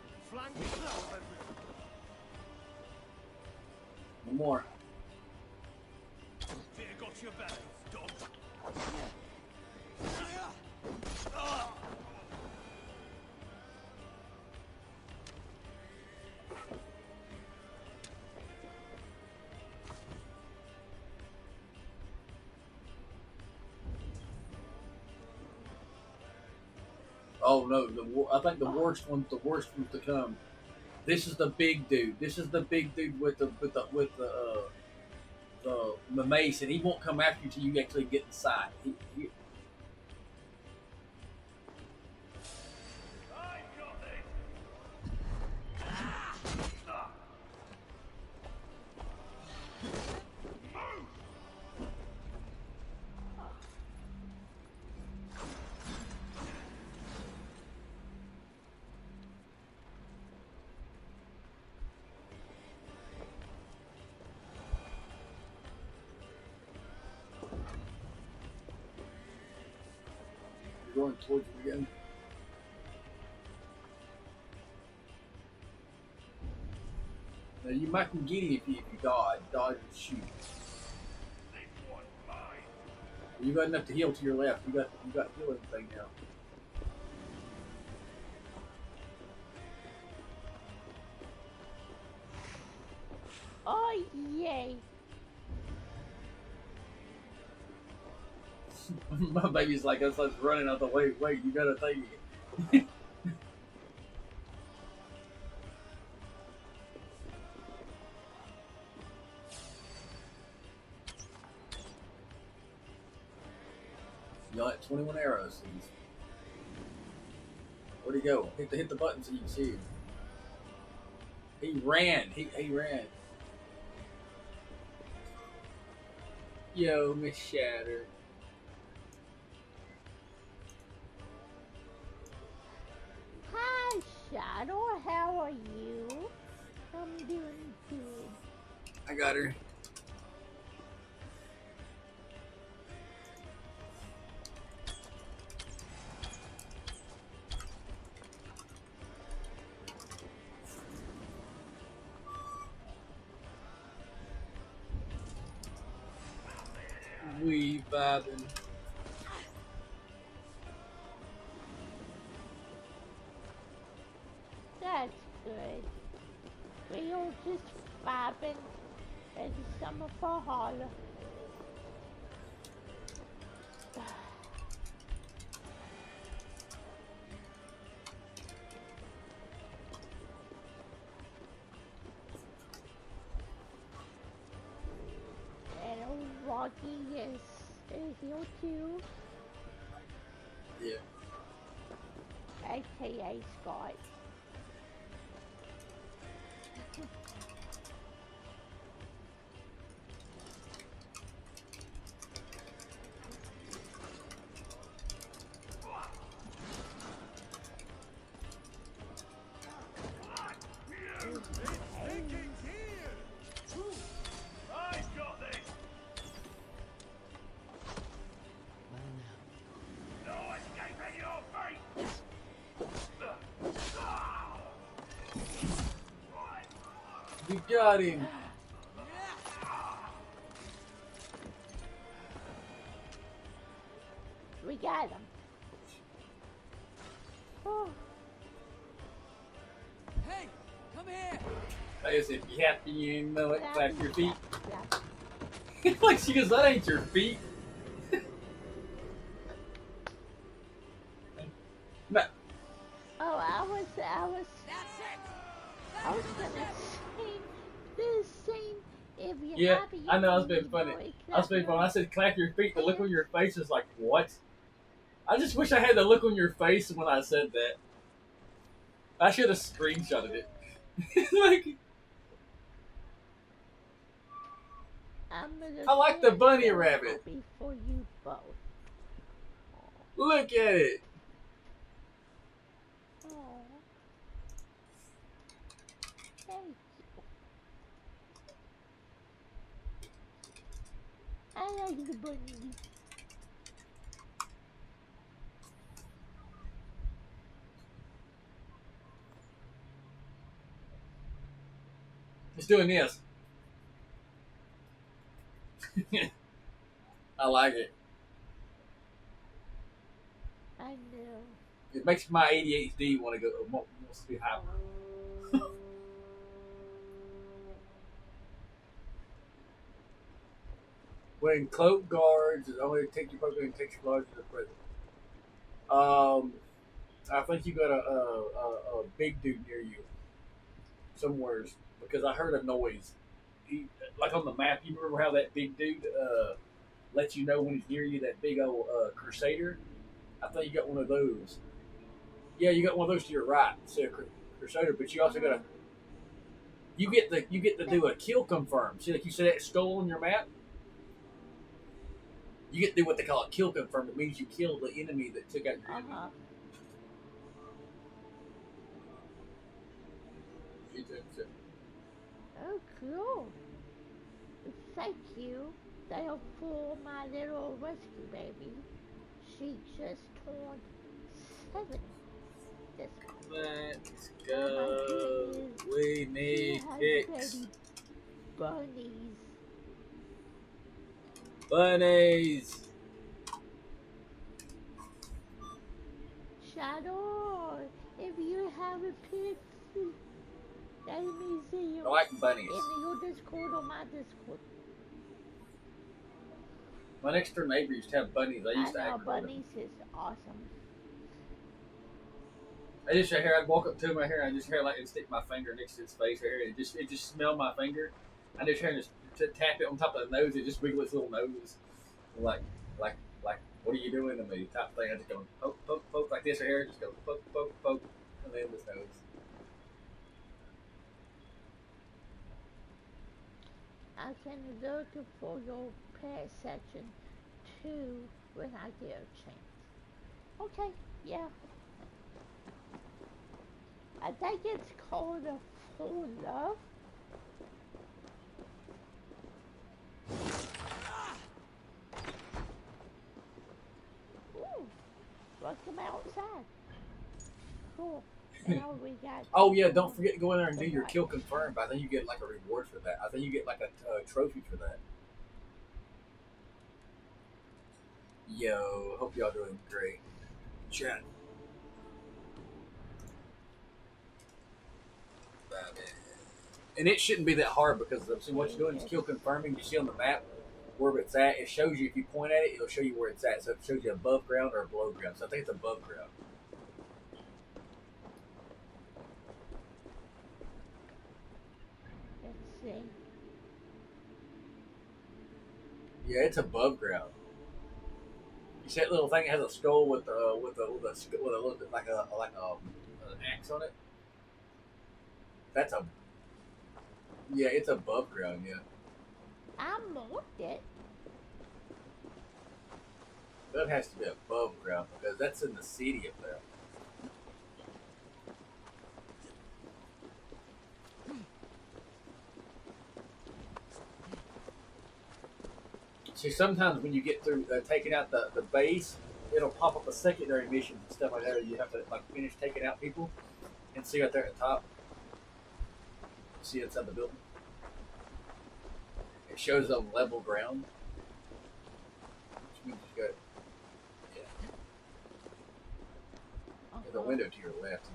One more. Oh no! I think the worst one's to come. This is the big dude. This is the big dude with the mace, and he won't come after you till you actually get inside. Going towards him again. Now you might can get him if you dodge and shoot. You got enough to heal to your left. You got healing thing now. Oh yay! My baby's like us running out the way. Wait, you gotta take it. You got 21 arrows. Where'd he go? Hit the button so you can see him. He ran. He ran. Yo, Miss Shatter. Hi, Shadow. How are you? I'm doing good. I got her. be vibing. That's good. We all just vibing at the summer Valhalla. And old Rocky is here too. Yeah. AKA Scott. You got him. We got him. Oh. Hey, come here. I guess if you happy, you know it, clap your feet. Yeah. Like she goes, that ain't your feet. No. Oh, I was That's it. gonna say the same. If you're Yeah, happy, I know, I was you being funny. know it, I was being clap funny. I said clap your feet. The look on your face is like, what? I just wish I had the look on your face when I said that. I should have screenshotted it. Like, I like the bunny rabbit. Before you both. Look at it. Oh. Thank you. I like the bunny. It's doing this. I like it. I know. It makes my ADHD want to go wants to be hyper. When cloak guards, it only takes your Pokemon and takes your guards to the prison. I think you got a big dude near you somewheres because I heard a noise. Like on the map, you remember how that big dude lets you know when he's near you? That big old Crusader. I think you got one of those. Yeah, you got one of those to your right, so Crusader. But you also got a. You get to do a kill confirm. See, like you see that skull on your map. You get to do what they call a kill confirm. It means you killed the enemy that took out your enemy. Oh, cool. Thank you. They'll for my little rescue baby. She just turned 7 this month. Let's Oh my go. goodness. We need pics. Baby bunnies. Bunnies. Shadow, if you have a pic, let me see you. I like bunnies. In your Discord or my Discord. My next door neighbor used to have bunnies. I used to know aggravate them. bunnies is awesome. I just right here, I'd walk up to him right here, and I just hear like and stick my finger next to his face right here, and it just smell my finger. I just hear just tap it on top of the nose, it just wiggle its little nose, like what are you doing to me? Type thing. I just go poke poke poke like this right here, just go poke poke poke, and then his nose. I can look for your pet section too when I get a chance. Okay, yeah. I think it's called a full love. Ooh, welcome outside. Cool. Now we got. Oh yeah, don't forget to go in there and do your kill confirmed. I think you get like a reward for that. I think you get like a trophy for that. Yo, hope y'all doing great. Chat. And it shouldn't be that hard because see what you're doing is kill confirming. You see on the map where it's at. It shows you if you point at it, it'll show you where it's at. So it shows you above ground or below ground. So I think it's above ground. Let's see. Yeah, it's above ground. You see that little thing that has a skull with a little bit like an axe on it. That's a yeah, it's above ground. Yeah, I moved it. that has to be above ground because that's in the city up there. See, sometimes when you get through taking out the base, it'll pop up a secondary missions and stuff like that. You have to like finish taking out people, and see right there at the top. See inside the building. It shows on level ground, which means you got there's a window to your left.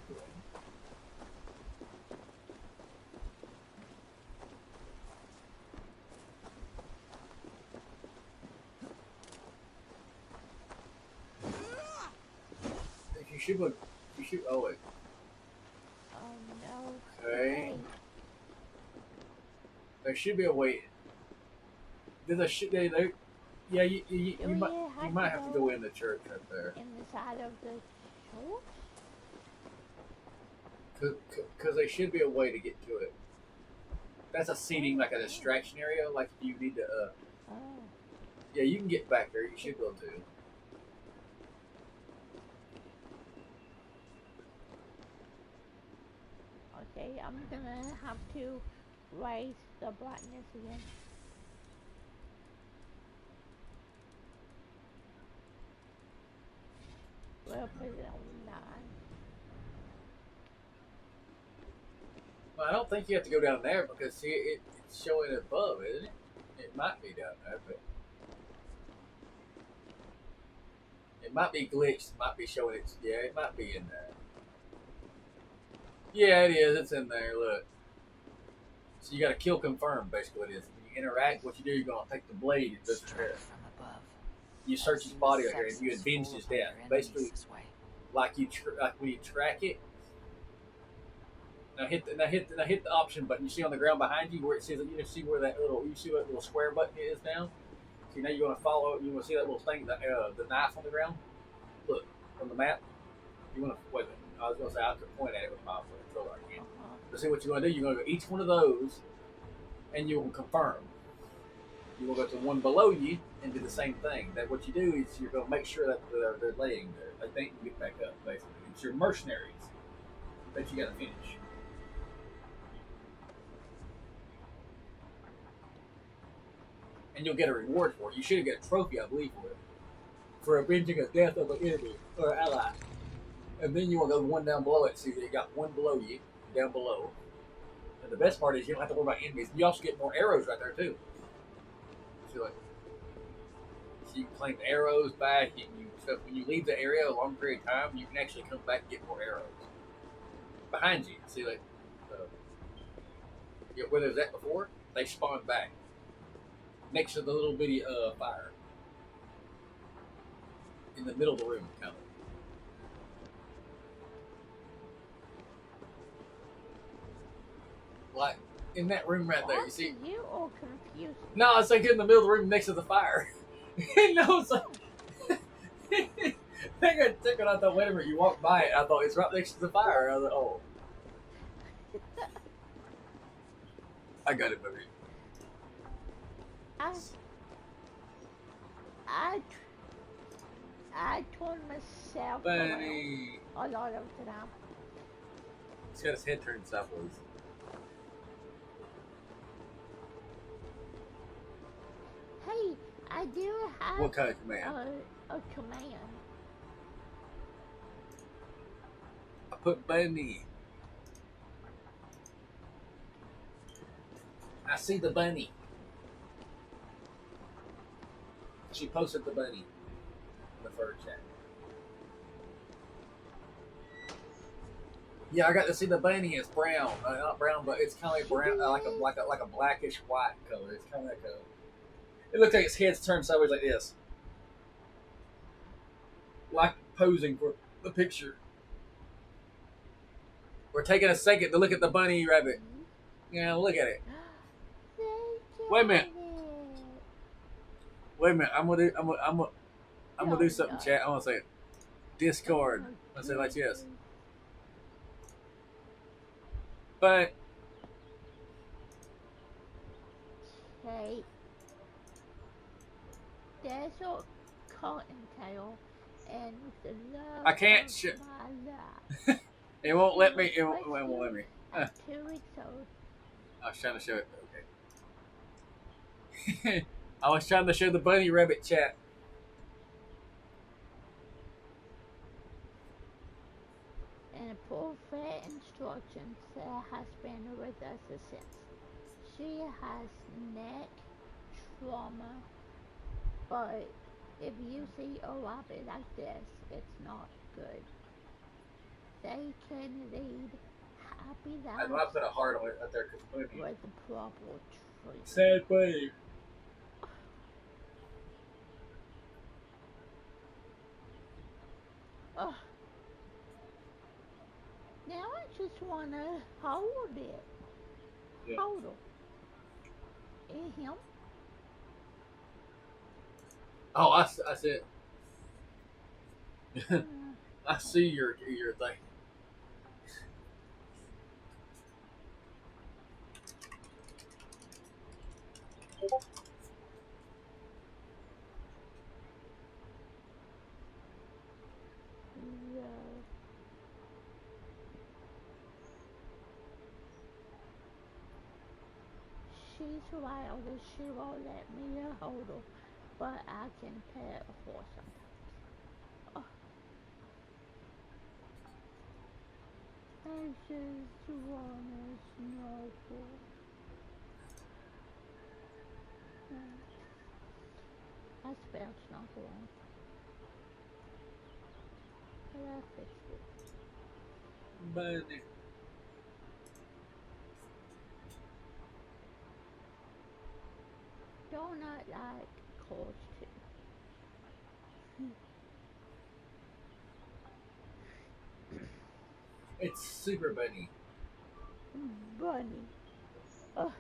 You should look. You should. Oh wait. Oh no. Okay. There should be a way. There's a there. Yeah, you might have to go in the church right there. In the side of the church? Because there should be a way to get to it. That's a seating, like a distraction area. Like if you need to. Oh. Yeah, you can get back there. You should be able to. Okay, I'm gonna have to raise the brightness again. We'll put it on 9. Well, I don't think you have to go down there because see, it's showing above, isn't it? It might be down there, but it might be glitched. It might be showing it. Yeah, it might be in there. Yeah, it is. It's in there. Look. So you got to kill confirm. Basically, what it is. When you interact, what you do, you're gonna take the blade and just you search his body right here and you avenge his death. Basically, like when you track it. Now hit the option button. You see on the ground behind you where it says you see where that little square button is now. See now you're gonna follow. You want to see that little thing, the knife on the ground. Look on the map. You want to wait a minute. I was gonna say I could point at it with my controller. I can't. But see what you're gonna do. You're gonna go each one of those, and you will confirm. You will go to one below you and do the same thing. That what you do is you're gonna make sure that they're laying there. They think you get back up. Basically, it's your mercenaries that you gotta finish. And you'll get a reward for it. You should get a trophy, I believe, for it. For avenging a death of an enemy or ally. And then you want to go one down below it. See, you got one below you, down below. And the best part is you don't have to worry about enemies. You also get more arrows right there, too. So you can claim arrows back. So when you leave the area a long period of time, you can actually come back and get more arrows. Behind you. See, where there's that before, they spawn back. Next to the little bitty fire. In the middle of the room, kind of. Like, in that room right there, you see? You all confused. No, it's like in the middle of the room next to the fire. No, it's like... I got tickled. I thought, wait a minute, you walked by it. I thought, it's right next to the fire. I was like, oh. I got it, baby. I told myself Bunny. a lot of the time. He's got his head turned sideways. Hey, I do have What kind of command? A command. I put bunny. I see the bunny. She posted the bunny. the fur chat. Yeah, I got to see the bunny. It's brown, not brown, but it's kind of like brown, like a blackish white color. It's kind of that color. It looks like its head's turned sideways like this, like posing for the picture. We're taking a second to look at the bunny rabbit. Yeah, look at it. Wait a minute. Wait a minute. I'm gonna do something, chat. I want to say it. Discord. Let's say it like this. But okay, there's a cottontail and the love I can't. of my life. It won't let me. It won't let me. 2 weeks old. I was trying to show it. Okay. I was trying to show the bunny rabbit chat. And full fair instructions has been with us since. She has neck trauma, but if you see a rabbit like this, it's not good. They can lead happy I know I lives put a heart on it out there because with the proper treatment. sad bunny. Ugh. Now I just want to hold it. Yeah. Hold it. And him. Oh, I see it. I see your thing. Yeah. She's wild and she won't let me hold her, but I can pet her sometimes. Oh. I just wanna snuggle. I spelled snuggle wrong, but I fixed it. Bunny. Donut like course too. It's super bunny. Bunny. Ugh.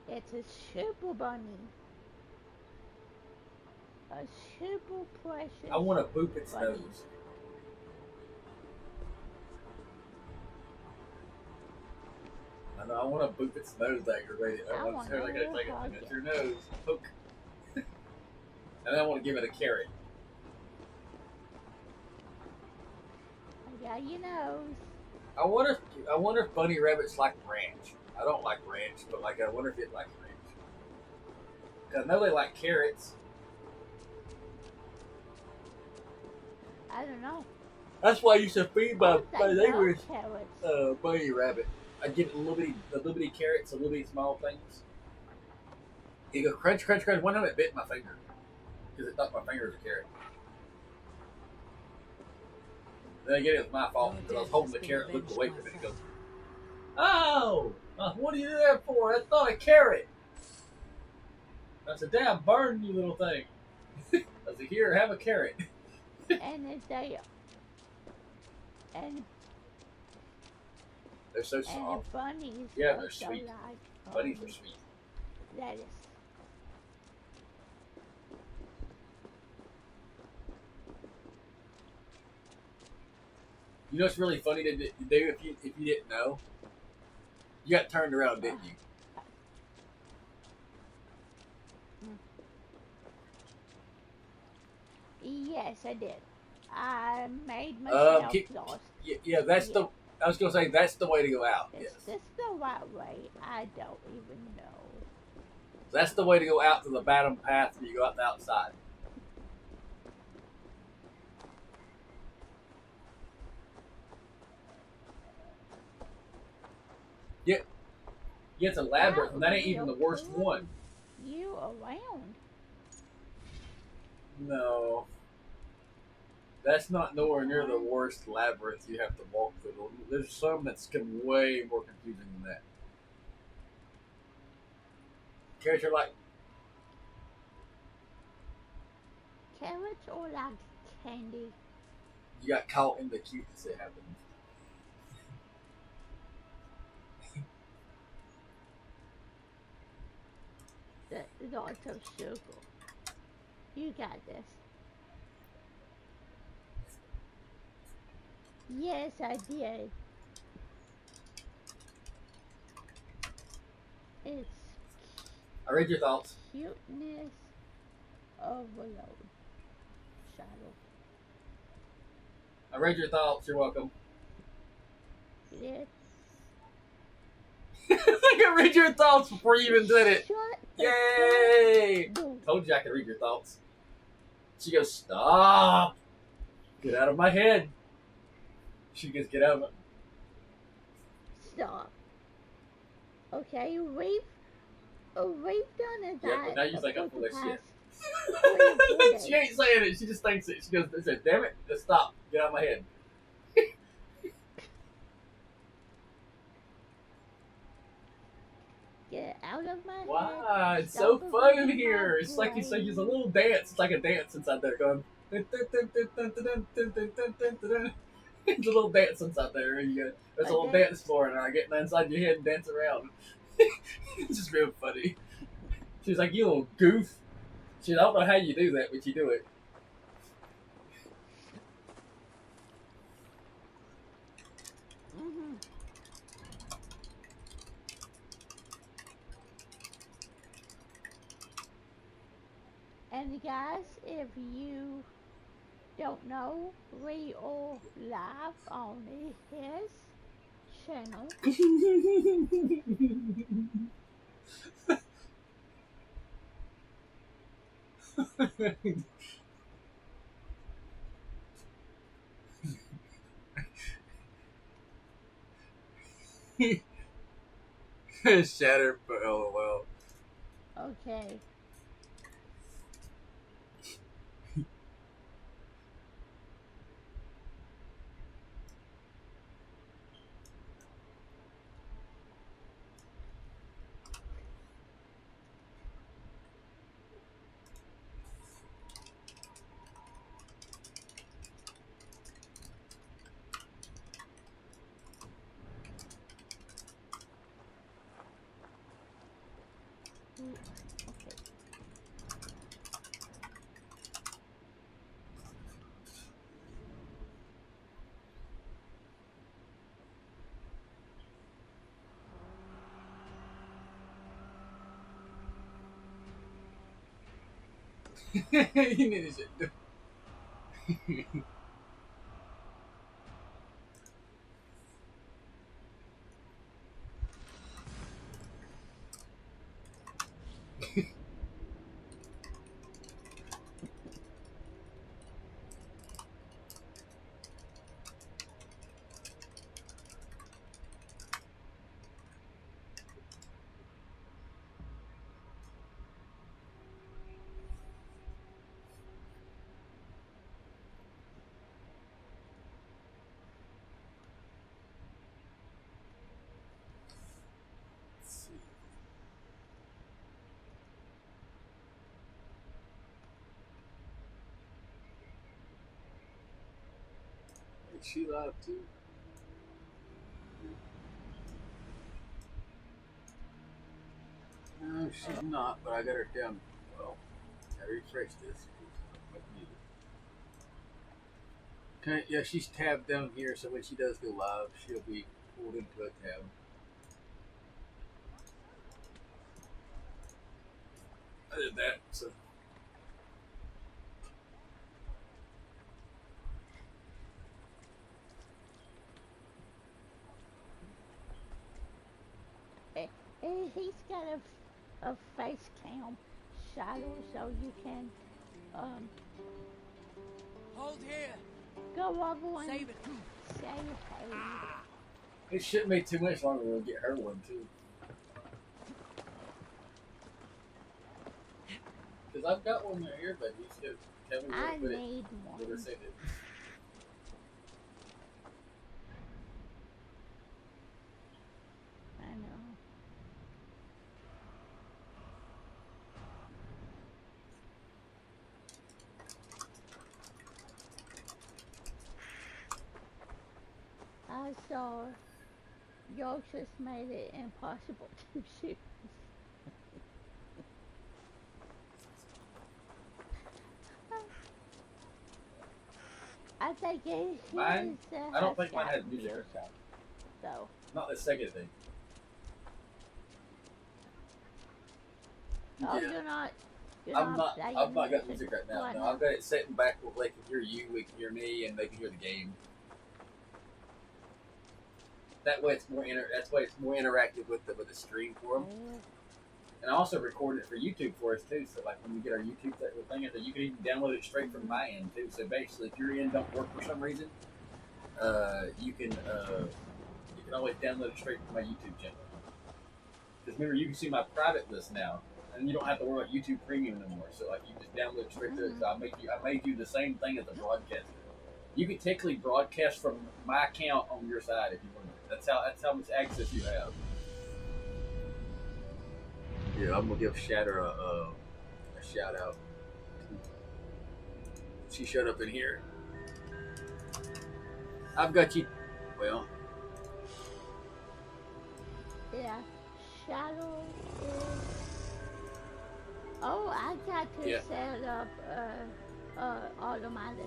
It's a super bunny. A super precious. I want to boop its bunny. nose. I know. I want to boop its nose aggravated. I want to take it at your nose, poke, and then I want to give it a carrot. Yeah, you know. I wonder if bunny rabbits like ranch. I don't like ranch, but like I wonder if it likes ranch. Cause I know they like carrots. I don't know. That's why I used to feed my neighbor's carrots. bunny rabbit. I give it the little bitty carrots, the little bitty small things. You go crunch, crunch, crunch. One time it bit my finger because it thought my finger was a carrot. Then again, it was my fault because I was holding the carrot, looked away from it, and it goes, "Oh, what do you do that for? That's not a carrot." I said, "Damn, burn you little thing." I said, "Here, have a carrot." And if they and they're so and soft. the bunnies Yeah, they're also sweet. like Bunnies are sweet. lettuce. You know what's really funny to do if you didn't know? You got turned around, didn't you? Yes, I did. I made myself lost. Yeah, that's the. I was gonna say that's the way to go out. Is Yes, this the right way? I don't even know. that's the way to go out to the bottom path where you go out the outside. Yeah, it's a labyrinth, and that ain't even the worst one. You around? No. That's not nowhere near the worst labyrinth you have to walk through. There's some that's way more confusing than that. Character like Carrots or like candy? you got caught in the cuteness that happened. The art of circle. You got this. Yes, I did. It's I read your thoughts. cuteness overload. Shadow. I read your thoughts. You're welcome. You did? I think I read your thoughts before you even did it. Shut Yay! the Told you I could read your thoughts. She goes, stop! Get out of my head. She goes, get out of it. Stop. Okay, we've done that. Yeah, but now you're like up for this shit. Days. She ain't saying it. She just thinks it. She goes, damn it, just stop. Get out of my head. Get out of my head. Wow, it's Stop so fun in ruining here. my It's like it's a brain. little dance. It's like a dance inside there going. It's a little dance inside there. There's a little dance floor, and I get inside your head and dance around. It's just real funny. She's like, you little goof. She, I don't know how you do that, but you do it. Mhm. And guys, if you don't know, we are live on his channel. Shattered, but LOL. Okay. Okay. You need to shit. Is she live too? No, she's not, but I got her down. Well, I refreshed this. Okay, yeah, she's tabbed down here, so when she does go live, she'll be pulled into a tab. I did that, so. He's got a face cam shadow, so you can Hold here. go over and Save it. say hey. It shouldn't be too much longer. We'll get her one too. Because I've got one right here, but you should tell me where I to put it. need Where to one. send it. I know. I saw Yorkshire's made it impossible to shoot. I think it Mine? is I don't think mine has got music. views up, though. Not the second thing. Oh, Yeah. you're I'm not. playing I've not got music right now. Why No, not? I've got it setting back where they can hear you, we can hear me, and they can hear the game. That way, it's more that's why it's more interactive with the stream for them. Yeah. And I also recorded it for YouTube for us too. So like when we get our YouTube thing, you can even download it straight from my end too. So basically, if your end don't work for some reason, you can always download it straight from my YouTube channel. Because remember, you can see my private list now, and you don't have to worry about YouTube Premium anymore. So like you just download it straight to it. So I made you the same thing as a broadcaster. You can technically broadcast from my account on your side if you want. That's how much access you have. Yeah, I'm gonna give Shatter a shout out. She showed up in here. I've got you. Well, Yeah. Shadow is. Oh, I got to set up automatic.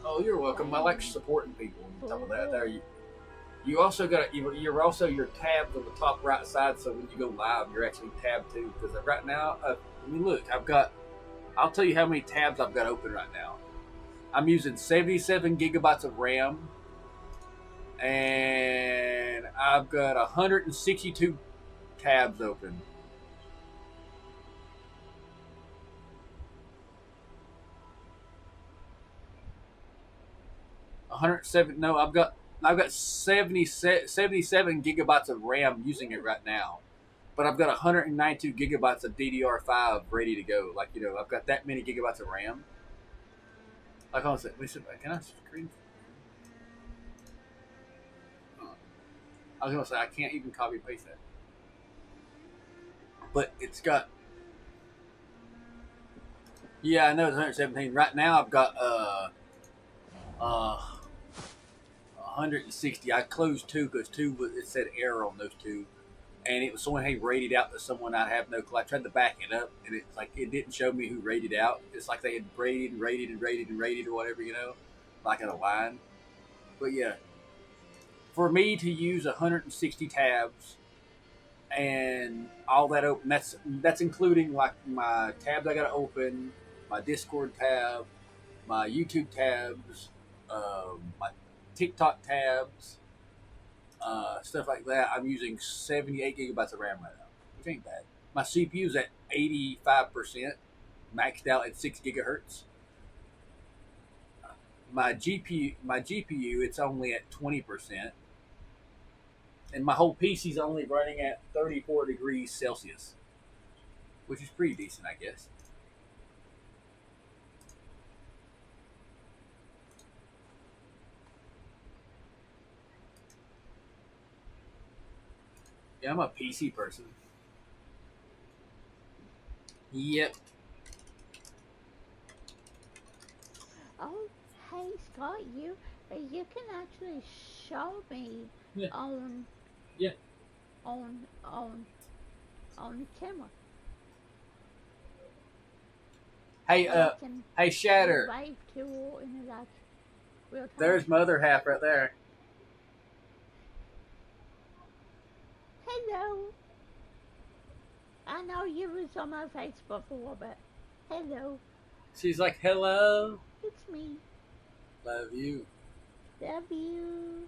oh, you're welcome. I like supporting people on top of that. There, you also got you're also your tabs on the top right side. So when you go live, you're actually tabbed too. Because right now, I mean, look, I'll tell you how many tabs I've got open right now. I'm using 77 gigabytes of RAM, and I've got 162 tabs open. I've got 77 gigabytes of RAM using it right now, but I've got 192 gigabytes of DDR5 ready to go. Like I've got that many gigabytes of RAM. Like I said, can I screen? I was gonna say I can't even copy and paste that, but it's got. Yeah, I know it's 117. Right now I've got 160. I closed two because it said error on those two, and it was someone had rated out to someone I have no clue. I tried to back it up, and it's like it didn't show me who rated out. It's like they had rated or whatever, like in a line. But yeah, for me to use 160 tabs and all that open, that's including like my tabs I got to open, my Discord tab, my YouTube tabs, my TikTok tabs, stuff like that. I'm using 78 gigabytes of RAM right now, which ain't bad. My CPU's at 85%, maxed out at 6 gigahertz. My GPU, it's only at 20%, and my whole PC's only running at 34 degrees Celsius, which is pretty decent, I guess. Yeah, I'm a PC person. Yep. Oh, hey Scott, you can actually show me on on camera. Hey, So I can hey, Shatter. wave to in like real time. There's my other half right there. Hello. I know you was on my face before, but hello, She's like, hello. it's me. Love you. Love you.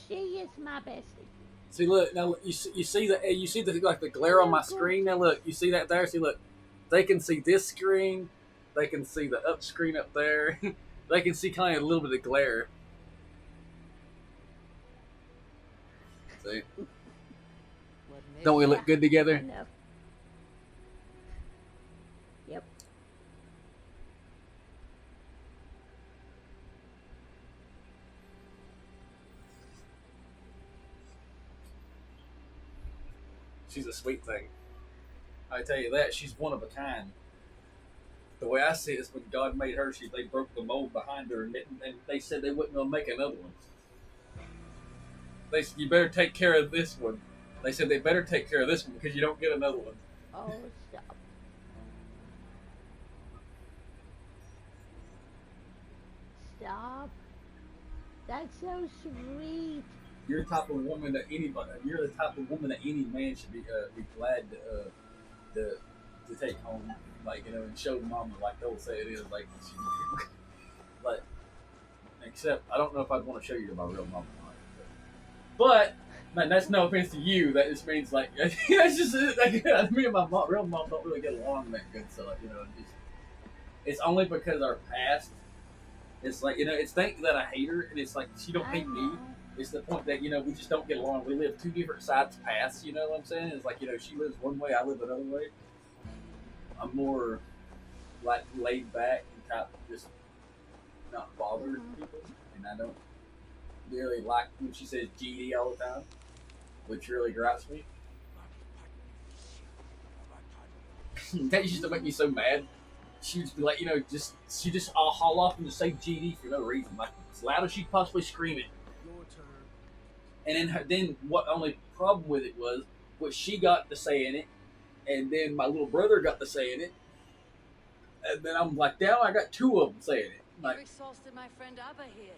She is my bestie. See, look now. You see the like the glare on my screen. Now look, you see that there. See, look, they can see this screen. They can see the up screen up there. They can see kind of a little bit of glare. See? What made Don't we you- look good together? No. Yep. She's a sweet thing. I tell you that, she's one of a kind. The way I see it is when God made her, they broke the mold behind her, and they said they wasn't going to make another one. They said, you better take care of this one. They said they better take care of this one because you don't get another one. Oh, stop. Stop. That's so sweet. You're the type of woman that you're the type of woman that any man should be glad to take home, like, you know, and show mama like they'll say it is, like, but except I don't know if I'd want to show you to my real mama, but man, that's no offense to you. That just means like that's just like, me and my real mom don't really get along that good, so like, you know, it's only because our past. It's like, you know, it's think that I hate her, and it's like she don't hate me. It's the point that, you know, we just don't get along. We live two different sides paths, you know what I'm saying? It's like, you know, she lives one way, I live another way. I'm more like laid back and type just not bothered people, and I don't really like when she says GD all the time, which really gripes me. That used to make me so mad. She would be like, you know, she just all haul off and just say GD for no reason, like as loud as she could possibly scream it. Your turn. And then what only problem with it was she got to say in it, and then my little brother got to say in it, and then I'm like, now I got two of them saying it. You've Like, exhausted my friend Abba here,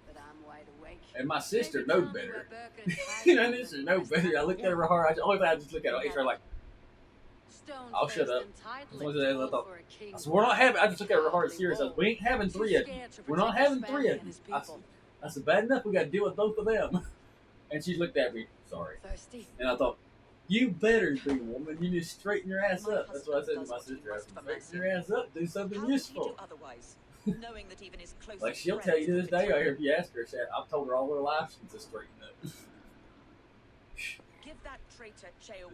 but I'm wide awake. and my sister Maybe knows tell me better. where Burke and You know, Tyler this is live no last better. I time. looked at her hard. The only thing I just look at her, her like, Stone I'll shut up. As long as I thought, I said, we're not having. I just look at her hard serious. I said, we ain't having three of them. We're not having three of them. I said, bad enough. We got to deal with both of them. And she looked at me, sorry. Thirsty. And I thought, you better be, woman. You just straighten your ass up. That's what I said to my sister. I said, straighten your ass up. Do something useful. Otherwise, knowing that even his closest Like, she'll tell you to this day, or if you ask her, I've told her all her life since to straighten up. Give that traitor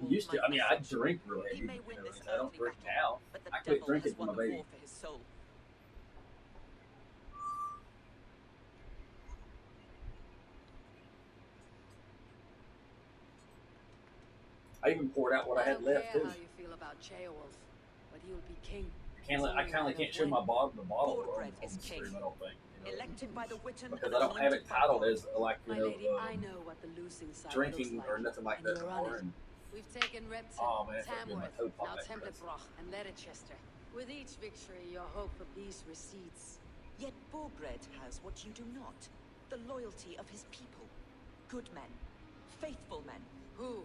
I used to. I mean, I drink really heavy. He may win this I don't earthly drink battle, now. but the I quit devil drinking has for won my the baby. war for his soul. I even poured out what I had left too. too. How you feel about Beowulf, but he will be king. I kind of can't show my the bottle on Broadbread the is king. stream. I don't think. You know? Elected by the Witan Because and I don't have it anointed by titled God. as like, you My know, lady, I know what the losing side drinking looks or like, nothing like and that you're anymore. on it. And We've taken Repton, Oh, man, I forgot my Tamworth, toe pop now that Templebroch, and Letterchester. With each victory, your hope for peace recedes. Yet Borgred has what you do not. The loyalty of his people. Good men. Faithful men. Who?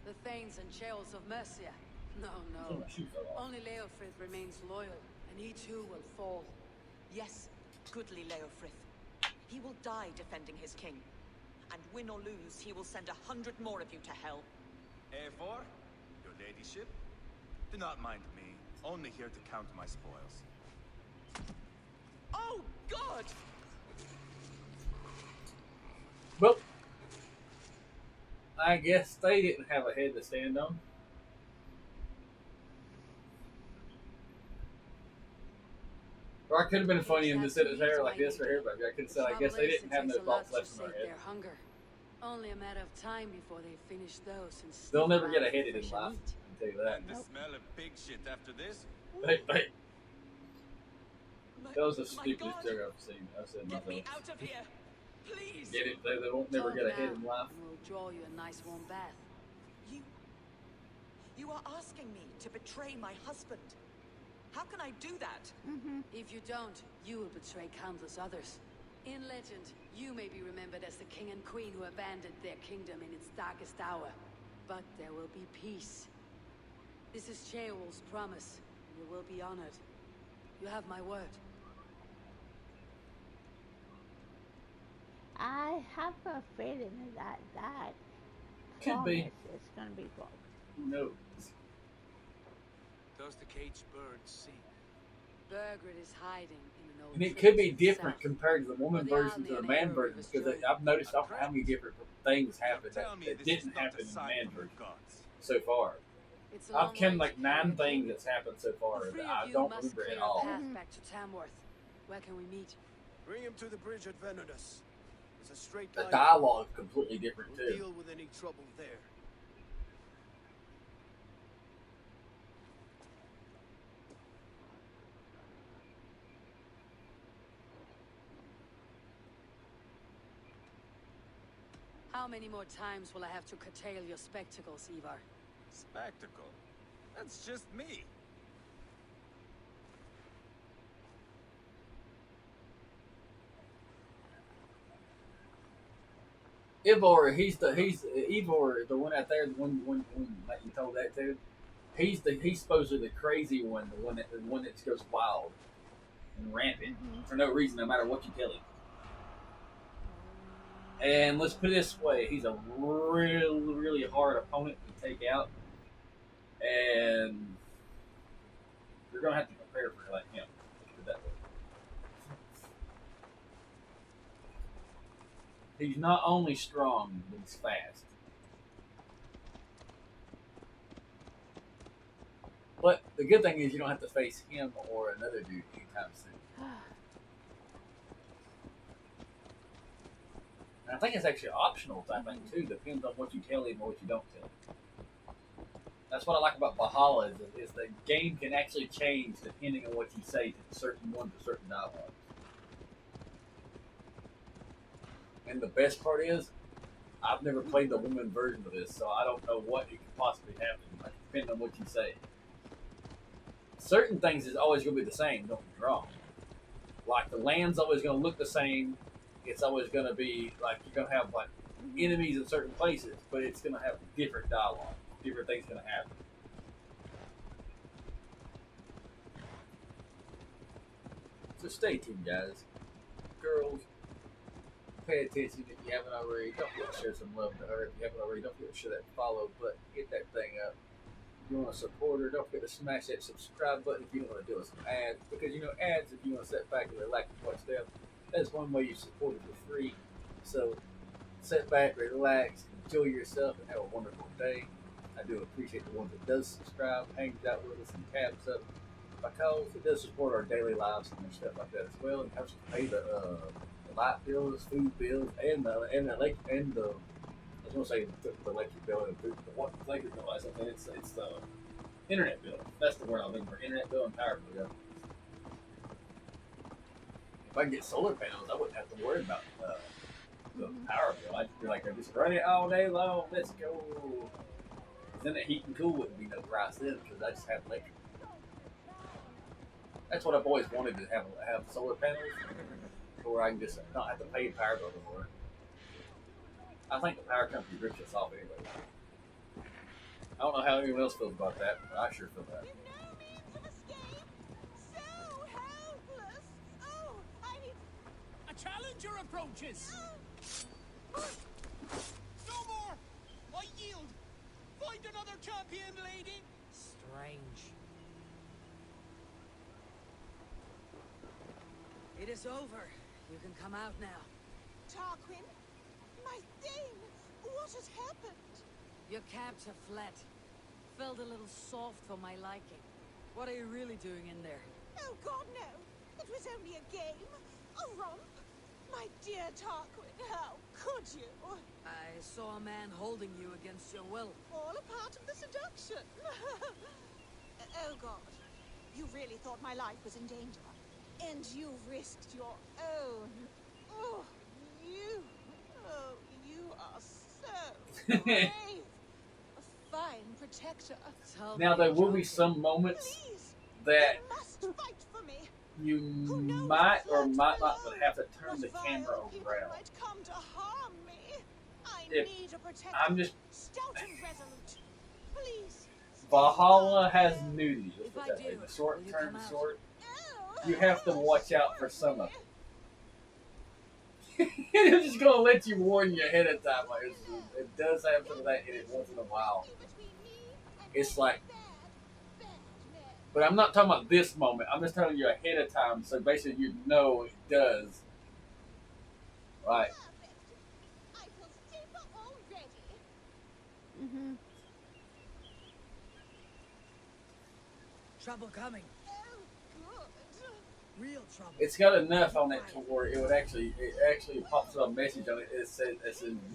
The Thanes and Cheols of Mercia? No, oh, no. my shoe fell off. Only Leofrith remains loyal, and he too will fall. Yes, goodly Leofrith. He will die defending his king. And win or lose, he will send 100 more of you to hell. Eivor, your ladyship, do not mind me. Only here to count my spoils. Oh, God! Well, I guess they didn't have a head to stand on. Or I could have been funny and just said his hair like this right here, but I could have said, I guess they didn't have no thoughts left in their head. Their hunger. Only a matter of time before they finish those and They'll never sneak get out ahead in fresh life. meat. I'll tell you that. And the smell of pig shit after this? Hey, My, that was the my stupidest God. joke I've seen. I've said Get me myself. out of here! Please! Get it? They won't never Talk get ahead now, in life. and we'll draw you a nice warm bath. You are asking me to betray my husband. How can I do that? If you don't, you will betray countless others. In legend, you may be remembered as the king and queen who abandoned their kingdom in its darkest hour. But there will be peace. This is Ceol's promise. You will be honored. You have my word. I have a feeling that Could be. promise is going to be broken. Who knows? Does the caged bird sing? Burgred is hiding in no And it trip could be to the different south. compared to the woman The version army to the and man Henry version, was because joined. I've noticed how many different things happen Tell me that this is didn't not happen a in the sign man from your version gods. so far. It's a I've long counted way, like 9 Harry things King. that's happened so far The that three I of you don't must remember clear at a all. path back to Tamworth. Where can we meet? Bring him to the bridge at Venonus. There's a straight The line. dialogue is completely different We'll too. deal with any trouble there. How many more times will I have to curtail your spectacles, Ivar? Spectacle? That's just me. He's Ivor, the one out there, the one that you told that to. He's supposedly the crazy one, the one that goes wild and rampant for no reason, no matter what you tell him. And let's put it this way, he's a really hard opponent to take out, and you're gonna have to prepare for like him. Let's put it that way. He's not only strong, but he's fast. But the good thing is you don't have to face him or another dude anytime soon. And I think it's actually optional type thing too. Depends on what you tell him or what you don't tell him. That's what I like about Valhalla is the game can actually change depending on what you say to certain ones or certain dialogue. And the best part is, I've never played the woman version of this, so I don't know what it could possibly happen, like, depending on what you say. Certain things is always going to be the same, don't get me wrong. Like, the land's always going to look the same. It's always going to be, like, you're going to have, like, enemies in certain places, but it's going to have different dialogue. Different things going to happen. So stay tuned, guys. Girls, pay attention if you haven't already. Don't forget to share some love to her. If you haven't already, don't forget to share that follow button. Hit that thing up. If you want to support her, don't forget to smash that subscribe button if you don't want to do some ads. Because, you know, ads, if you want to sit back and relax and watch them, that's one way you support it for free. So, sit back, relax, enjoy yourself, and have a wonderful day. I do appreciate the ones that does subscribe, hangs out with us, and tabs up. Because it does support our daily lives and stuff like that as well, and helps pay the light bills, food bills, and the I was gonna say the electric bill and the what electric bill is. I mean, it's the internet bill. That's the word I'm looking for. Internet bill and power bill. If I could get solar panels, I wouldn't have to worry about the power bill. I'd be like, I just run it all day long. Let's go. Then the heat and cool wouldn't be no price then because I just have electric. That's what I've always wanted to have solar panels, where I can just not have to pay power bill anymore. I think the power company rips us off anyway. I don't know how anyone else feels about that, but I sure feel that. A challenger approaches! No more! I yield! Find another champion, lady! Strange. It is over. You can come out now. Tarquin? My Thane! What has happened? Your captor fled. Felt a little soft for my liking. What are you really doing in there? Oh God, no! It was only a game. A romp. My dear Tarquin, how could you? I saw a man holding you against your will. All a part of the seduction. Oh God. You really thought my life was in danger. And you risked your own. Oh, you are so brave. A fine protector. Now there will be some moments Please, that you must fight for me. you might or might not have to turn the camera around. Might come to harm me. I If need a protector. I'm just Stout and resolute. Please. Valhalla has nudity. Let's If put I that way. do, The sword will you turn come the out? sword. Oh, You have to watch out for some of it. It's just gonna let you warn you ahead of time. Like it does have some of that in it once in a while. It's like, But I'm not talking about this moment. I'm just telling you ahead of time, so basically you know it does. Right. I feel safer already. Mm-hmm. Trouble coming. Oh, good. Real trouble. It's got enough on it to where it actually pops up a message on it. It says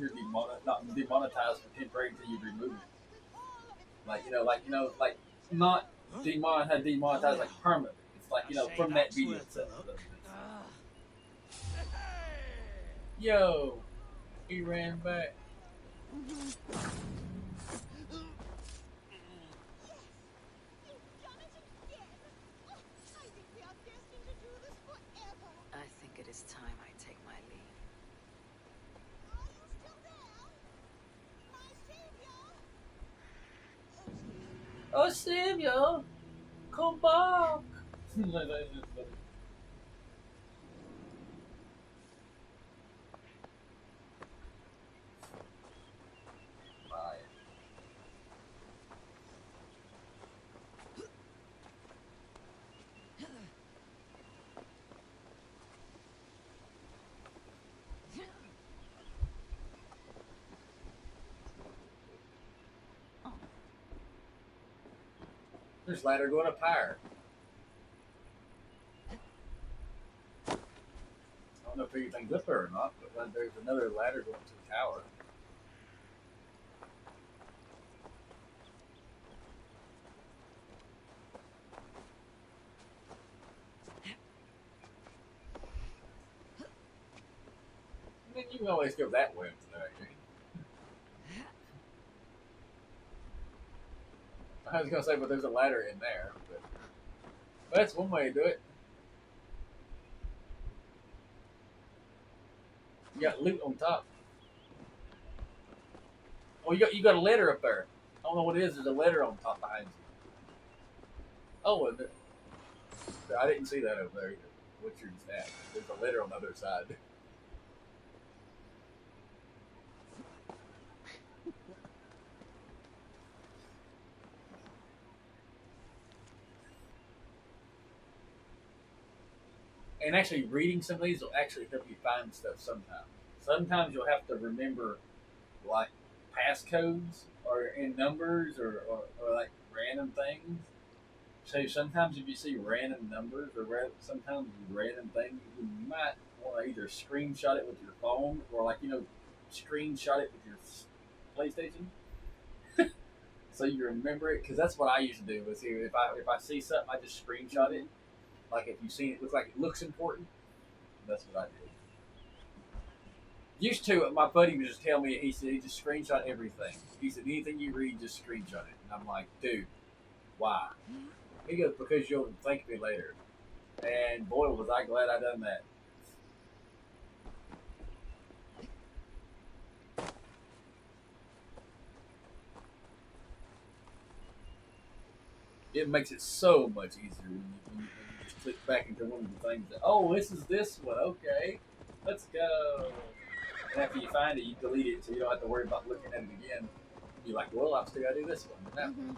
you're not demonetized for temporary until you remove it. Like not demonetized like permanently. It's like from that video itself. Yo, he ran back. Mm-hmm. I think it is time I take my leave. Are you still there? My savior? Oh, Savior, come back. There's ladder going up higher. I don't know if anything's up there or not, but there's another ladder going to the tower. I mean, you can always go that way up there, I think. I was gonna say, but there's a ladder in there. But that's one way to do it. You got loot on top. Oh, you got a ladder up there. I don't know what it is. There's a ladder on top behind you. Oh, and I didn't see that over there either. What you're just at. There's a ladder on the other side. And actually, reading some of these will actually help you find stuff sometimes. Sometimes you'll have to remember, like, passcodes or in numbers or like random things. So sometimes if you see random numbers or sometimes random things, you might want to either screenshot it with your phone or screenshot it with your PlayStation, so you remember it. Because that's what I used to do. Was if I see something, I just screenshot it. Like if you see it looks like it looks important, that's what I did. Used to, my buddy would just tell me, he said he just screenshot everything. He said anything you read, just screenshot it. And I'm like, dude, why? He goes, because you'll thank me later. And boy, was I glad I done that. It makes it so much easier when you just click back into one of the things that, oh, this is this one, okay, let's go. And after you find it, you delete it so you don't have to worry about looking at it again. You're like, well, I've still got to do this one. And that one.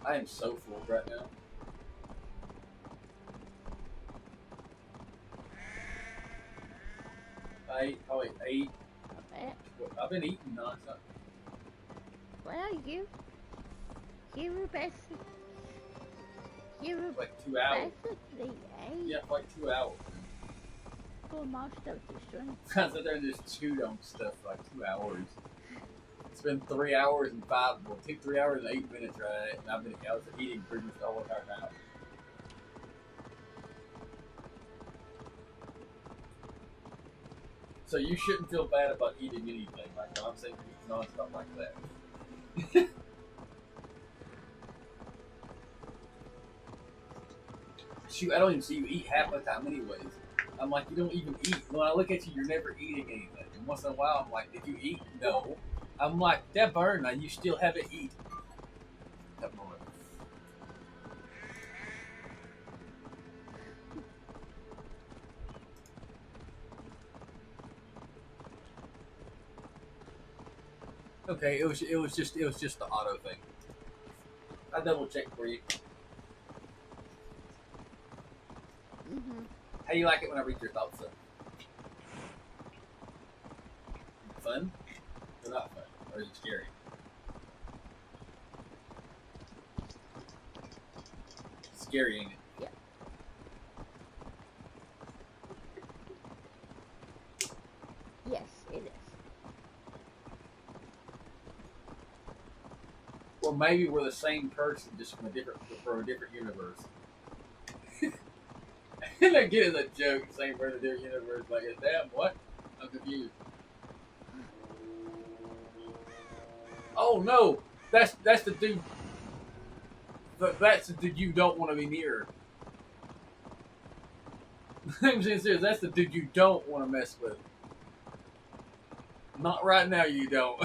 I am so full right now. I ate. I've been eating nonstop. Well, you were basically, like 2 hours. Basically ate. Yeah, like 2 hours. For most of the stream. I sat there and just chewed on stuff for like 2 hours. It's been 3 hours and it took 3 hours and 8 minutes, right? And I was eating pretty much the whole entire time. So you shouldn't feel bad about eating anything. Like I'm saying, eat nonstop like that. Shoot, I don't even see you eat half the time anyways. I'm like, you don't even eat. When I look at you, you're never eating anything. And once in a while, I'm like, did you eat? No. I'm like, that burn, you still haven't eaten. That moment. Okay, it was just the auto thing. I double checked for you. How do you like it when I read your thoughts, though? Fun? Or not fun? Or is it scary? Scary, ain't it? Yeah. Yes, it is. Or maybe we're the same person, just from a different universe. And I get it as a joke, same person, different universe. Like, damn, what? I'm confused. Oh no, that's the dude. That's the dude you don't want to be near. I'm being serious. That's the dude you don't want to mess with. Not right now, you don't.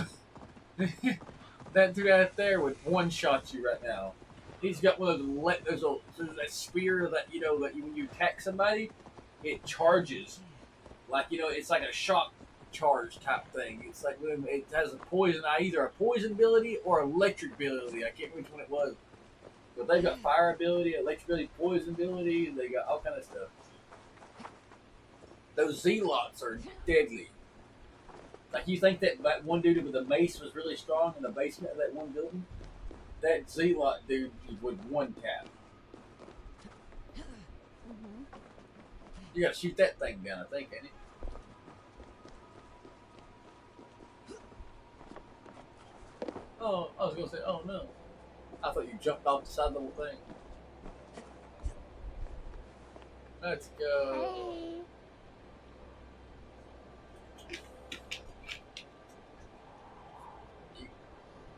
That dude out there would one shot you right now. He's got one of those there's that spear that that when you attack somebody, it charges. Like it's like a shock charge type thing. It's like when it has a poison, either a poison ability or electric ability. I can't remember which one it was. But they've got fire ability, electric ability, poison ability, and they got all kind of stuff. Those Zealots are deadly. Like you think that one dude with the mace was really strong in the basement of that one building? That Zealot dude would one tap. You gotta shoot that thing down, I think, ain't it? Oh, I was gonna say, oh no. I thought you jumped off the side of the whole thing. Let's go. Hey.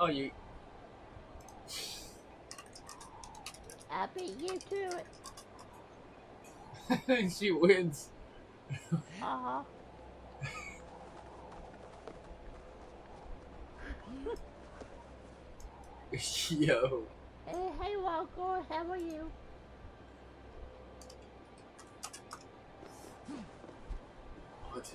Oh, you. I beat you to it. She wins. Uh-huh. Yo. Hey, Walker, how are you? What?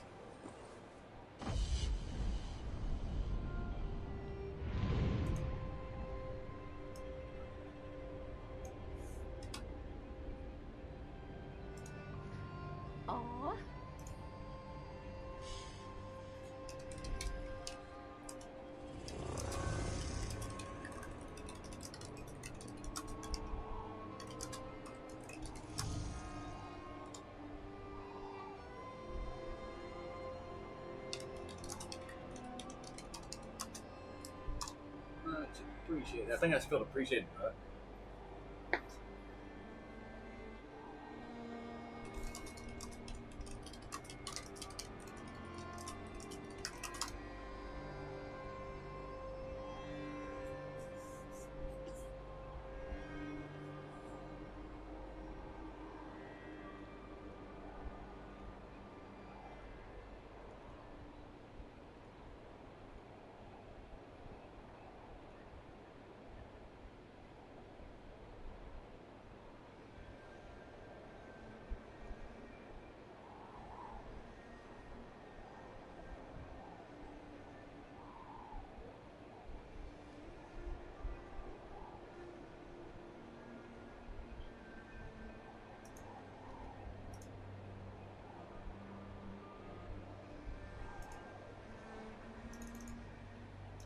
Aw. Much appreciated. I think I still appreciate it, right?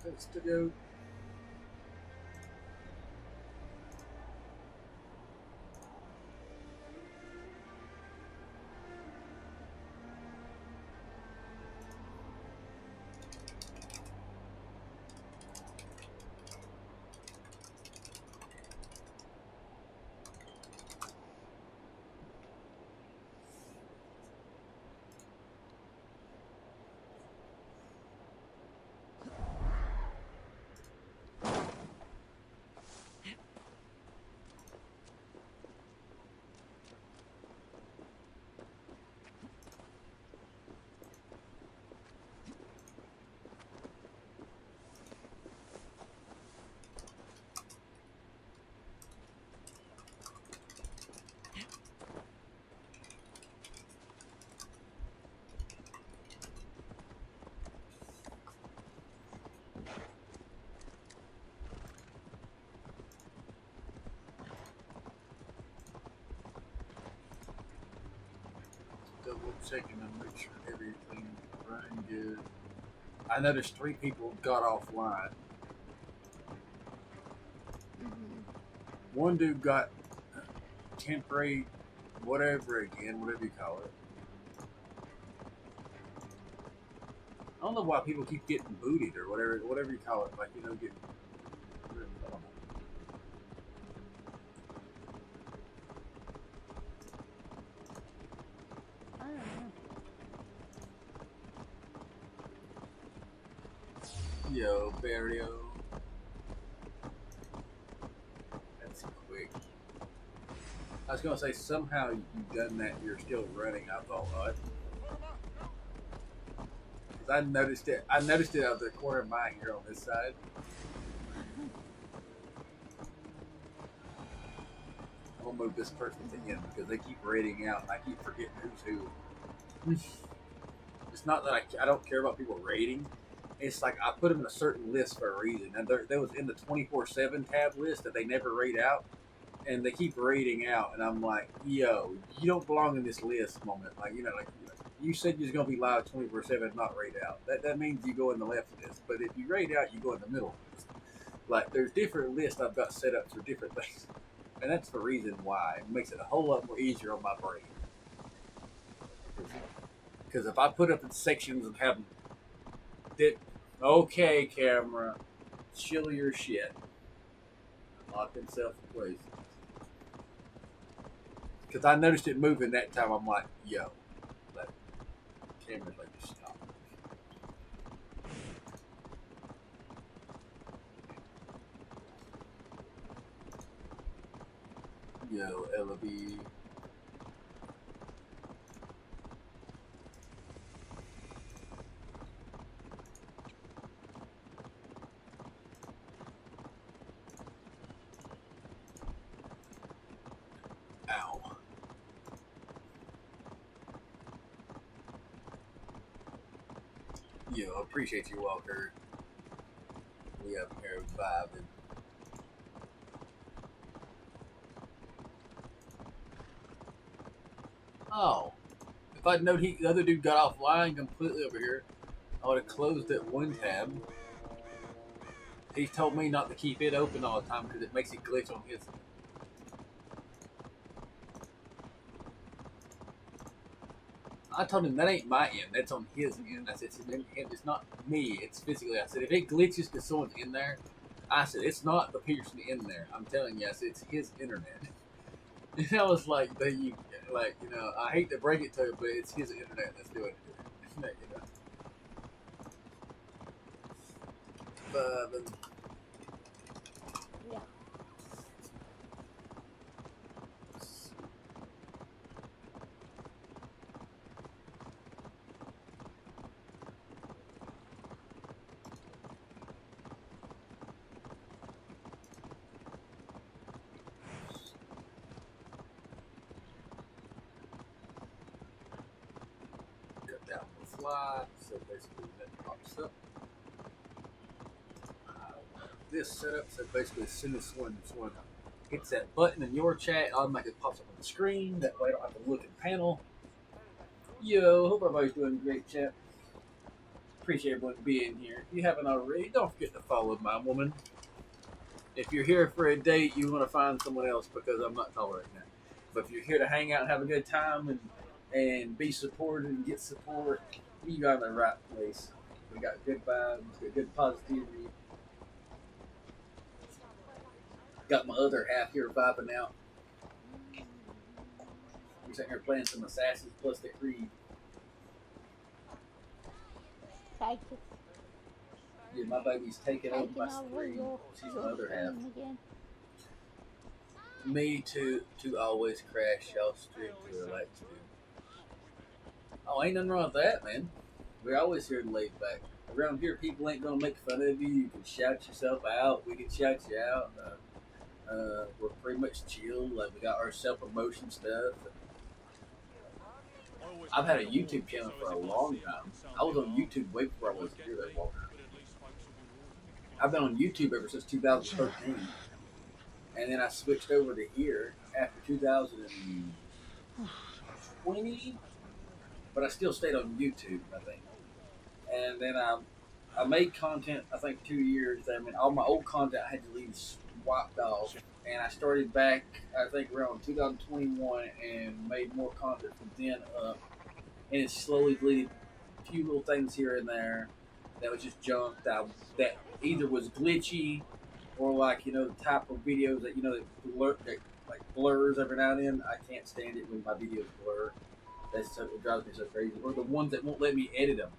Let's to go. double checking to make sure everything's running good. I noticed 3 people got offline. One dude got temporary, whatever you call it. I don't know why people keep getting booted or whatever you call it. Like, you know, get. I don't know. Yo, Barrio. That's quick. I was gonna say somehow you've done that. You're still running. I thought, what? Because I noticed it. I noticed it out of the corner of my ear on this side. I'm gonna move this person to him because they keep raiding out and I keep forgetting who's who. It's not that I don't care about people raiding. It's like I put them in a certain list for a reason, and there was in the 24/7 tab list that they never raid out, and they keep raiding out, and I'm like, yo, you don't belong in this list, moment. Like you said you're gonna be live 24/7, not raid out. That means you go in the left list, but if you raid out, you go in the middle list. Like there's different lists I've got set up for different things, and that's the reason why it makes it a whole lot more easier on my brain. Because if I put up in sections and have that, okay, camera, chill your shit. Lock himself in place. Because I noticed it moving that time. I'm like, yo, that camera's like, just stop. Yo, Ellaby. Ow. Yo, appreciate you, Walker. We up here vibing. Oh. If I'd known the other dude got offline completely over here, I would have closed it one tab. He told me not to keep it open all the time because it makes it glitch on his end. I told him that ain't my end, that's on his end. I said, it's not me, it's physically. I said, if it glitches because someone's in there, I said, it's not the person in there. I'm telling you, I said, it's his internet. And I was like, I hate to break it to you, but it's his internet that's doing it. You know. But, Yeah. cut down the fly, so basically that pops up. This setup, so basically as soon as someone hits that button in your chat, it automatically pops up on the screen. That way I don't have to look at the panel. Yo, hope everybody's doing great, chat. Appreciate everyone being here. If you haven't already, don't forget to follow my woman. If you're here for a date, you want to find someone else because I'm not tall right now. But if you're here to hang out and have a good time and be supported and get support, you got in the right place. We got good vibes, got good positivity. Got my other half here vibing out. We're sitting here playing some Assassins plus the Creed. Take it. Yeah, my baby's taking over my Taking over screen. She's my other half. again. Me to always crash y'all stream to relax, dude. Oh, ain't nothing wrong with that, man. We're always here laid back. Around here, people ain't gonna make fun of you. You can shout yourself out. We can shout you out. We're pretty much chill. Like we got our self-promotion stuff. I've had a YouTube channel for a long time. I was on YouTube way before I was here that long. I've been on YouTube ever since 2013. And then I switched over to here after 2020. but I still stayed on YouTube, I think. And then I made content, I think 2 years. I mean, all my old content I had to leave wiped off. And I started back, I think, around 2021 and made more content from then up. And it slowly deleted a few little things here and there that was just junk that either was glitchy or like, the type of videos that, that like blurs every now and then. I can't stand it when my videos blur. It drives me so crazy. Or the ones that won't let me edit them.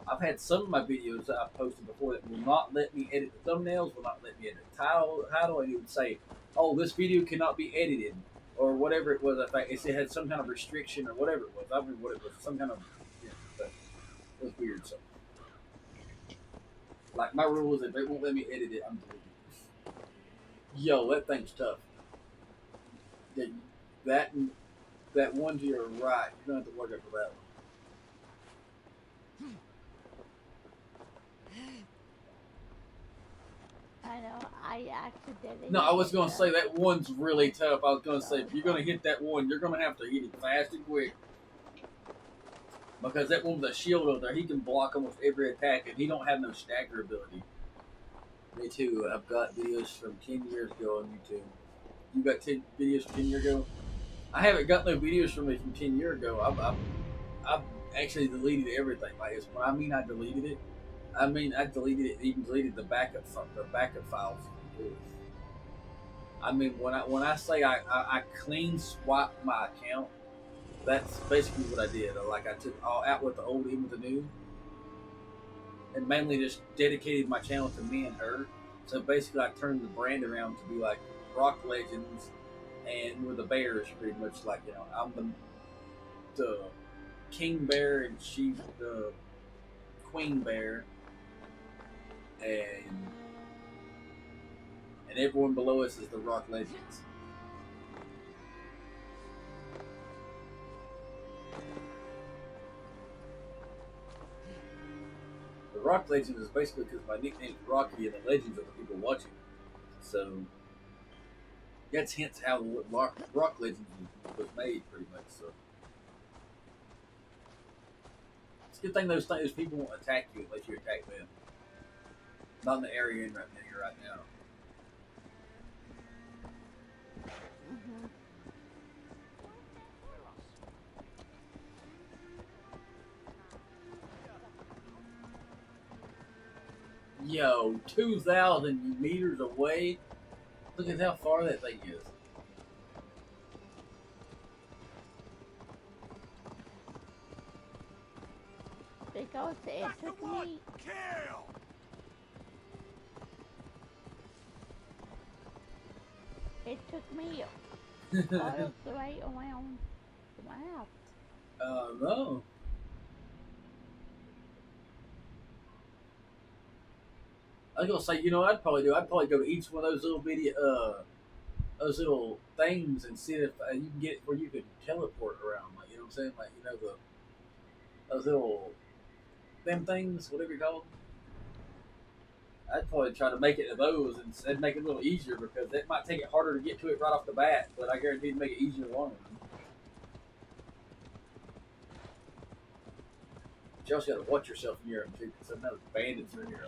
I've had some of my videos that I've posted before that will not let me edit the thumbnails, will not let me edit the title, and it would say, "Oh, this video cannot be edited," or whatever it was. I think it had some kind of restriction or whatever it was. I don't remember what it was. Some kind of, but it was weird. So, like my rule is, if they won't let me edit it, I'm deleting it. Yo, that thing's tough. Yeah, that that one to your right, you don't have to work out for that one. I know, I accidentally. No, I was going to say that one's really tough. I was going to say, if you're going to hit that one, you're going to have to hit it fast and quick. Because that one with a shield over there, he can block almost every attack, and he don't have no stagger ability. Me too. I've got videos from 10 years ago on YouTube. You got 10 videos from 10 years ago? I haven't got no videos from me from 10 years ago. I've actually deleted everything. Like, when I mean I deleted it, I mean I deleted it, even deleted the backup files. I mean, when I say I clean swiped my account, that's basically what I did. Like, I took all out with the old, in with the new, and mainly just dedicated my channel to me and her. So basically, I turned the brand around to be like Rock Legends, and we're the bears, pretty much. Like, I'm the king bear, and she's the queen bear, and everyone below us is the Rock Legends. The Rock Legends is basically because my nickname is Rocky, and the Legends are the people watching. So that's hence how the Rock Legends was made, pretty much. So it's a good thing those people won't attack you unless you attack them. Not in the area you're right now. Mm-hmm. Yo, 2,000 meters away. Look at how far that thing is. Because it took me. Kill! It took me all of the way around the map. No. I was gonna say, I'd probably go to each one of those little those little things and see if you can get it where you can teleport around. Like, you know what I'm saying? Like, those little them things, whatever you call them. I'd probably try to make it to those and make it a little easier, because it might take it harder to get to it right off the bat, but I guarantee to make it easier in the long run. But you also got to watch yourself in here too, because sometimes bandits are in here.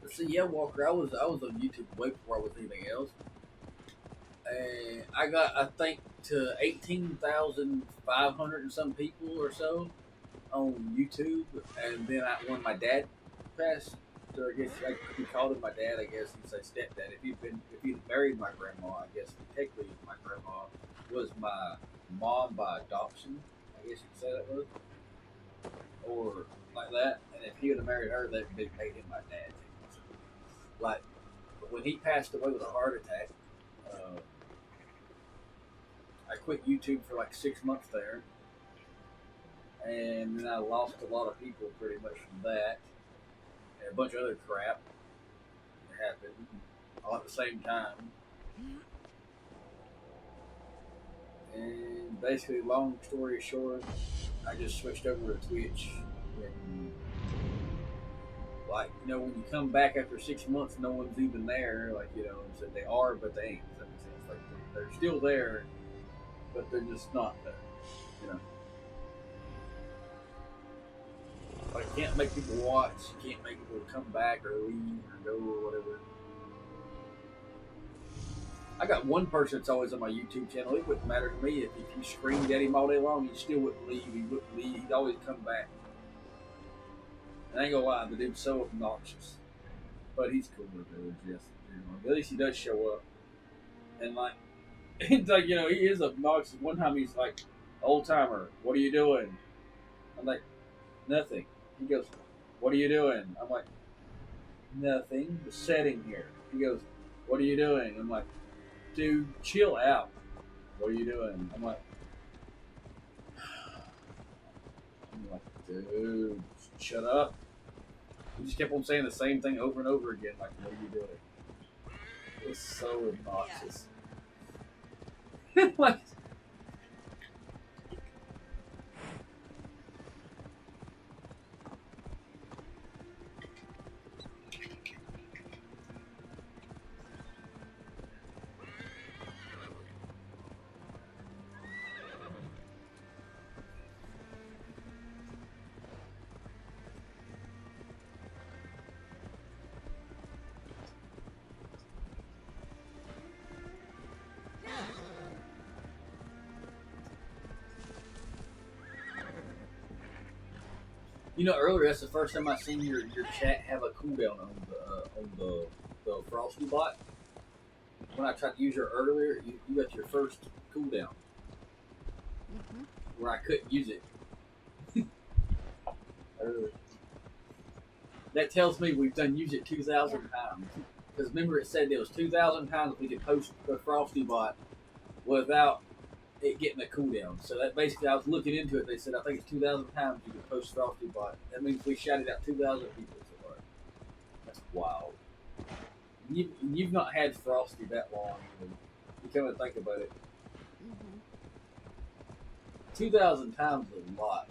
But see, yeah, Walker, I was on YouTube way before I was anything else. And I got, I think, to 18,500 and some people or so on YouTube. And then when my dad passed, so I guess I could be called him my dad. I guess you'd say stepdad. If he'd married my grandma, I guess technically my grandma was my mom by adoption. I guess you'd say that was, or like that. And if he would have married her, that would made him my dad. Like, but when he passed away with a heart attack, I quit YouTube for like 6 months there, and then I lost a lot of people pretty much from that, and a bunch of other crap that happened all at the same time. And basically, long story short, I just switched over to Twitch, and like, you know, when you come back after 6 months, no one's even there. Like, you know, so they are, but they ain't. Does that make sense? Like, they're still there, but they're just not there. You know, like, you can't make people watch. You can't make people come back or leave or go or whatever. I got one person that's always on my YouTube channel. It wouldn't matter to me if you screamed at him all day long, he still wouldn't leave. He wouldn't leave. He'd always come back. And I ain't gonna lie, the dude's so obnoxious. But he's cool with it, yes. You know, at least he does show up. And like, it's like, you know, he is obnoxious. One time he's like, old timer, what are you doing? I'm like, nothing. He goes, what are you doing? I'm like, nothing. Just sitting here. He goes, what are you doing? I'm like, dude, chill out. What are you doing? I'm like, dude, shut up. He just kept on saying the same thing over and over again. Like, what are you doing? It's so obnoxious. Like, you know, earlier that's the first time I seen your chat have a cooldown on the Frosty bot. When I tried to use her earlier, you got your first cooldown where I couldn't use it. That tells me we've done used it 2,000 times. Because remember, it said there was 2,000 times we could post the Frosty bot without it getting a cooldown. So that basically, I was looking into it. They said I think it's 2,000 times you could post Frosty bot. That means we shouted out 2,000 people so far. That's wild. You've not had Frosty that long. You come and think about it. 2,000 times is a lot.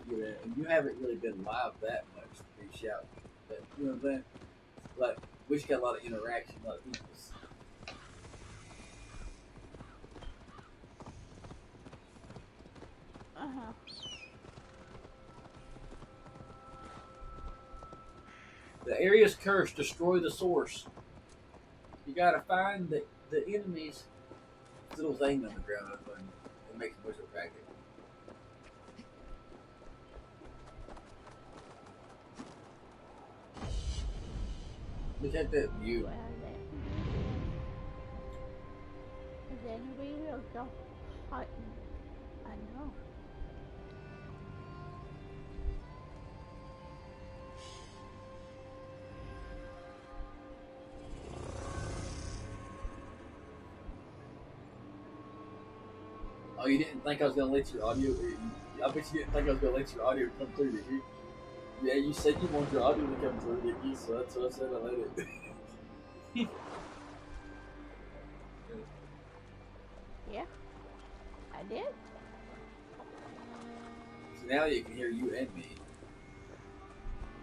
You know, and you haven't really been live that much to be shouting. But, you know what I'm saying? Like, we just got a lot of interaction, a lot of people. The area's cursed. Destroy the source. You gotta find the enemy's little thing on the ground and it makes it much attractive. Look at that view. Then we will go hunting. I know. Oh, you didn't think I was gonna let your audio? I bet you didn't think I was gonna let your audio come through, did you? Yeah, you said you want your audio to come through, didn't you? So that's what I said. I let it. Yeah, I did. So now you can hear you and me.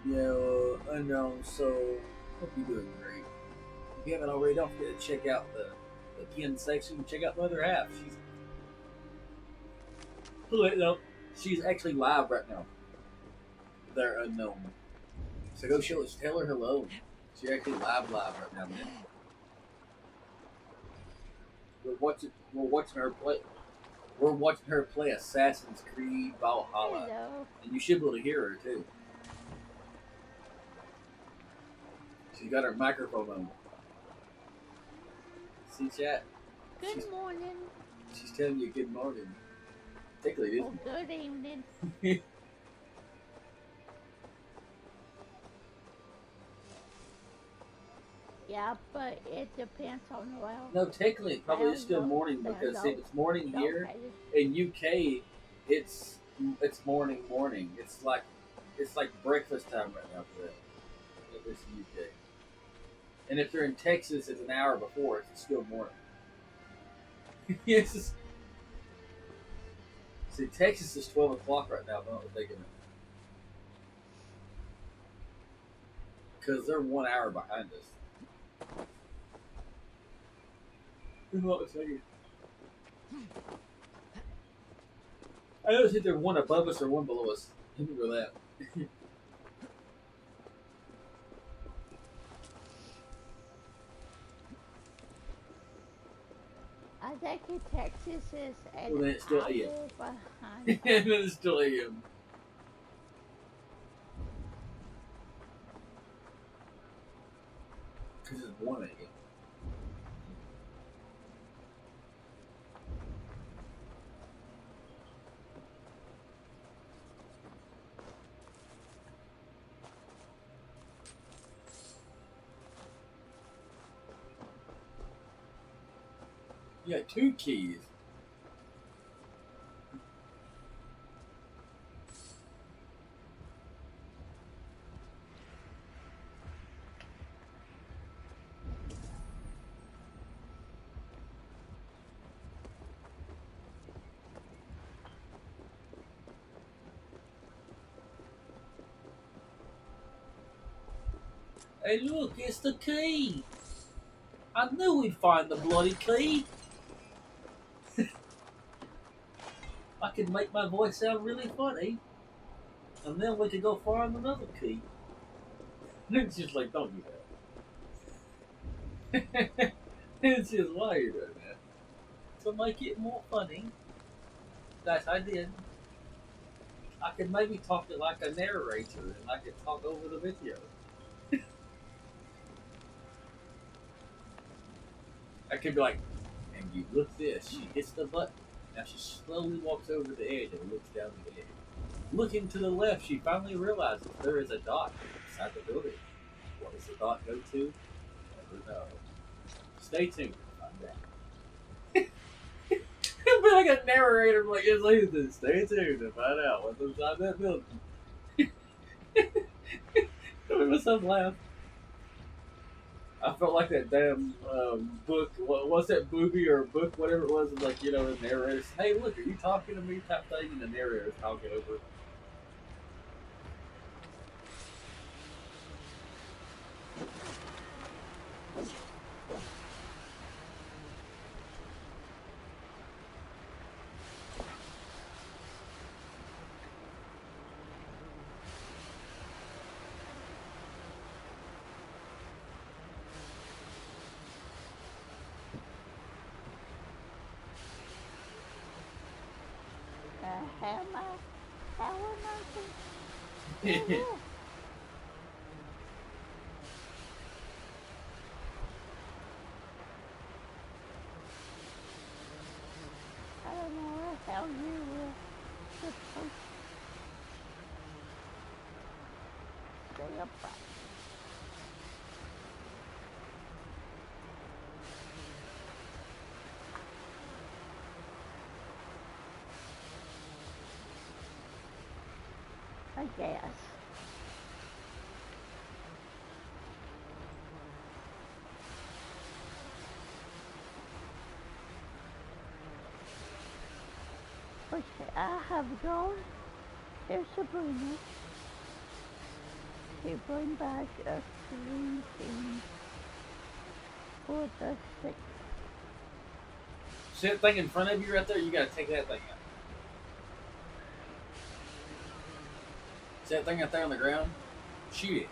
Yeah, I know. So hope you're doing great. If you haven't already, don't forget to check out the pinned section. Check out the other half. She's actually live right now. They're unknown. So go tell her hello. She's actually live right now, man. We're watching her play Assassin's Creed Valhalla. Hello. And you should be able to hear her too. She's got her microphone on. See, chat? Good morning. She's telling you good morning. Particularly this good evening. Yeah, but it depends on No, technically, it probably is still morning because see, it's morning here in UK. It's morning. It's like breakfast time right now for them. It's UK. And if you're in Texas, it's an hour before. It's still morning. Yes. See, Texas is 12 o'clock right now. If I'm not mistaken. Because they're 1 hour behind us. Hold on a second. I don't think they're one above us or one below us. Remember that. I think in Texas is an Well, then it's still hour AM. behind. And then it's still AM. Because it's 1 AM. You got 2 keys. Hey look, it's the key! I knew we'd find the bloody key! I could make my voice sound really funny. And then we could go find another key. It's just like, don't do that. It's just, why are you doing that? To make it more funny. That I did. I could maybe talk to like a narrator and I could talk over the video. I could be like, and you look this, she hits the button. Now she slowly walks over the edge and looks down the edge. Looking to the left, she finally realizes there is a dot inside the building. What does the dot go to? Never know. Stay tuned to find out. It'll be like a narrator, like, it's like this. Stay tuned to find out what's inside that building. I made myself laugh. I felt like that damn book. What was that movie or book, whatever it was? It was like, you know, the narrator says, "Hey, look, are you talking to me?" type thing, and the narrator is talking over. How am I I don't know how you were supposed to stay upright. I guess. Okay, I have gone. Here's Sabrina. She bring back a green thing for the sick. See that thing in front of you right there? You gotta take that thing out. See that thing out there on the ground? Shoot it.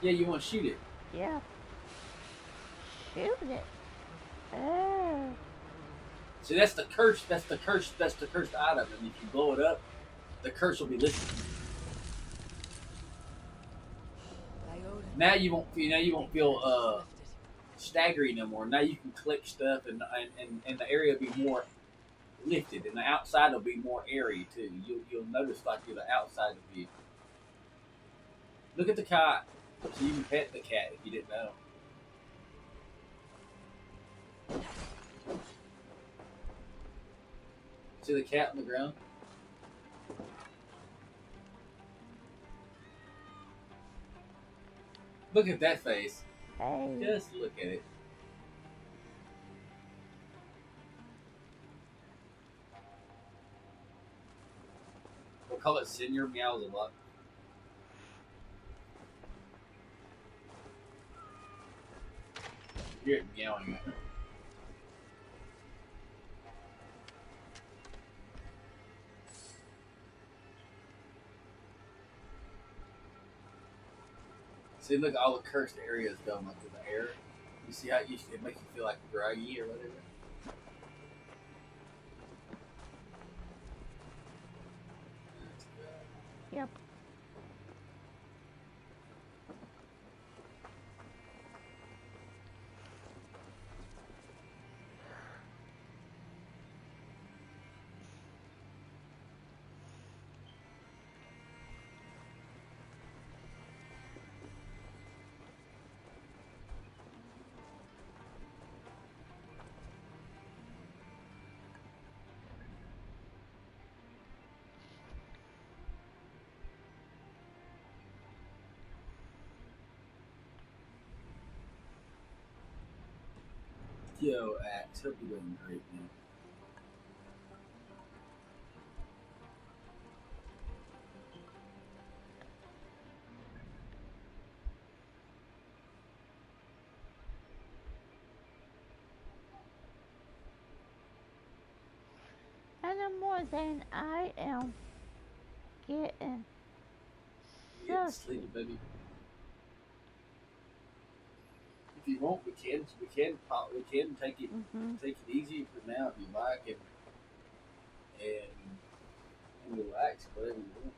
Yeah, you want to shoot it. Yeah. Shoot it. Oh. See, that's the curse. That's the curse. That's the cursed item. And if you blow it up, the curse will be lifted. Now you won't. Now you won't feel staggery no more. Now you can collect stuff, and the area will be more lifted, and the outside will be more airy too. You'll notice like you're the outside of the vehicle. Look at the cat. So you can pet the cat if you didn't know. See the cat on the ground? Look at that face. Hey. Just look at it. We'll call it Senior Meows a lot. hear it meowing. See, look, all the cursed areas going up in the air. You see how it makes you feel like draggy or whatever. Yep. Yo, Axe, hope you're doing great, man. And the more than I am getting Getting so sleepy, baby. If you want, we can take it easy for now if you like, and relax, whatever you want.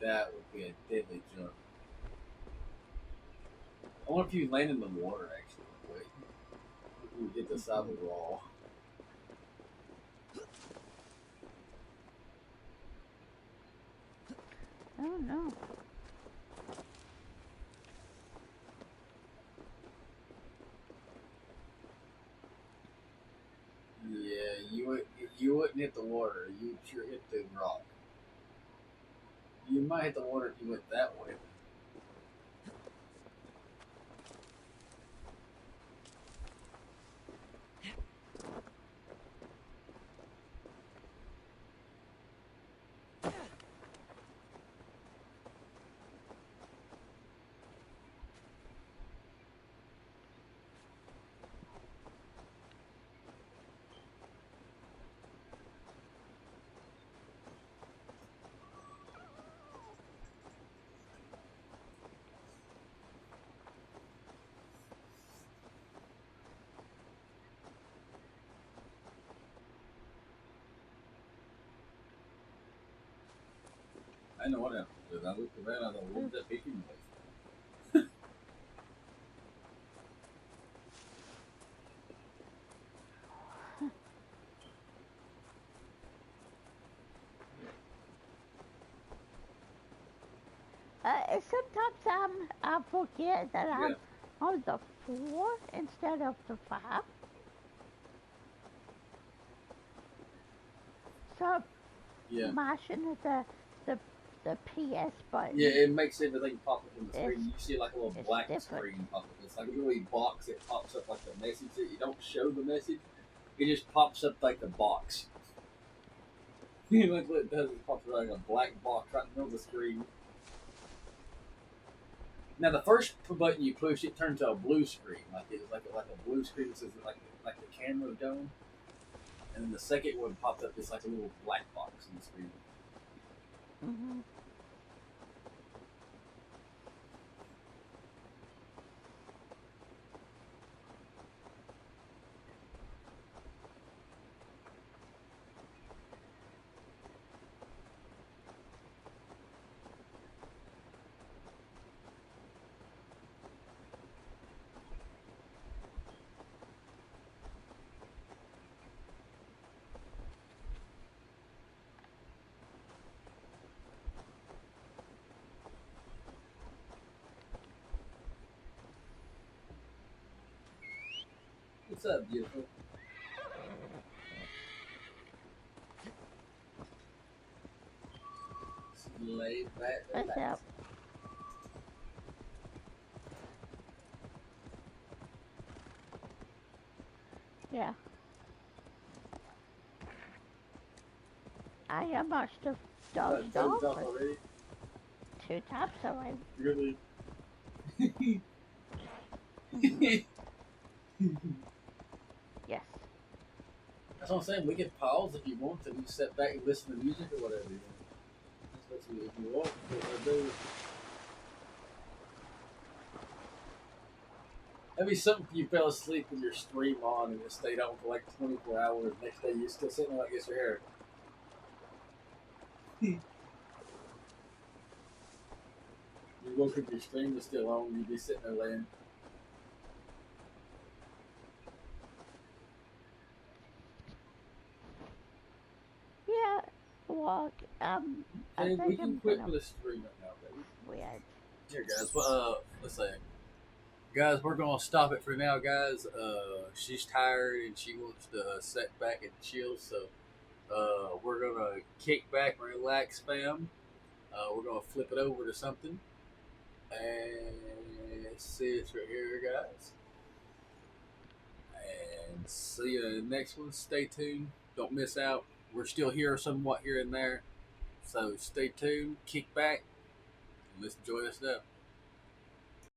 That would be a deadly jump. I wonder if you land in the water actually. Wait, you hit the side of the wall. I don't know. Yeah, you wouldn't hit the water. You'd sure hit the rock. You might hit the water if you went that way. I know what happened. Because I looked around and I thought, what was that beeping noise? Sometimes I forget that Yeah. I'm on the 4 instead of the 5. So Yeah. mashing the PS button. Yeah, it makes everything pop up on the screen. It's- You see like a little it's black different. screen pop up. It's like a little box that pops up like the message that you don't show the message. It just pops up like the box. Like what it does, it pops up like a black box right in the middle of the screen. Now the first button you push, it turns to a blue screen, like it's like a blue screen that says like the camera dome. And then the second one pops up, it's like a little black box on the screen. Mm-hmm. What's up, beautiful? Lay back, What's relax. up? Yeah. I am much to dozed off for 2 times already. Really? Yes. That's what I'm saying. We can pause if you want to. You sit back and listen to music or whatever. You want. That's what you, if you want. Do. That'd be something if you fell asleep with your stream on and it stayed on for like 24 hours. Next day you're still sitting there like it's your hair. You woke up, your stream was still on, you'd be sitting there laying. Yeah, well, I Hey, think we can I'm quit gonna with a stream right now, baby. weird. Here, guys. Let's say, guys, we're gonna stop it for now, guys. She's tired and she wants to sit back and chill, so we're gonna kick back and relax, fam. We're gonna flip it over to something, and see it's right here, guys. And see you in the next one. Stay tuned. Don't miss out. We're still here, somewhat here and there. So stay tuned. Kick back. And let's enjoy this stuff.